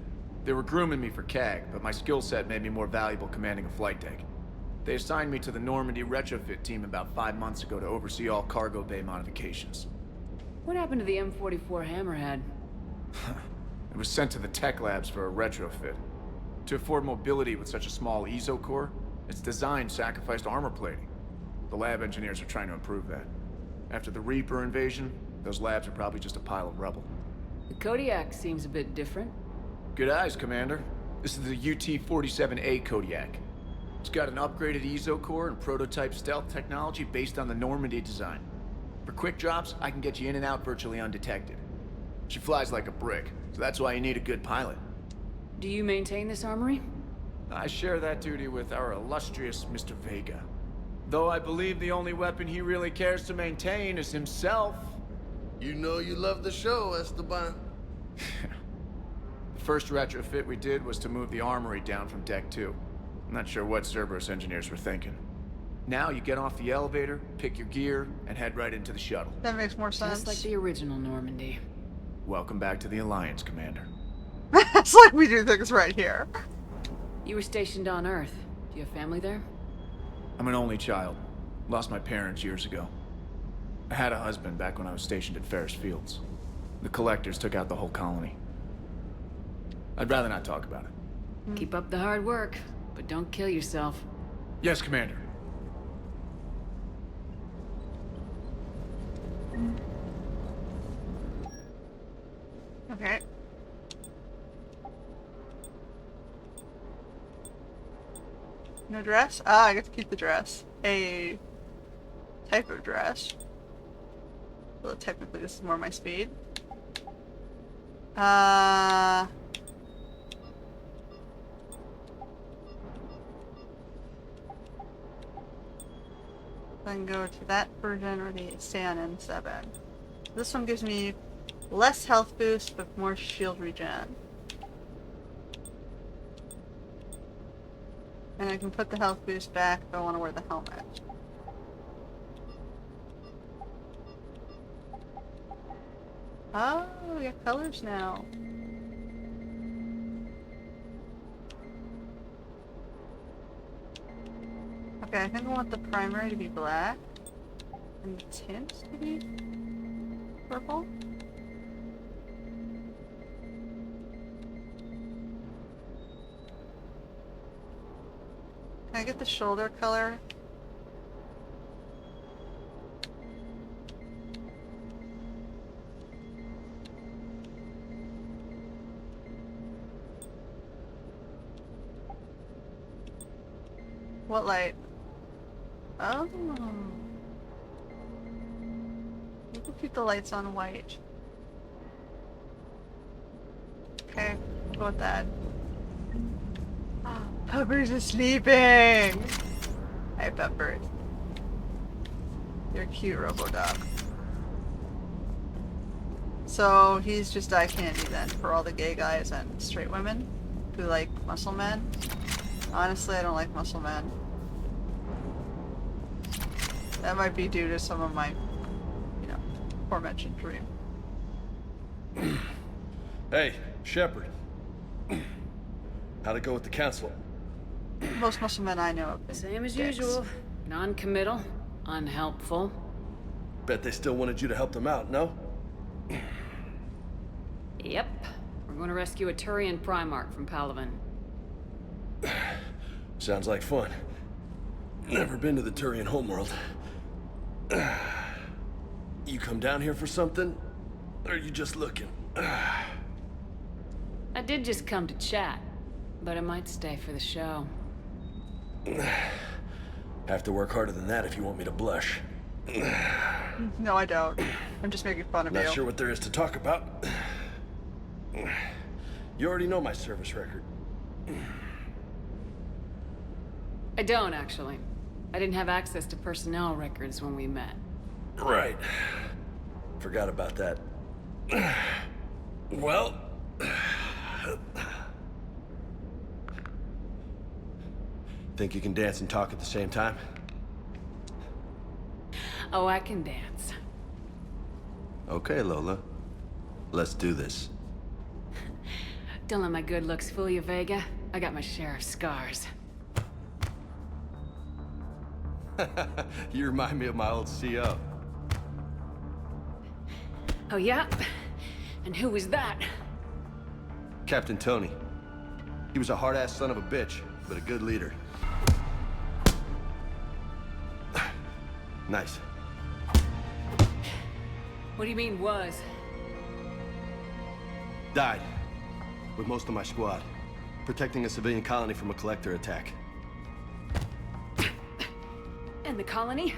They were grooming me for CAG, but my skill set made me more valuable commanding a flight deck. They assigned me to the Normandy retrofit team about 5 months ago to oversee all cargo bay modifications. What happened to the M44 Hammerhead? It was sent to the tech labs for a retrofit. To afford mobility with such a small ESO core, its design sacrificed armor plating. The lab engineers are trying to improve that. After the Reaper invasion, those labs are probably just a pile of rubble. The Kodiak seems a bit different. Good eyes, Commander. This is the UT-47A Kodiak. It's got an upgraded ESO core and prototype stealth technology based on the Normandy design. For quick drops, I can get you in and out virtually undetected. She flies like a brick, so that's why you need a good pilot. Do you maintain this armory? I share that duty with our illustrious Mr. Vega. Though I believe the only weapon he really cares to maintain is himself. You know you love the show, Esteban. The first retrofit we did was to move the armory down from Deck 2. I'm not sure what Cerberus engineers were thinking. Now you get off the elevator, pick your gear, and head right into the shuttle. That makes more sense. Just like the original Normandy. Welcome back to the Alliance, Commander. It's like we do things right here. You were stationed on Earth. Do you have family there? I'm an only child. Lost my parents years ago. I had a husband back when I was stationed at Ferris Fields. The Collectors took out the whole colony. I'd rather not talk about it. Keep up the hard work, but don't kill yourself. Yes, Commander. Okay. No dress? Ah, I get to keep the dress. A type of dress. Well, technically this is more my speed. Then go to that version or the stay on N7. This one gives me less health boost but more shield regen. And I can put the health boost back if I want to wear the helmet. Oh, we got colors now. Okay, I think I want the primary to be black. And the tint to be purple. Can I get the shoulder color? What light? Oh. You can keep the lights on white. Okay, go with that. Peppers is sleeping! Hi, Peppers. You're cute, Robodog. So, he's just eye candy then for all the gay guys and straight women who like muscle men. Honestly, I don't like muscle men. That might be due to some of my, you know, aforementioned dream. Hey, Shepard. How'd it go with the council? Most muscle men I know have been Same as dicks. usual. Non-committal. Unhelpful. Bet they still wanted you to help them out, no? Yep. We're going to rescue a Turian Primarch from Palaven. Sounds like fun. Never been to the Turian homeworld. You come down here for something? Or are you just looking? I did just come to chat. but it might stay for the show. Have to work harder than that if you want me to blush. No, I don't. I'm just making fun of you. Not sure what there is to talk about. You already know my service record. I don't, actually. I didn't have access to personnel records when we met. Right. Forgot about that. Well... Think you can dance and talk at the same time? Oh, I can dance. Okay, Lola. Let's do this. Don't let my good looks fool you, Vega. I got my share of scars. You remind me of my old CO. Oh, yeah? And who was that? Captain Tony. He was a hard-ass son of a bitch, but a good leader. Nice. What do you mean, was? Died. With most of my squad. Protecting a civilian colony from a collector attack. And the colony?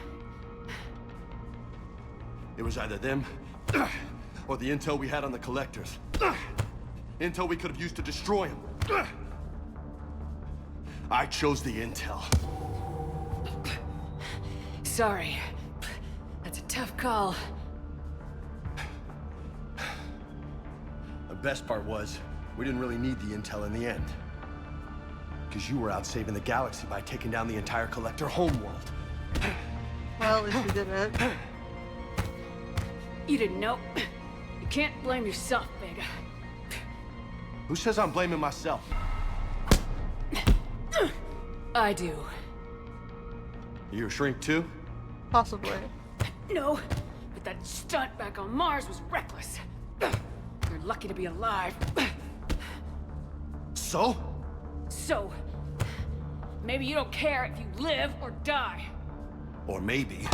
It was either them, or the intel we had on the collectors. Intel we could have used to destroy them. I chose the intel. Sorry. That's a tough call. The best part was, we didn't really need the intel in the end. Because you were out saving the galaxy by taking down the entire collector homeworld. Well, at least we did it. You didn't know. You can't blame yourself, Vega. Who says I'm blaming myself? I do. You a shrink too? Possibly. No, but that stunt back on Mars was reckless. You're lucky to be alive. So? So, maybe you don't care if you live or die. Or maybe...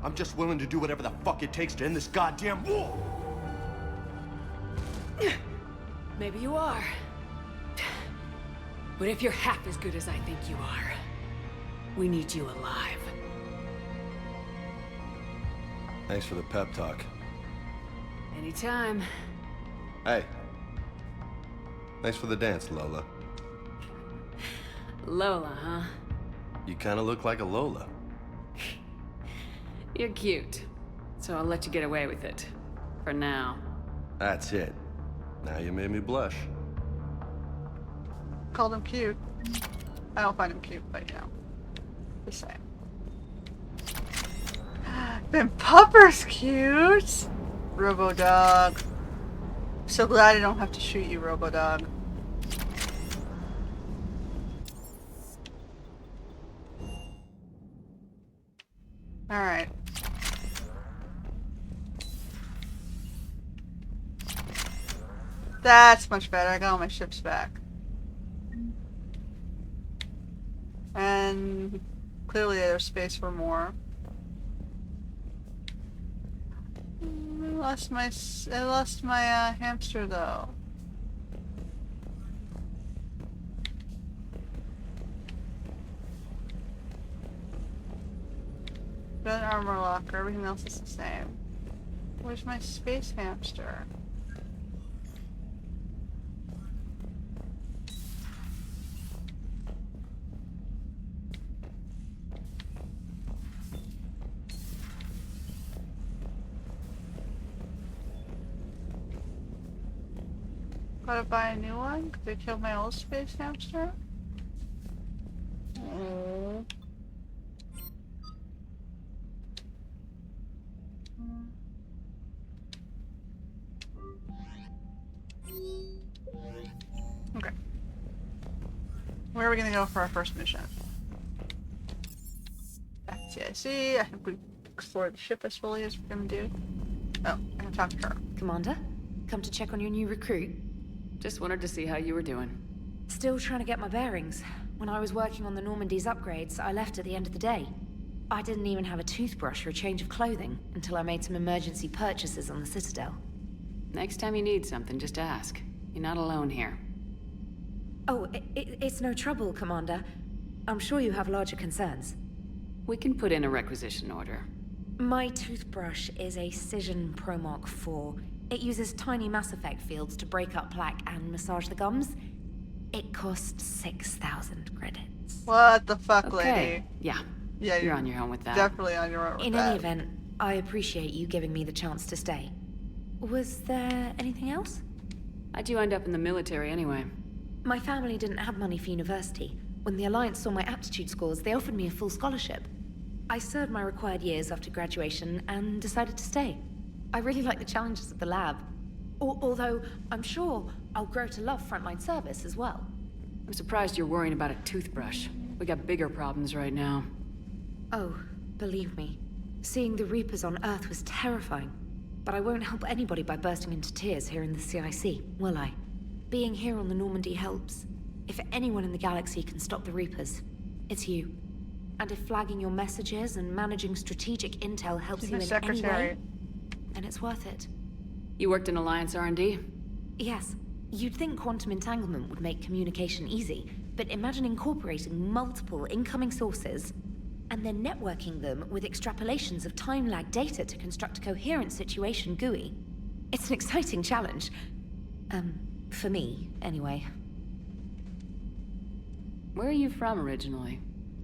I'm just willing to do whatever the fuck it takes to end this goddamn war! Maybe you are. But if you're half as good as I think you are, we need you alive. Thanks for the pep talk. Anytime. Hey. Thanks for the dance, Lola. Lola, huh? You kinda look like a Lola. You're cute, so I'll let you get away with it. For now. That's it. Now you made me blush. Called him cute. I don't find him cute, but you know. The same. Ben Pupper's cute! Robo-Dog. So glad I don't have to shoot you, Robo-Dog. Alright. That's much better. I got all my ships back. And clearly there's space for more. I lost my hamster though. Got an armor locker, everything else is the same. Where's my space hamster? Gotta buy a new one? Because they killed my old space hamster? Oh. Okay. Where are we gonna go for our first mission? Back to CIC. I think we explored the ship as fully as we're gonna do. Oh, I'm gonna talk to her. Commander, come to check on your new recruit. Just wanted to see how you were doing. Still trying to get my bearings. When I was working on the Normandy's upgrades, I left at the end of the day. I didn't even have a toothbrush or a change of clothing until I made some emergency purchases on the Citadel. Next time you need something, just ask. You're not alone here. Oh, it's no trouble, Commander. I'm sure you have larger concerns. We can put in a requisition order. My toothbrush is a Cision Pro Mark IV. It uses tiny Mass Effect fields to break up plaque and massage the gums. It costs 6,000 credits. What the fuck, Okay. lady? Yeah. Yeah, You're on your own with that. Definitely on your own with In that. any event, I appreciate you giving me the chance to stay. Was there anything else? How'd you end up in the military anyway? My family didn't have money for university. When the Alliance saw my aptitude scores, they offered me a full scholarship. I served my required years after graduation and decided to stay. I really like the challenges of the lab. Although, I'm sure I'll grow to love frontline service as well. I'm surprised you're worrying about a toothbrush. We got bigger problems right now. Oh, believe me. Seeing the Reapers on Earth was terrifying. But I won't help anybody by bursting into tears here in the CIC, will I? Being here on the Normandy helps. If anyone in the galaxy can stop the Reapers, it's you. And if flagging your messages and managing strategic intel helps you in any way, then it's worth it. You worked in Alliance R&D? Yes. You'd think quantum entanglement would make communication easy, but imagine incorporating multiple incoming sources and then networking them with extrapolations of time-lag data to construct a coherent situation GUI. It's an exciting challenge. For me, anyway. Where are you from originally?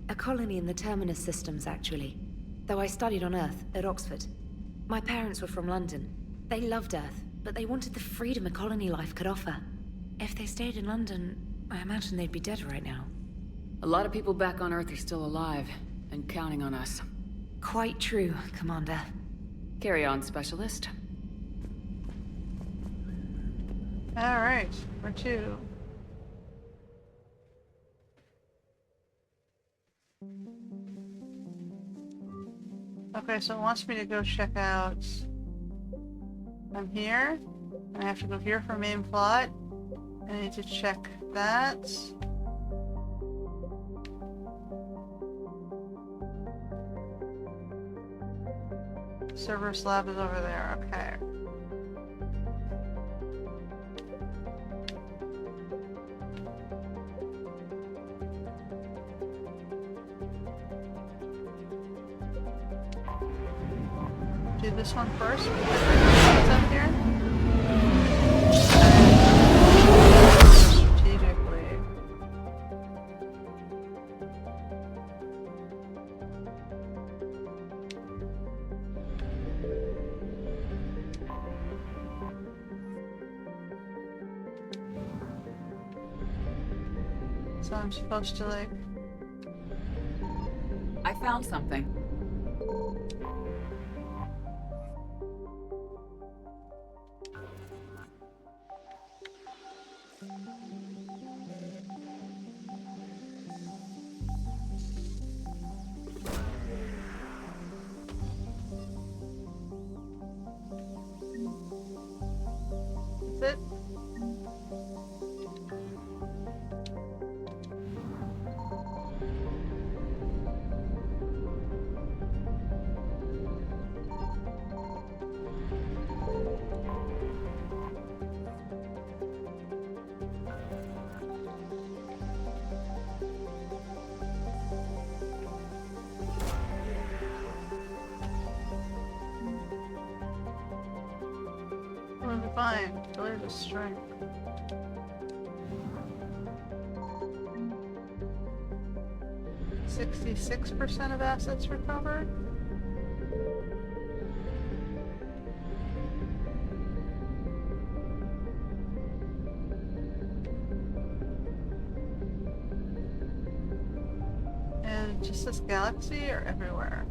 A colony in the Terminus systems, actually. Though I studied on Earth, at Oxford. My parents were from London. They loved Earth, but they wanted the freedom a colony life could offer. If they stayed in London, I imagine they'd be dead right now. A lot of people back on Earth are still alive, and counting on us. Quite true, Commander. Carry on, Specialist. Alright, where to? Okay, so it wants me to go check out... I'm here, and I have to go here for main plot. I need to check that. Cerberus lab is over there, okay. Do this one first. What's up here? Strategically. So I'm supposed to like... I found something. That's it. We'll be fine. Delay the strength. %66% of assets recovered. And just this galaxy or everywhere?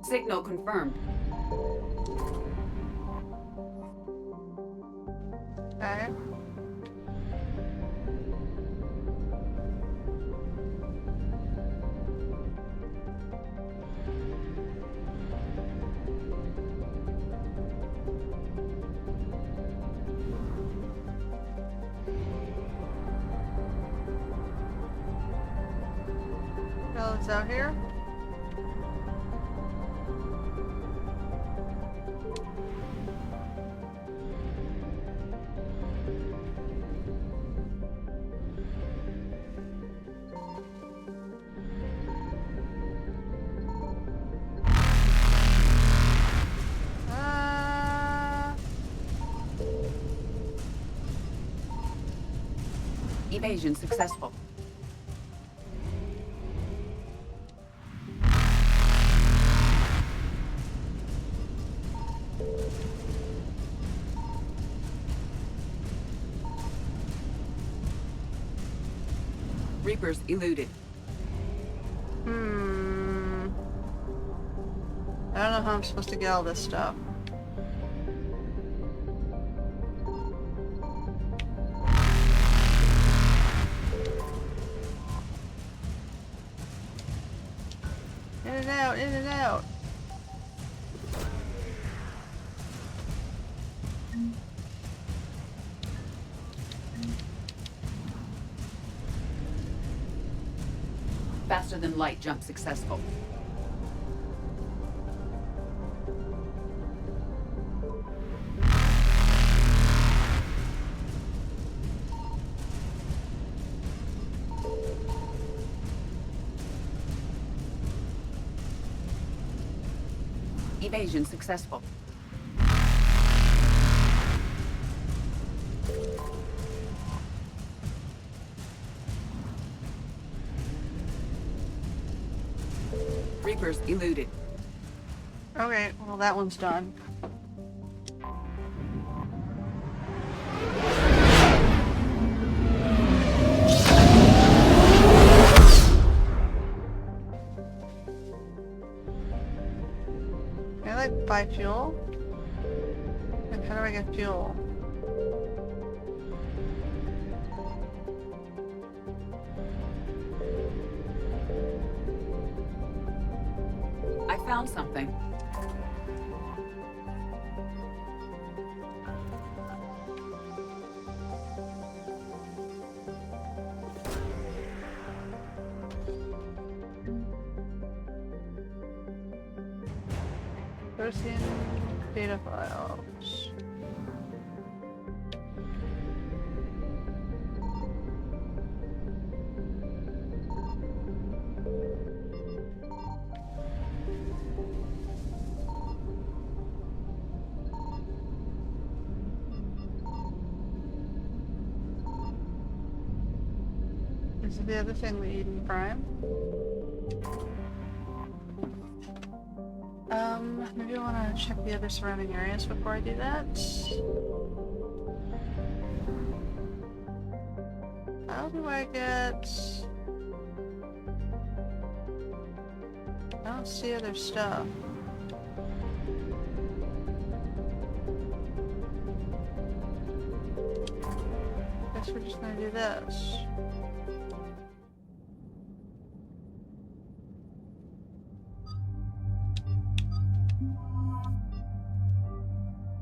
Signal confirmed. Okay. What's out here? Evasion successful. Reapers eluded. I don't know how I'm supposed to get all this stuff. In and out, in and out. Faster than light jump successful. Evasion successful. Reapers eluded. Okay, well that one's done. Can I like buy fuel? Like how do I get fuel? I found something. Prothean data files. This is the other thing we eat in Prime. Maybe I want to check the other surrounding areas before I do that. How do I get... I don't see other stuff. Guess we're just gonna do this.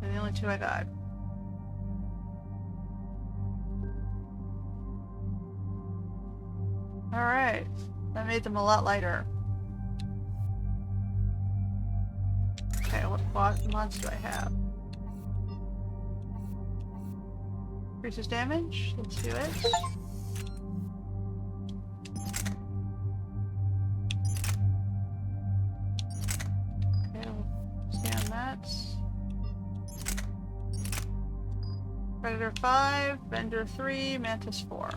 They're the only two I got. Alright, that made them a lot lighter. Okay, what mods do I have? Increases damage? Let's do it. Okay, we'll scan that. Predator 5, Bender 3, Mantis 4.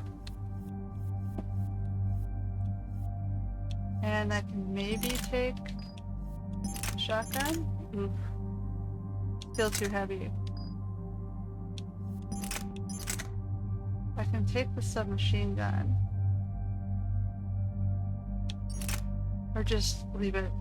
And I can maybe take a shotgun? Oof. Still too heavy. I can take the submachine gun. Or just leave it.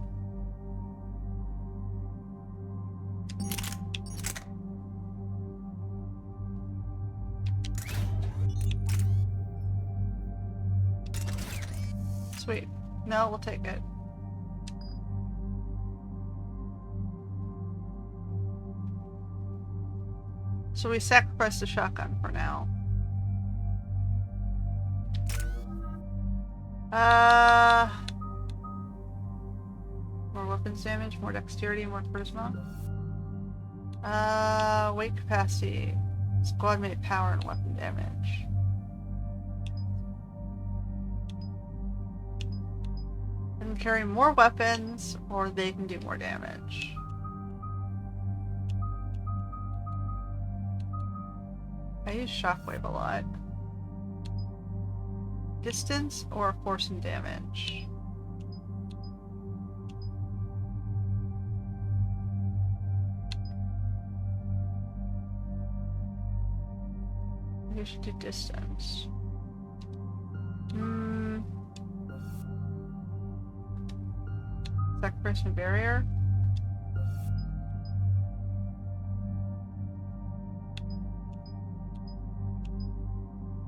Sweet. No, we'll take it. So we sacrifice the shotgun for now. weapons damage, more dexterity, more charisma. Weight capacity, squad mate power, and weapon damage. They can carry more weapons, or they can do more damage. I use shockwave a lot. Distance or force and damage. You should do distance. Sacrifice and barrier.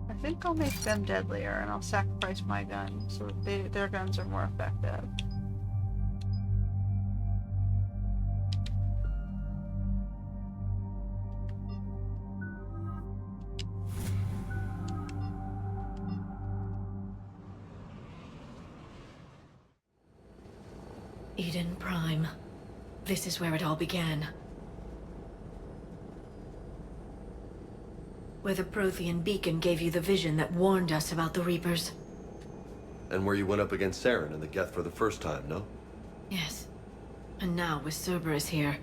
I think I'll make them deadlier, and I'll sacrifice my gun so that their guns are more effective. Eden Prime. This is where it all began. Where the Prothean beacon gave you the vision that warned us about the Reapers. And where you went up against Saren and the Geth for the first time, no? Yes. And now, with Cerberus here,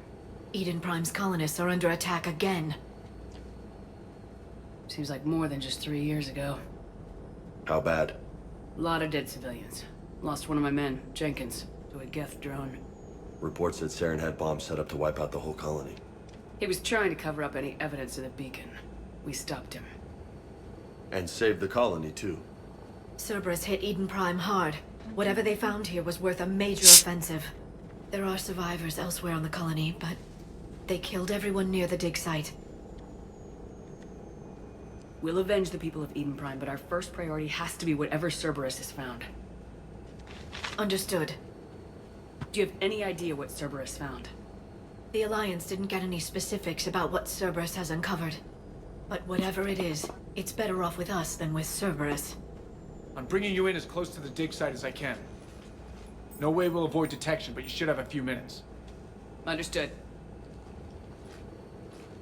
Eden Prime's colonists are under attack again. Seems like more than just 3 years ago. How bad? A lot of dead civilians. Lost one of my men, Jenkins, to a Geth drone. Reports said Saren had bombs set up to wipe out the whole colony. He was trying to cover up any evidence of the beacon. We stopped him. And saved the colony, too. Cerberus hit Eden Prime hard. Whatever they found here was worth a major offensive. There are survivors elsewhere on the colony, but they killed everyone near the dig site. We'll avenge the people of Eden Prime, but our first priority has to be whatever Cerberus has found. Understood. Do you have any idea what Cerberus found? The Alliance didn't get any specifics about what Cerberus has uncovered. But whatever it is, it's better off with us than with Cerberus. I'm bringing you in as close to the dig site as I can. No way we'll avoid detection, but you should have a few minutes. Understood.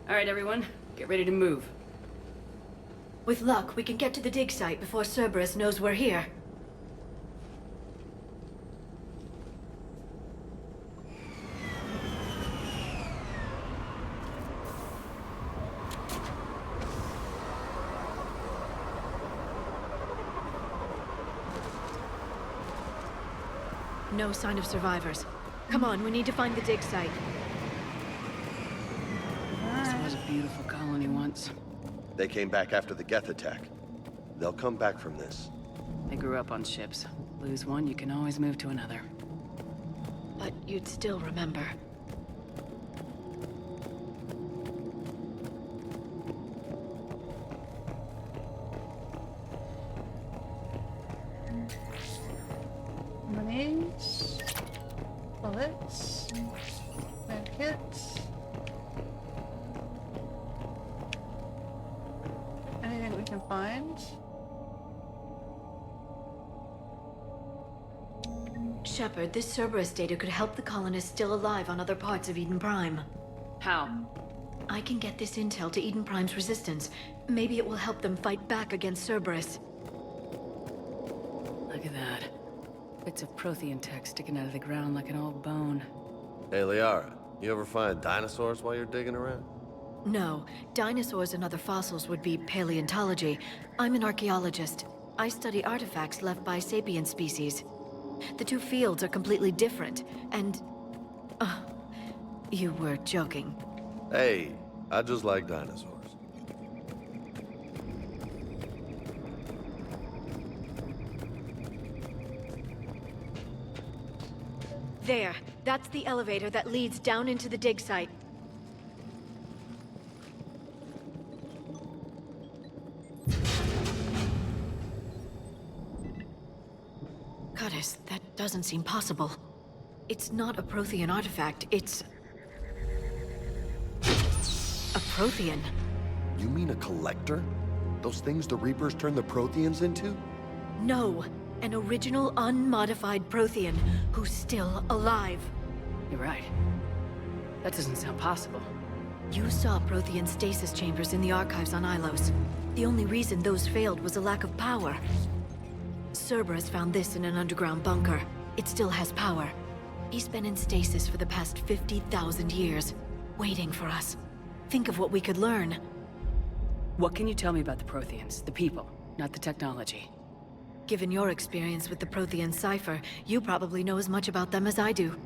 All right, everyone. Get ready to move. With luck, we can get to the dig site before Cerberus knows we're here. No sign of survivors. Come on, we need to find the dig site. This was a beautiful colony once. They came back after the Geth attack. They'll come back from this. They grew up on ships. Lose one, you can always move to another. But you'd still remember. Monies, bullets, medkits. Anything we can find? Shepard, this Cerberus data could help the colonists still alive on other parts of Eden Prime. How? I can get this intel to Eden Prime's resistance. Maybe it will help them fight back against Cerberus. Look at that. Bits of Prothean tech sticking out of the ground like an old bone. Hey, Liara, you ever find dinosaurs while you're digging around? No. Dinosaurs and other fossils would be paleontology. I'm an archaeologist. I study artifacts left by sapient species. The two fields are completely different, and... you were joking. Hey, I just like dinosaurs. There. That's the elevator that leads down into the dig site. Goddess, that doesn't seem possible. It's not a Prothean artifact, it's... a Prothean. You mean a collector? Those things the Reapers turned the Protheans into? No. An original, unmodified Prothean who's still alive. You're right. That doesn't sound possible. You saw Prothean stasis chambers in the archives on Ilos. The only reason those failed was a lack of power. Cerberus found this in an underground bunker. It still has power. He's been in stasis for the past 50,000 years, waiting for us. Think of what we could learn. What can you tell me about the Protheans? The people, not the technology. Given your experience with the Prothean cipher, you probably know as much about them as I do.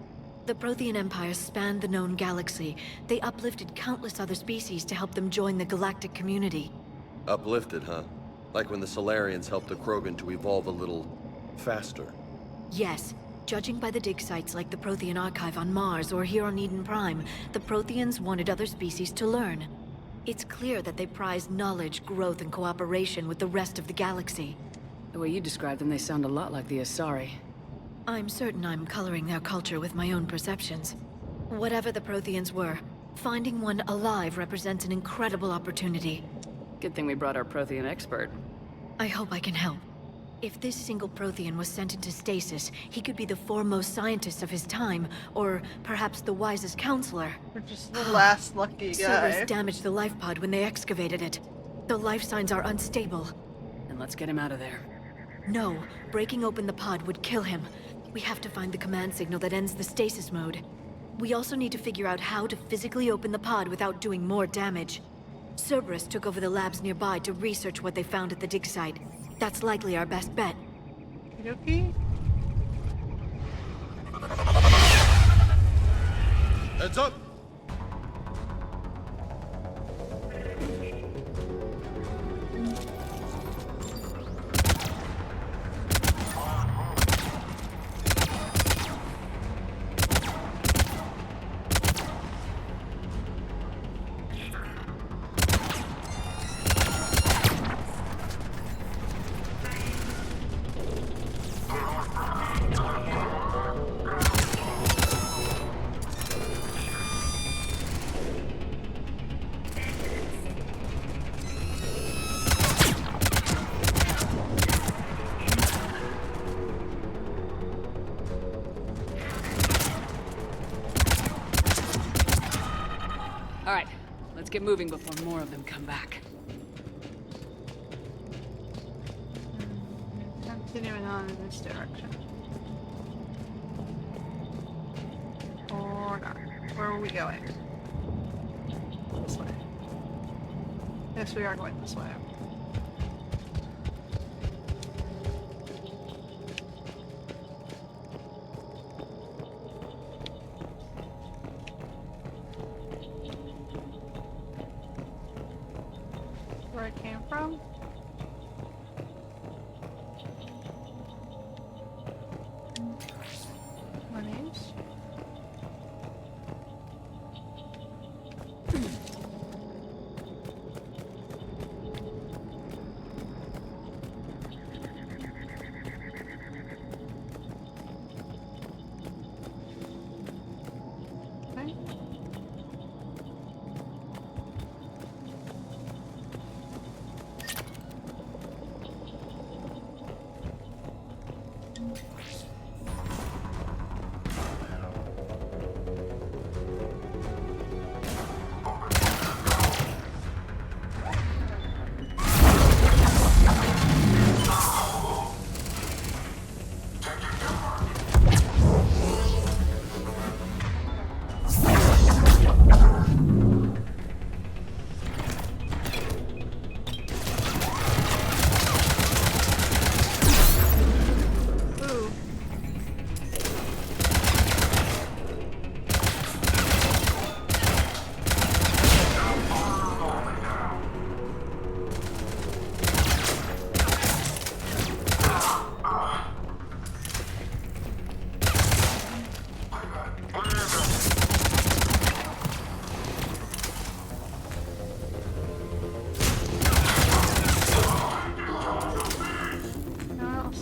The Prothean Empire spanned the known galaxy. They uplifted countless other species to help them join the galactic community. Uplifted, huh? Like when the Solarians helped the Krogan to evolve a little faster. Yes. Judging by the dig sites like the Prothean Archive on Mars or here on Eden Prime, the Protheans wanted other species to learn. It's clear that they prize knowledge, growth, and cooperation with the rest of the galaxy. The way you describe them, they sound a lot like the Asari. I'm certain I'm coloring their culture with my own perceptions. Whatever the Protheans were, finding one alive represents an incredible opportunity. Good thing we brought our Prothean expert. I hope I can help. If this single Prothean was sent into stasis, he could be the foremost scientist of his time, or perhaps the wisest counselor. Or just the last lucky guy. Cerberus damaged the life pod when they excavated it. The life signs are unstable. Then let's get him out of there. No, breaking open the pod would kill him. We have to find the command signal that ends the stasis mode. We also need to figure out how to physically open the pod without doing more damage. Cerberus took over the labs nearby to research what they found at the dig site. That's likely our best bet. Okay. Heads up! Alright, let's get moving before more of them come back. Continuing on in this direction. Or not. Where are we going? This way. Yes, we are going this way. Where I came from? Monies? Okay.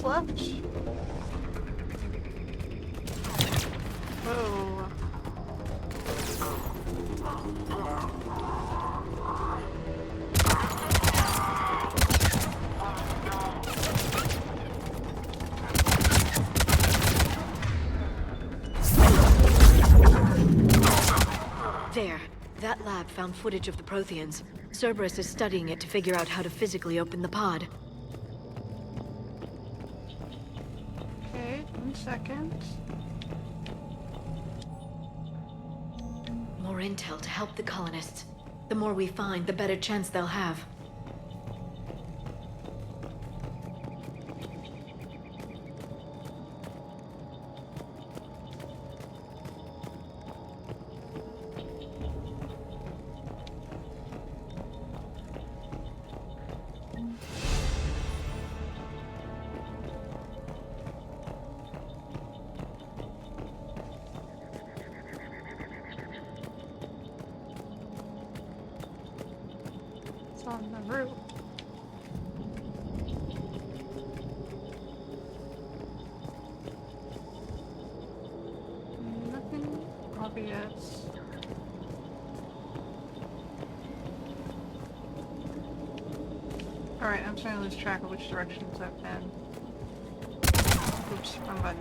Left. Whoa. There. That lab found footage of the Protheans. Cerberus is studying it to figure out how to physically open the pod. Okay, 1 second. More intel to help the colonists. The more we find, the better chance they'll have. It's on the roof. Nothing obvious. Alright, I'm starting to lose track of which directions I've been. Oops, wrong button.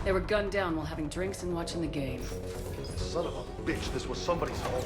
They were gunned down while having drinks and watching the game. Son of a bitch, this was somebody's home.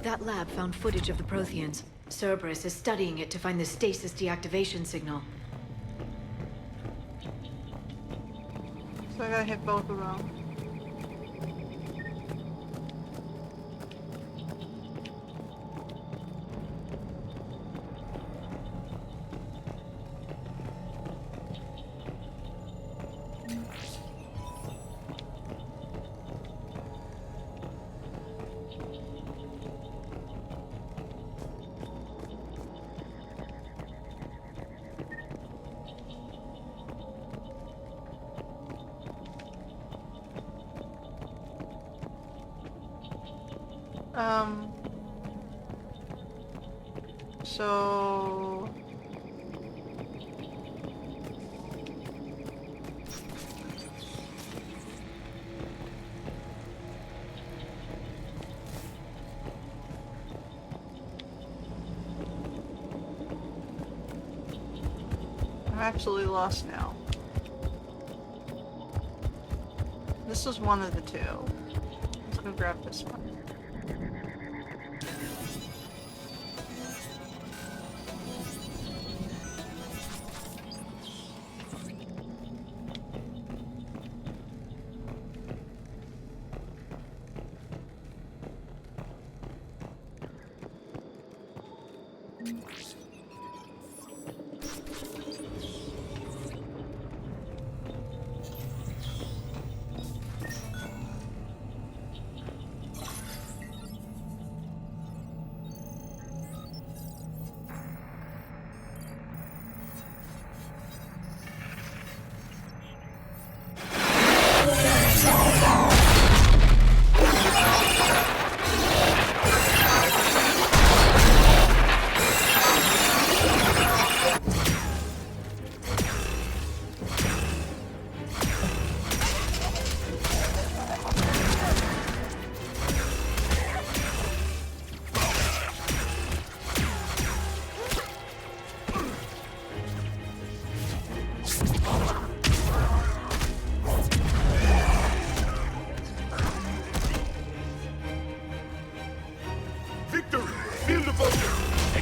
That lab found footage of the Protheans. Cerberus is studying it to find the stasis deactivation signal. So I gotta hit both of them. So... I'm absolutely lost now. This was one of the two. Let's go grab this one.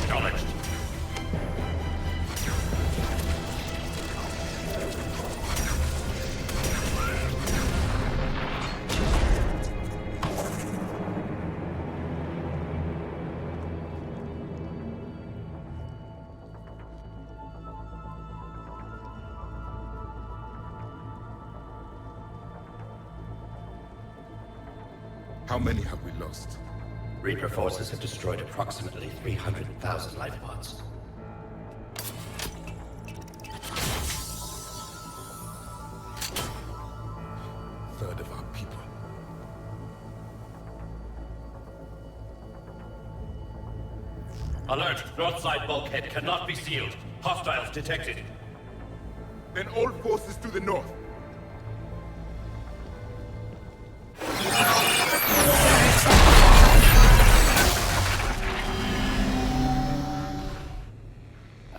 Acknowledged. How many have we lost? Reaper forces have destroyed approximately 300,000 life pods. Third of our people. Alert! North side bulkhead cannot be sealed. Hostiles detected. Then all forces to the north.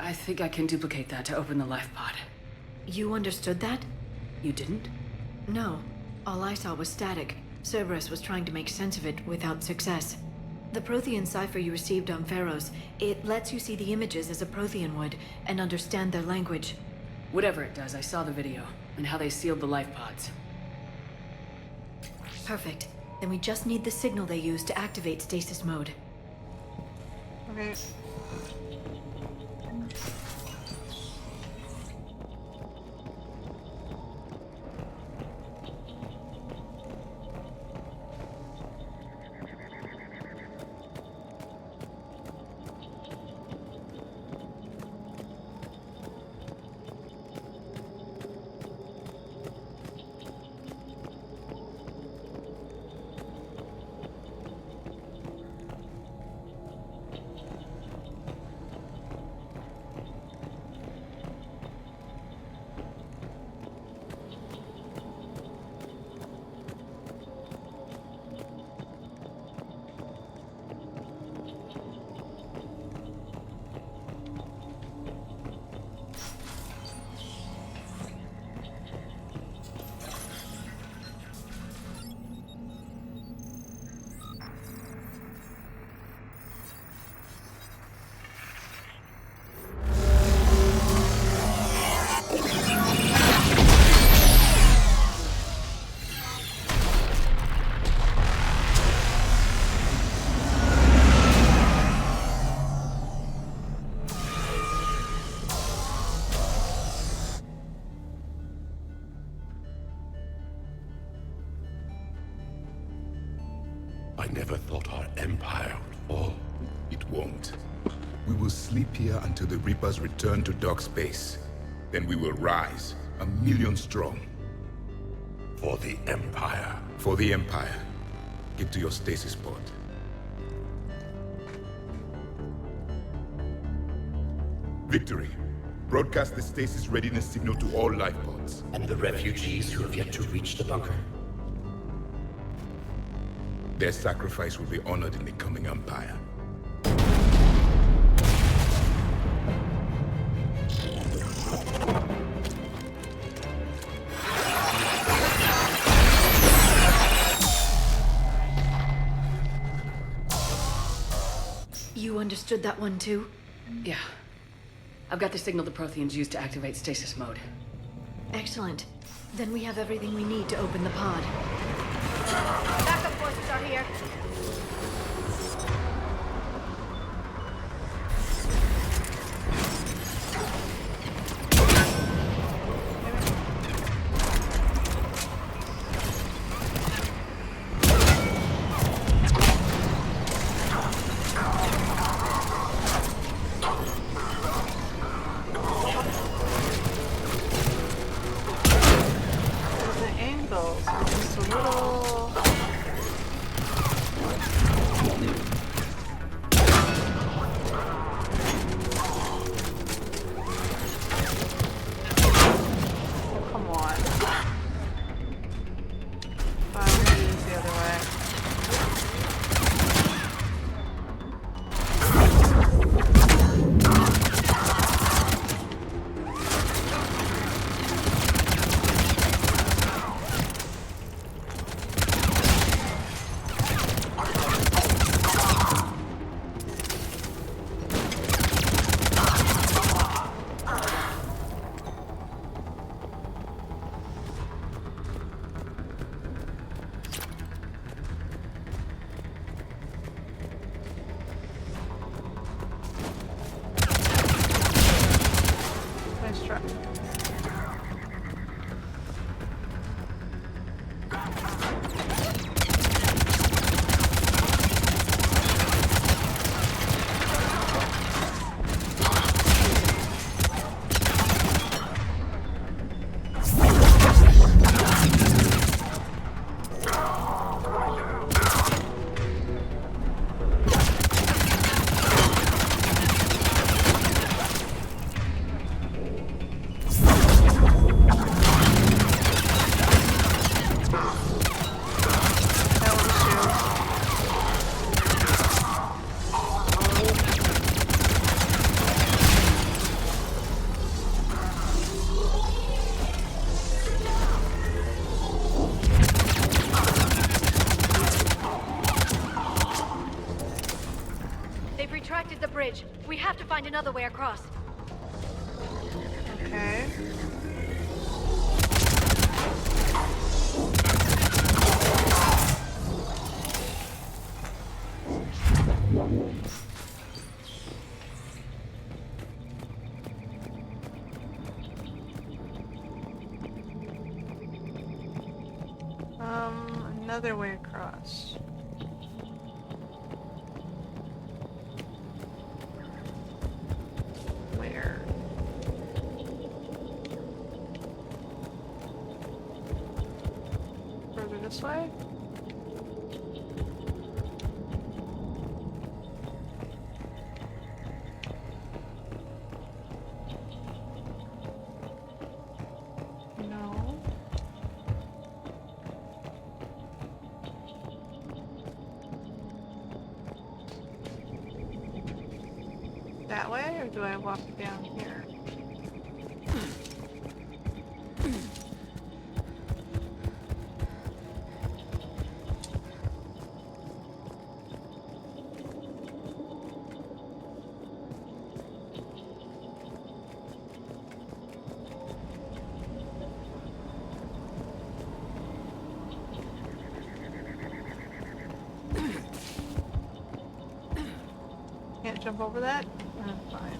I think I can duplicate that to open the life pod. You understood that? You didn't? No. All I saw was static. Cerberus was trying to make sense of it without success. The Prothean cipher you received on Pharaohs, it lets you see the images as a Prothean would, and understand their language. Whatever it does, I saw the video, and how they sealed the life pods. Perfect. Then we just need the signal they used to activate stasis mode. Okay. I never thought our empire would fall. It won't. We will sleep here until the Reapers return to dark space. Then we will rise, 1,000,000 strong. For the Empire. For the Empire. Get to your stasis pod. Victory. Broadcast the stasis readiness signal to all life pods. And the refugees who have yet to reach the bunker. Their sacrifice will be honored in the coming Empire. You understood that one too? Yeah. I've got the signal the Protheans used to activate stasis mode. Excellent. Then we have everything we need to open the pod. Backup forces are here. They've retracted the bridge. We have to find another way across. Okay. Another way across. Where? Further this way? No. That way, or do I walk down here? Can't jump over that? Fine.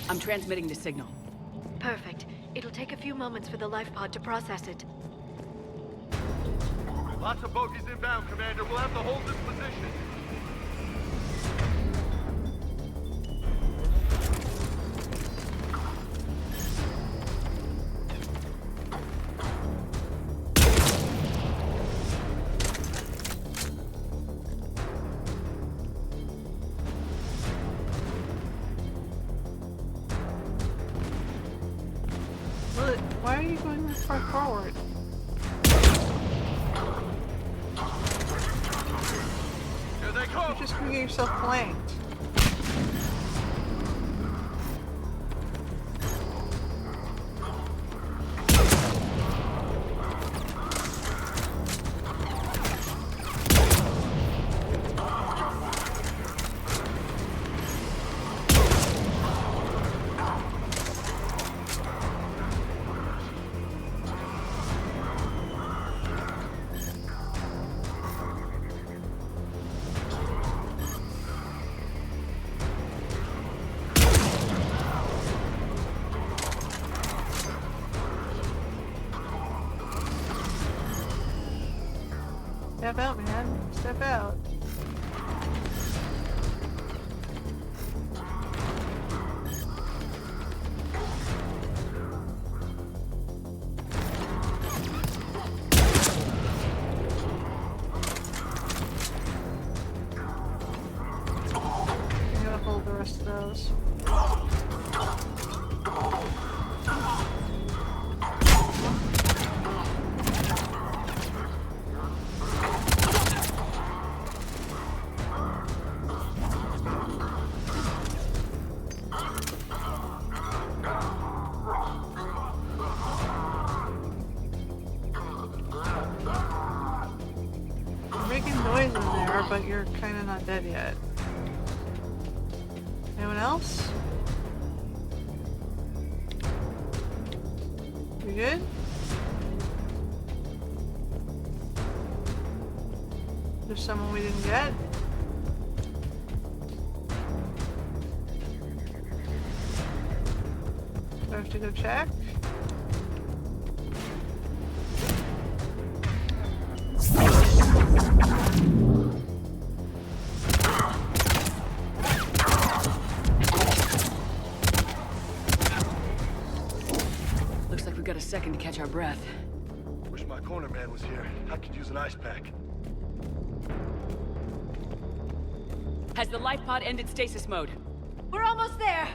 I'm transmitting the signal. Perfect. It'll take a few moments for the life pod to process it. Lots of bogies inbound, Commander. We'll have to hold this position. Why are you going this far forward? Here they come! You're just gonna get yourself flanked. Step out, man. Step out. I'm gonna hold the rest of those. Noise in there, but you're kind of not dead yet. Anyone else? You good? There's someone we didn't get? Do I have to go check? Looks like we've got a second to catch our breath. Wish my corner man was here. I could use an ice pack. Has the life pod ended stasis mode? We're almost there!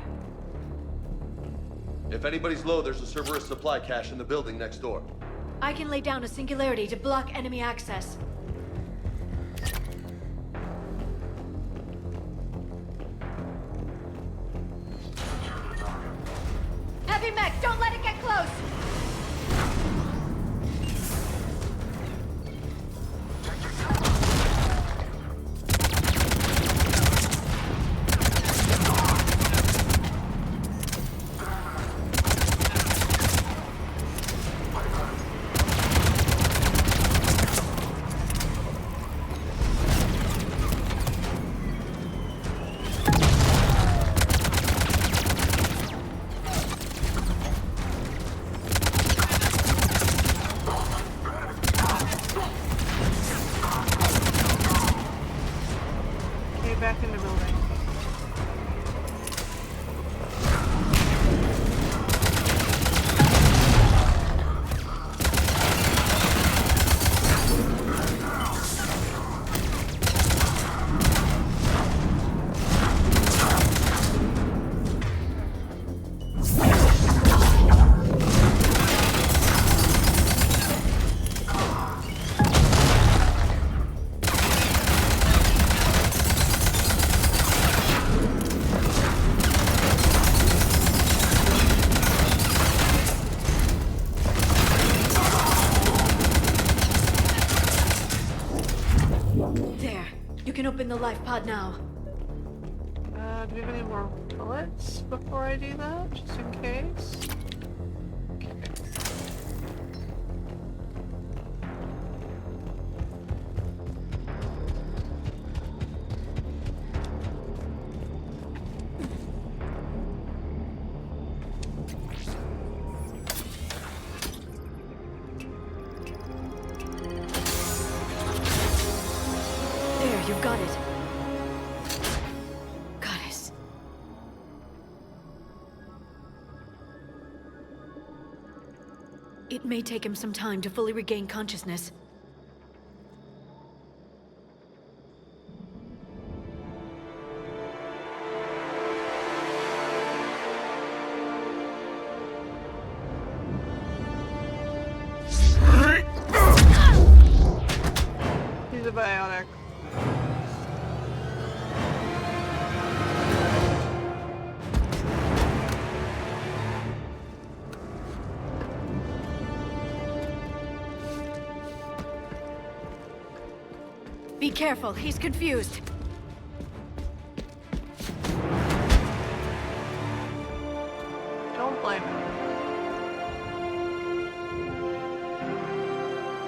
If anybody's low, there's a Cerberus supply cache in the building next door. I can lay down a singularity to block enemy access. Heavy mech, don't let it get close! Back in the building. Open the life pod now. Do we have any more bullets before I do that, just in case? You've got it. Goddess. It may take him some time to fully regain consciousness. He's a bionic. Be careful, he's confused. Don't blame him.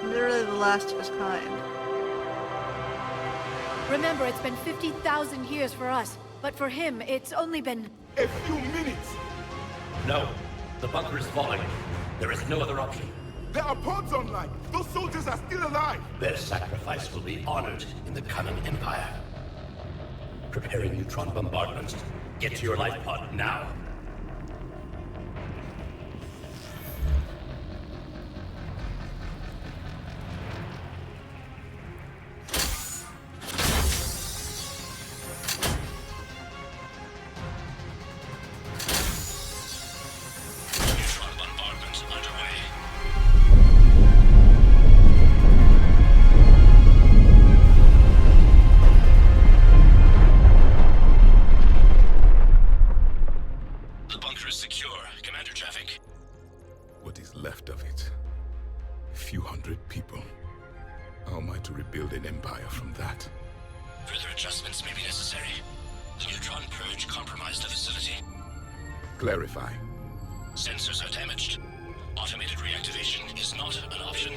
Literally the last of his kind. Remember, it's been 50,000 years for us, but for him, it's only been... a few minutes! No, the bunker is falling. There is no other option. There are pods online! Those soldiers are still alive! Their sacrifice will be honored in the coming Empire. Preparing neutron bombardments. Get to your life pod now. Clarify. Sensors are damaged. Automated reactivation is not an option.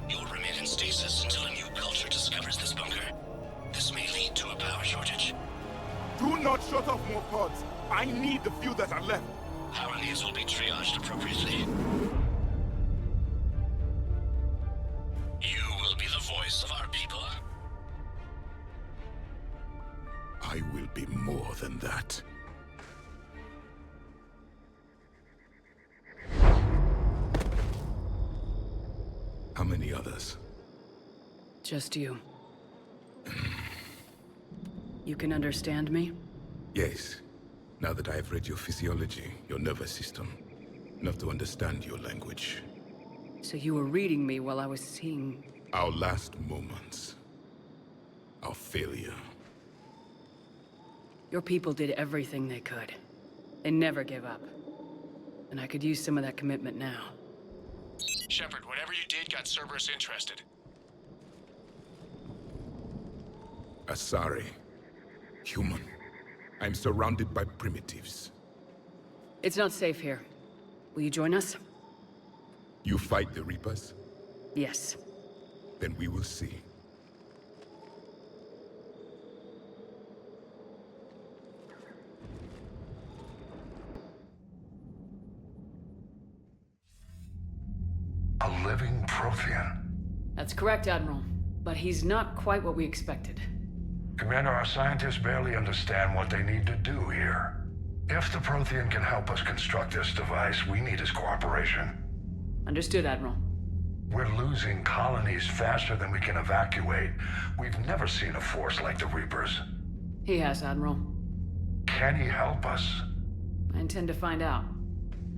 You will remain in stasis until a new culture discovers this bunker. This may lead to a power shortage. Do not shut off more pods. I need the few that are left. Power needs will be triaged appropriately. You will be the voice of our people. I will be more than that. How many others? Just you. You can understand me? Yes. Now that I have read your physiology, your nervous system, enough to understand your language. So you were reading me while I was seeing... Our last moments. Our failure. Your people did everything they could. They never gave up. And I could use some of that commitment now. Shepard, whatever you did got Cerberus interested. Asari. Human. I'm surrounded by primitives. It's not safe here. Will you join us? You fight the Reapers? Yes. Then we will see. A living Prothean. That's correct, Admiral. But he's not quite what we expected. Commander, our scientists barely understand what they need to do here. If the Prothean can help us construct this device, we need his cooperation. Understood, Admiral. We're losing colonies faster than we can evacuate. We've never seen a force like the Reapers. He has, Admiral. Can he help us? I intend to find out.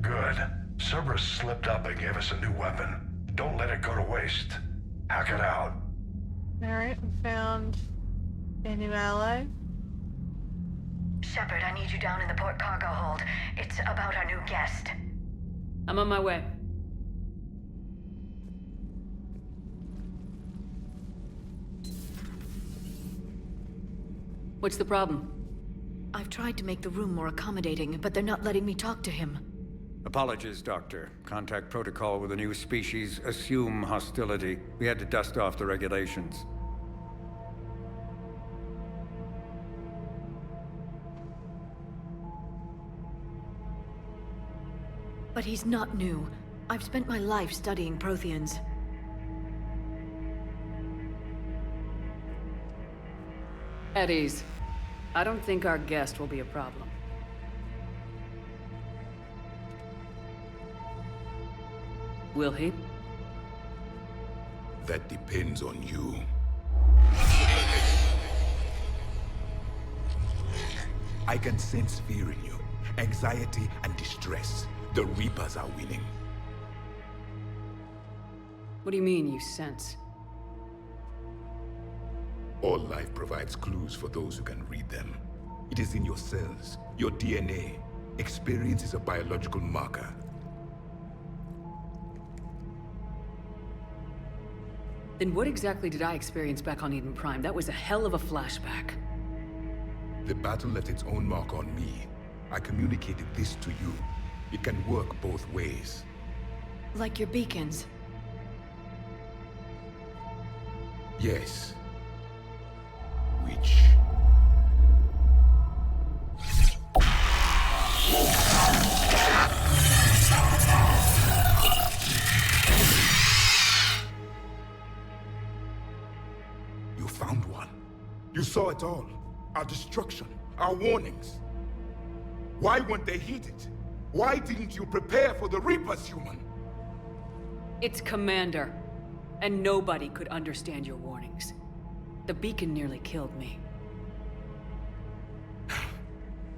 Good. Cerberus slipped up and gave us a new weapon. Don't let it go to waste. Hack it out. Alright, we found a new ally. Shepard, I need you down in the port cargo hold. It's about our new guest. I'm on my way. What's the problem? I've tried to make the room more accommodating, but they're not letting me talk to him. Apologies, Doctor. Contact protocol with a new species. Assume hostility. We had to dust off the regulations. But he's not new. I've spent my life studying Protheans. At ease. I don't think our guest will be a problem. Will he? That depends on you. I can sense fear in you. Anxiety and distress. The Reapers are winning. What do you mean, you sense? All life provides clues for those who can read them. It is in your cells, your DNA. Experience is a biological marker. Then what exactly did I experience back on Eden Prime? That was a hell of a flashback. The battle left its own mark on me. I communicated this to you. It can work both ways. Like your beacons. Yes. Which... You found one. You saw it all. Our destruction, our warnings. Why weren't they heeded? Why didn't you prepare for the Reapers, human? It's Commander. And nobody could understand your warnings. The beacon nearly killed me.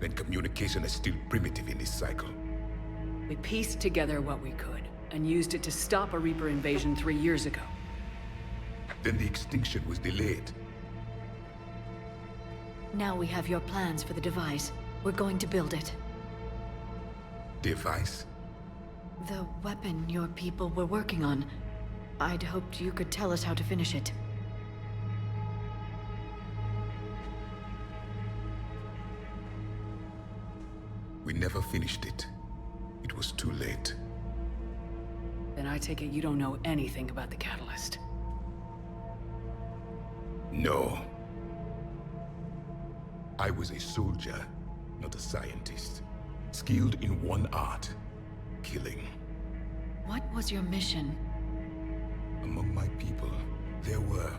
Then communication is still primitive in this cycle. We pieced together what we could, and used it to stop a Reaper invasion 3 years ago. Then the extinction was delayed. Now we have your plans for the device. We're going to build it. Device? The weapon your people were working on. I'd hoped you could tell us how to finish it. We never finished it. It was too late. Then I take it you don't know anything about the catalyst. No. I was a soldier, not a scientist. Skilled in one art, killing. What was your mission? Among my people, there were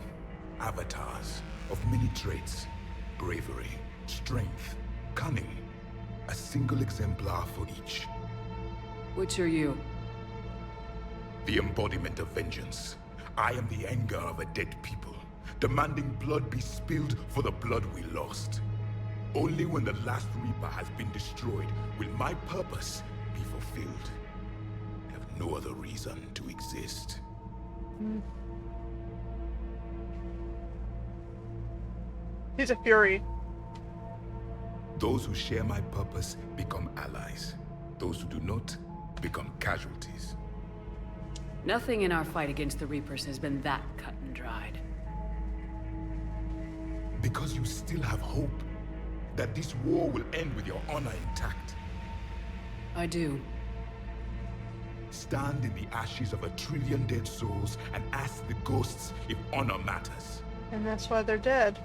avatars of many traits. Bravery, strength, cunning. A single exemplar for each. Which are you? The embodiment of vengeance. I am the anger of a dead people, demanding blood be spilled for the blood we lost. Only when the last Reaper has been destroyed will my purpose be fulfilled. I have no other reason to exist. He's a fury. Those who share my purpose become allies. Those who do not become casualties. Nothing in our fight against the Reapers has been that cut and dried. Because you still have hope that this war will end with your honor intact. I do. Stand in the ashes of 1 trillion dead souls and ask the ghosts if honor matters. And that's why they're dead.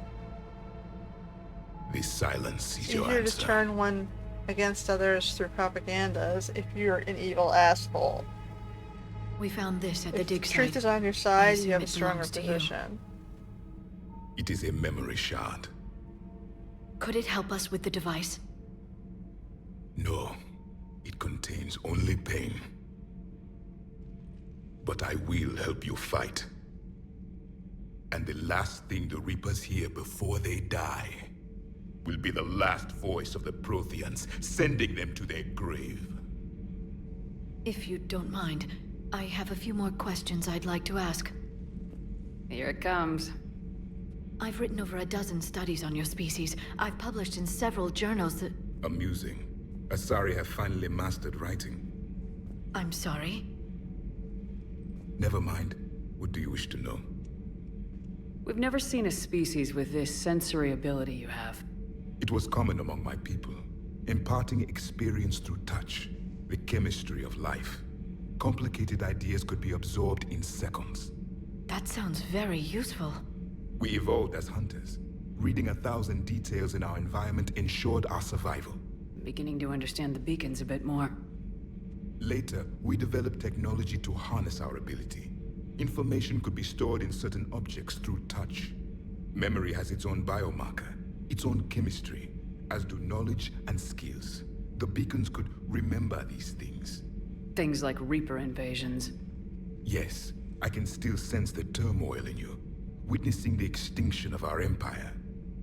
This silence is It's your easier answer. to turn one against others through propagandas if you're an evil asshole. We found this at the If dig the site. truth is on your I side, assume you have a it stronger belongs to you. position. It is a memory shard. Could it help us with the device? No, it contains only pain. But I will help you fight. And the last thing the Reapers hear before they die will be the last voice of the Protheans, sending them to their grave. If you don't mind, I have a few more questions I'd like to ask. Here it comes. I've written over a dozen studies on your species. I've published in several journals that... Amusing. Asari have finally mastered writing. I'm sorry? Never mind. What do you wish to know? We've never seen a species with this sensory ability you have. It was common among my people, imparting experience through touch, the chemistry of life. Complicated ideas could be absorbed in seconds. That sounds very useful. We evolved as hunters. Reading 1,000 details in our environment ensured our survival. I'm beginning to understand the beacons a bit more. Later, we developed technology to harness our ability. Information could be stored in certain objects through touch. Memory has its own biomarker, its own chemistry, as do knowledge and skills. The beacons could remember these things. Things like Reaper invasions. Yes, I can still sense the turmoil in you, witnessing the extinction of our empire.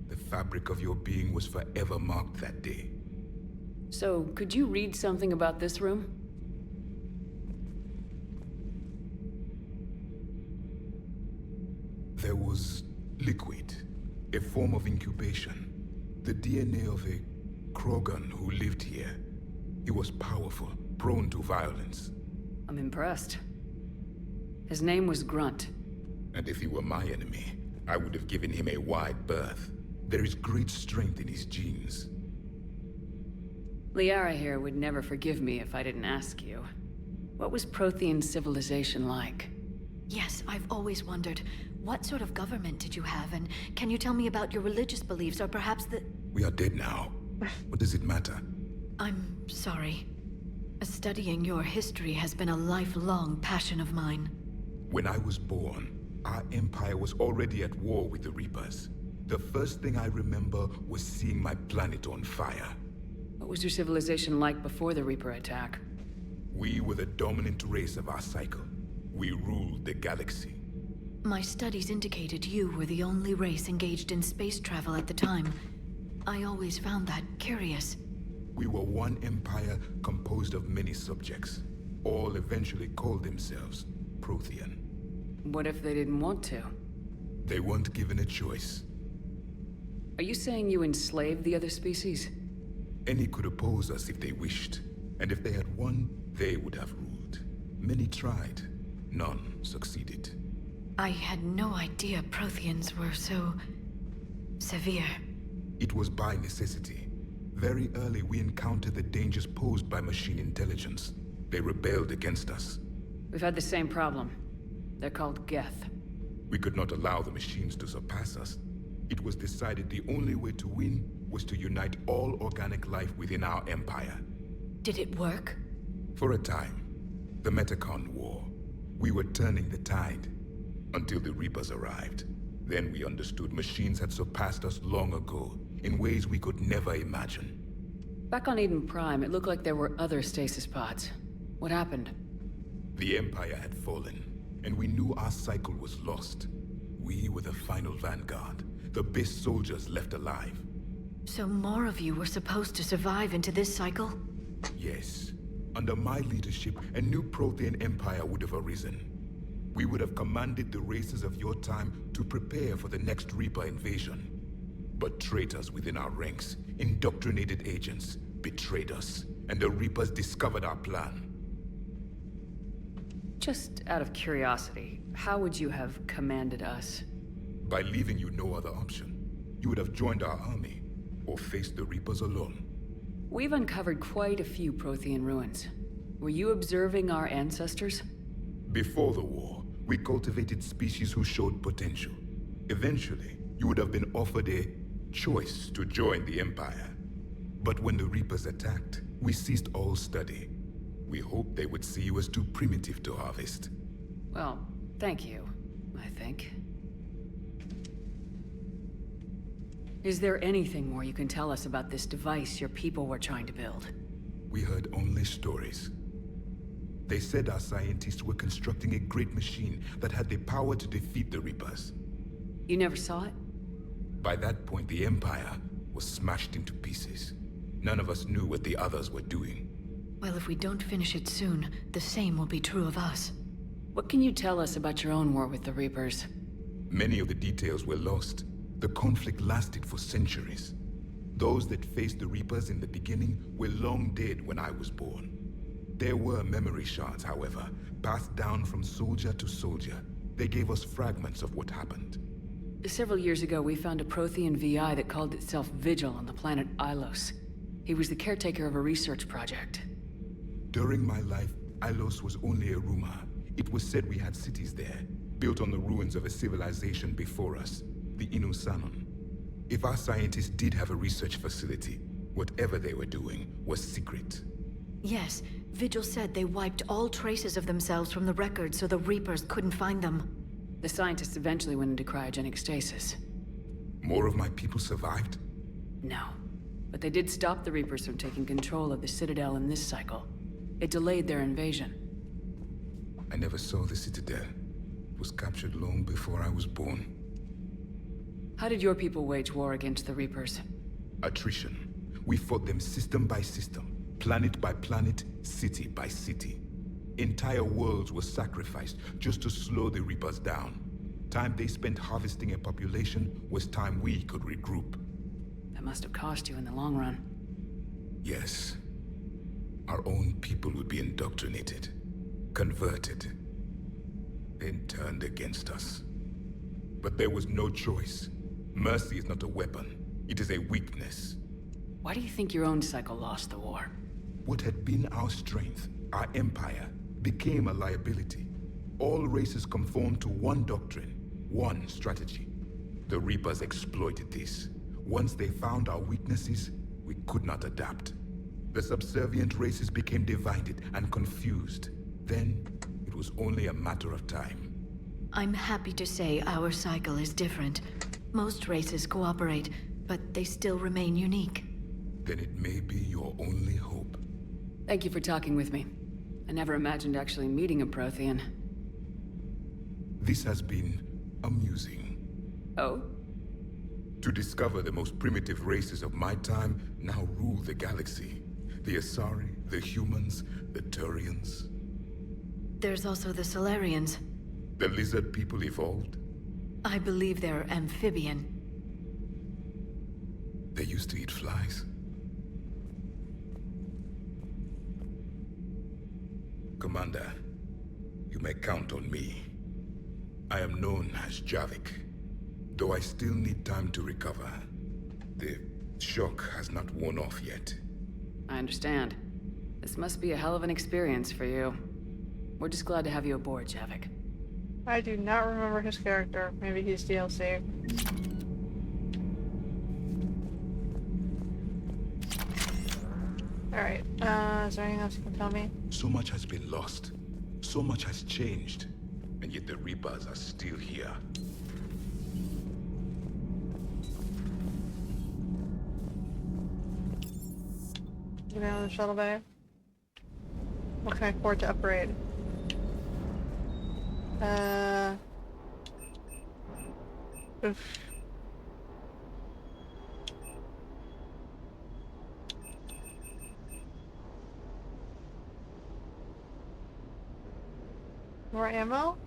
The fabric of your being was forever marked that day. So, could you read something about this room? There was liquid, a form of incubation. The DNA of a Krogan who lived here. He was powerful, prone to violence. I'm impressed. His name was Grunt. And if he were my enemy, I would have given him a wide berth. There is great strength in his genes. Liara here would never forgive me if I didn't ask you. What was Prothean civilization like? Yes, I've always wondered, what sort of government did you have, and can you tell me about your religious beliefs, or perhaps the... We are dead now. What does it matter? I'm sorry. Studying your history has been a lifelong passion of mine. When I was born, our empire was already at war with the Reapers. The first thing I remember was seeing my planet on fire. What was your civilization like before the Reaper attack? We were the dominant race of our cycle. We ruled the galaxy. My studies indicated you were the only race engaged in space travel at the time. I always found that curious. We were one empire composed of many subjects. All eventually called themselves Prothean. What if they didn't want to? They weren't given a choice. Are you saying you enslaved the other species? Any could oppose us if they wished. And if they had won, they would have ruled. Many tried. None succeeded. I had no idea Protheans were so... severe. It was by necessity. Very early we encountered the dangers posed by machine intelligence. They rebelled against us. We've had the same problem. They're called Geth. We could not allow the machines to surpass us. It was decided the only way to win was to unite all organic life within our empire. Did it work? For a time. The Metacon War. We were turning the tide. Until the Reapers arrived. Then we understood machines had surpassed us long ago, in ways we could never imagine. Back on Eden Prime, it looked like there were other stasis pods. What happened? The Empire had fallen, and we knew our cycle was lost. We were the final vanguard, the best soldiers left alive. So more of you were supposed to survive into this cycle? Yes. Under my leadership, a new Prothean empire would have arisen. We would have commanded the races of your time to prepare for the next Reaper invasion. But traitors within our ranks, indoctrinated agents, betrayed us, and the Reapers discovered our plan. Just out of curiosity, how would you have commanded us? By leaving you no other option. You would have joined our army, or faced the Reapers alone. We've uncovered quite a few Prothean ruins. Were you observing our ancestors? Before the war, we cultivated species who showed potential. Eventually, you would have been offered a choice to join the Empire. But when the Reapers attacked, we ceased all study. We hoped they would see you as too primitive to harvest. Well, thank you, I think. Is there anything more you can tell us about this device your people were trying to build? We heard only stories. They said our scientists were constructing a great machine that had the power to defeat the Reapers. You never saw it? By that point, the Empire was smashed into pieces. None of us knew what the others were doing. Well, if we don't finish it soon, the same will be true of us. What can you tell us about your own war with the Reapers? Many of the details were lost. The conflict lasted for centuries. Those that faced the Reapers in the beginning were long dead when I was born. There were memory shards, however, passed down from soldier to soldier. They gave us fragments of what happened. Several years ago, we found a Prothean VI that called itself Vigil on the planet Ilos. He was the caretaker of a research project. During my life, Ilos was only a rumor. It was said we had cities there, built on the ruins of a civilization before us, the Inusanon. If our scientists did have a research facility, whatever they were doing was secret. Yes, Vigil said they wiped all traces of themselves from the records so the Reapers couldn't find them. The scientists eventually went into cryogenic stasis. More of my people survived? No. But they did stop the Reapers from taking control of the Citadel in this cycle. It delayed their invasion. I never saw the Citadel. It was captured long before I was born. How did your people wage war against the Reapers? Attrition. We fought them system by system, planet by planet, city by city. Entire worlds were sacrificed just to slow the Reapers down. Time they spent harvesting a population was time we could regroup. That must have cost you in the long run. Yes. Our own people would be indoctrinated, converted, then turned against us. But there was no choice. Mercy is not a weapon. It is a weakness. Why do you think your own cycle lost the war? What had been our strength, our empire, became a liability. All races conformed to one doctrine, one strategy. The Reapers exploited this. Once they found our weaknesses, we could not adapt. The subservient races became divided and confused. Then, it was only a matter of time. I'm happy to say our cycle is different. Most races cooperate, but they still remain unique. Then it may be your only hope. Thank you for talking with me. I never imagined actually meeting a Prothean. This has been amusing. Oh? To discover the most primitive races of my time now rule the galaxy. The Asari, the humans, the Turians. There's also the Solarians. The lizard people evolved? I believe they're amphibian. They used to eat flies. Commander, you may count on me. I am known as Javik, though I still need time to recover. The shock has not worn off yet. I understand. This must be a hell of an experience for you. We're just glad to have you aboard, Javik. I do not remember his character. Maybe he's DLC. Alright, is there anything else you can tell me? So much has been lost. So much has changed. And yet the Reapers are still here. Get out of the shuttle bay. What can I afford to upgrade? Oof. More ammo?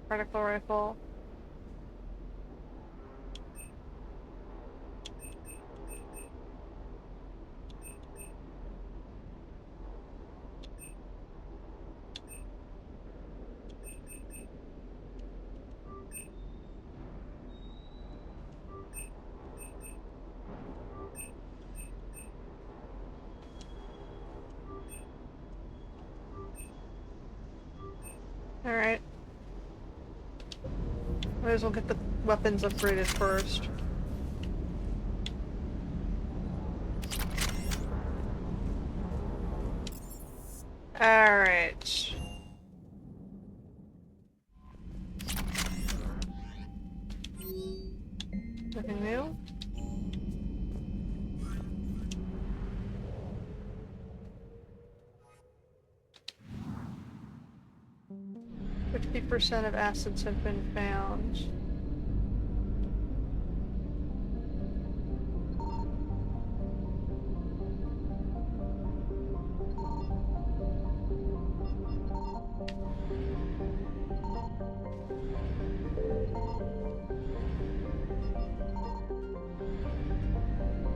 Particle rifle. Alright. Might as well get the weapons upgraded first. Alright. Nothing new? % of assets have been found.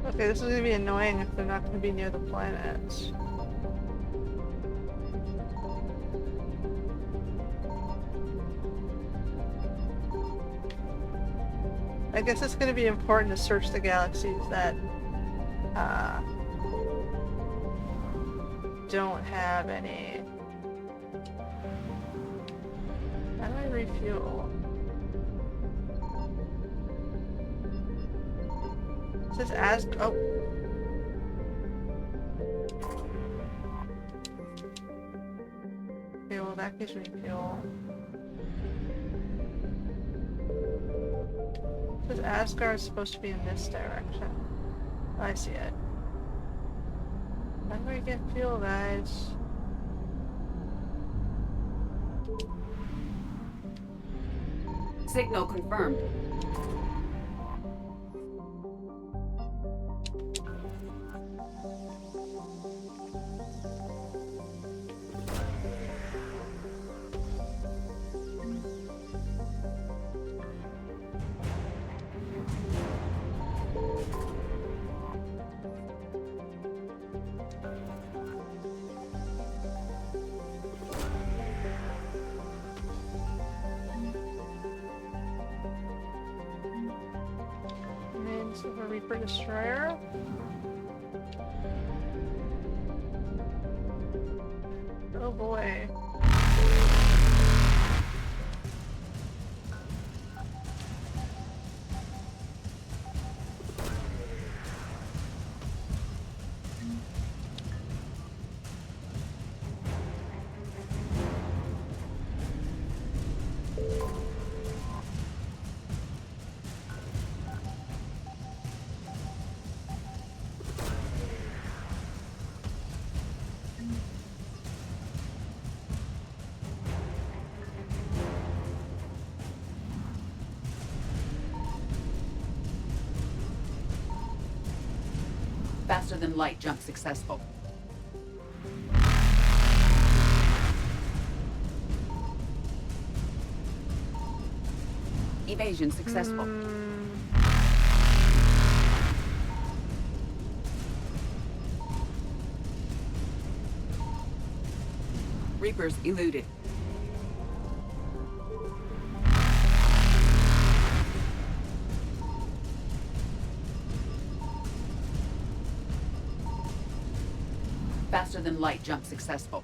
Okay, this is gonna be annoying if they're not gonna be near the planets. I guess it's going to be important to search the galaxies that don't have any. How do I refuel? It says oh. Okay, well that gives me fuel. Because Asgard is supposed to be in this direction. I see it. How do I get fuel, guys? Signal confirmed. Reaper Destroyer. Oh boy. Faster than light jump successful. Evasion successful. Reapers eluded. Faster than light jump successful.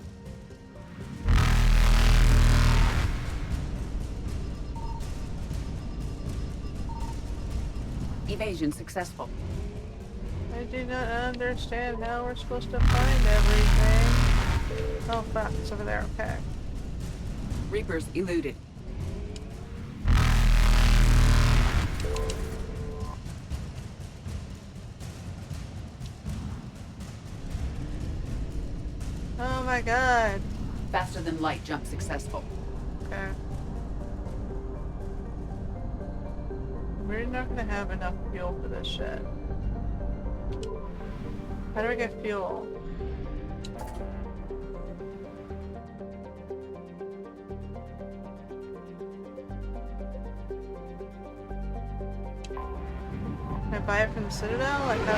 Evasion successful. I do not understand how we're supposed to find everything. Oh fuck, it's over there, okay. Reapers eluded. Oh my god. Faster than light jump successful. Okay. we're not gonna have enough fuel for this shit. How do I get fuel? Can I buy it from the Citadel? Like how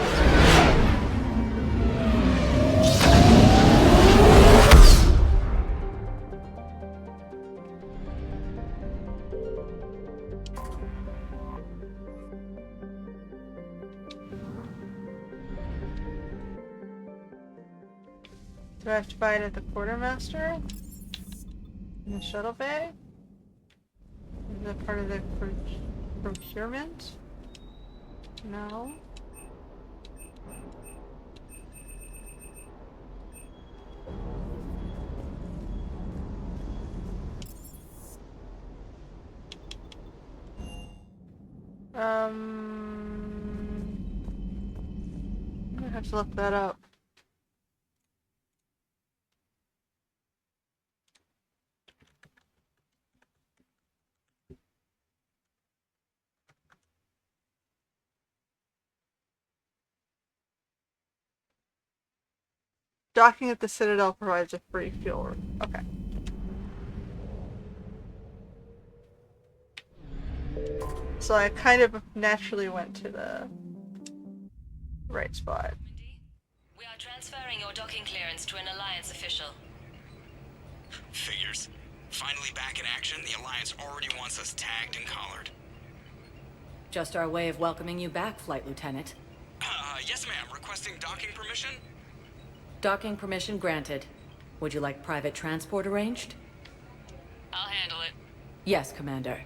do I have to buy it at the quartermaster? In the shuttle bay? Is that part of the procurement? No. I'm gonna have to look that up. Docking at the Citadel provides a free fuel. Okay. So I kind of naturally went to the right spot. We are transferring your docking clearance to an Alliance official. Figures. Finally back in action, the Alliance already wants us tagged and collared. Just our way of welcoming you back, Flight Lieutenant. Yes ma'am. Requesting docking permission? Docking permission granted. Would you like private transport arranged? I'll handle it. Yes, Commander.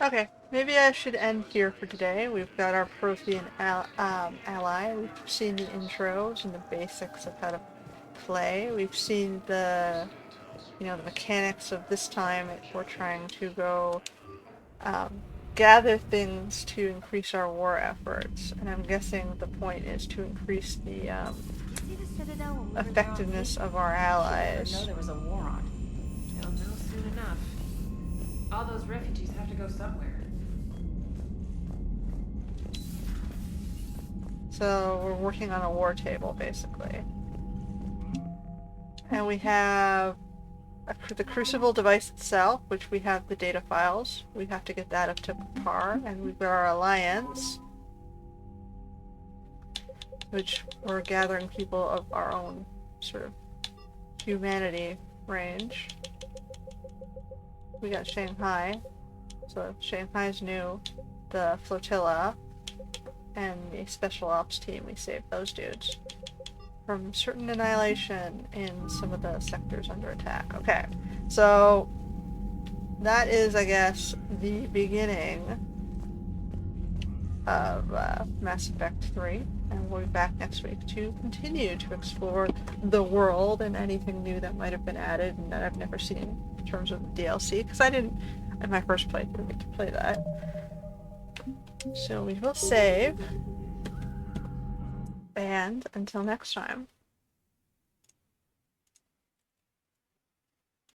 Okay, maybe I should end here for today. We've got our Prothean ally. We've seen the intros and the basics of how to play. We've seen the, the mechanics of this time. We're trying to go gather things to increase our war efforts, and I'm guessing the point is to increase the effectiveness of our allies. I know there was a war on. They'll know soon enough. All those refugees have to go somewhere. So we're working on a war table, basically. And we have the Crucible device itself, which we have the data files. We have to get that up to par. And we've got our Alliance, which we're gathering people of our own sort of humanity range. We got Shanghai. So Shanghai's new. The flotilla and the special ops team. We saved those dudes from certain annihilation in some of the sectors under attack. Okay, so that is, I guess, the beginning of Mass Effect 3, and we'll be back next week to continue to explore the world and anything new that might have been added and that I've never seen in terms of DLC, because I didn't, in my first playthrough, get to play that. So we will save, and until next time.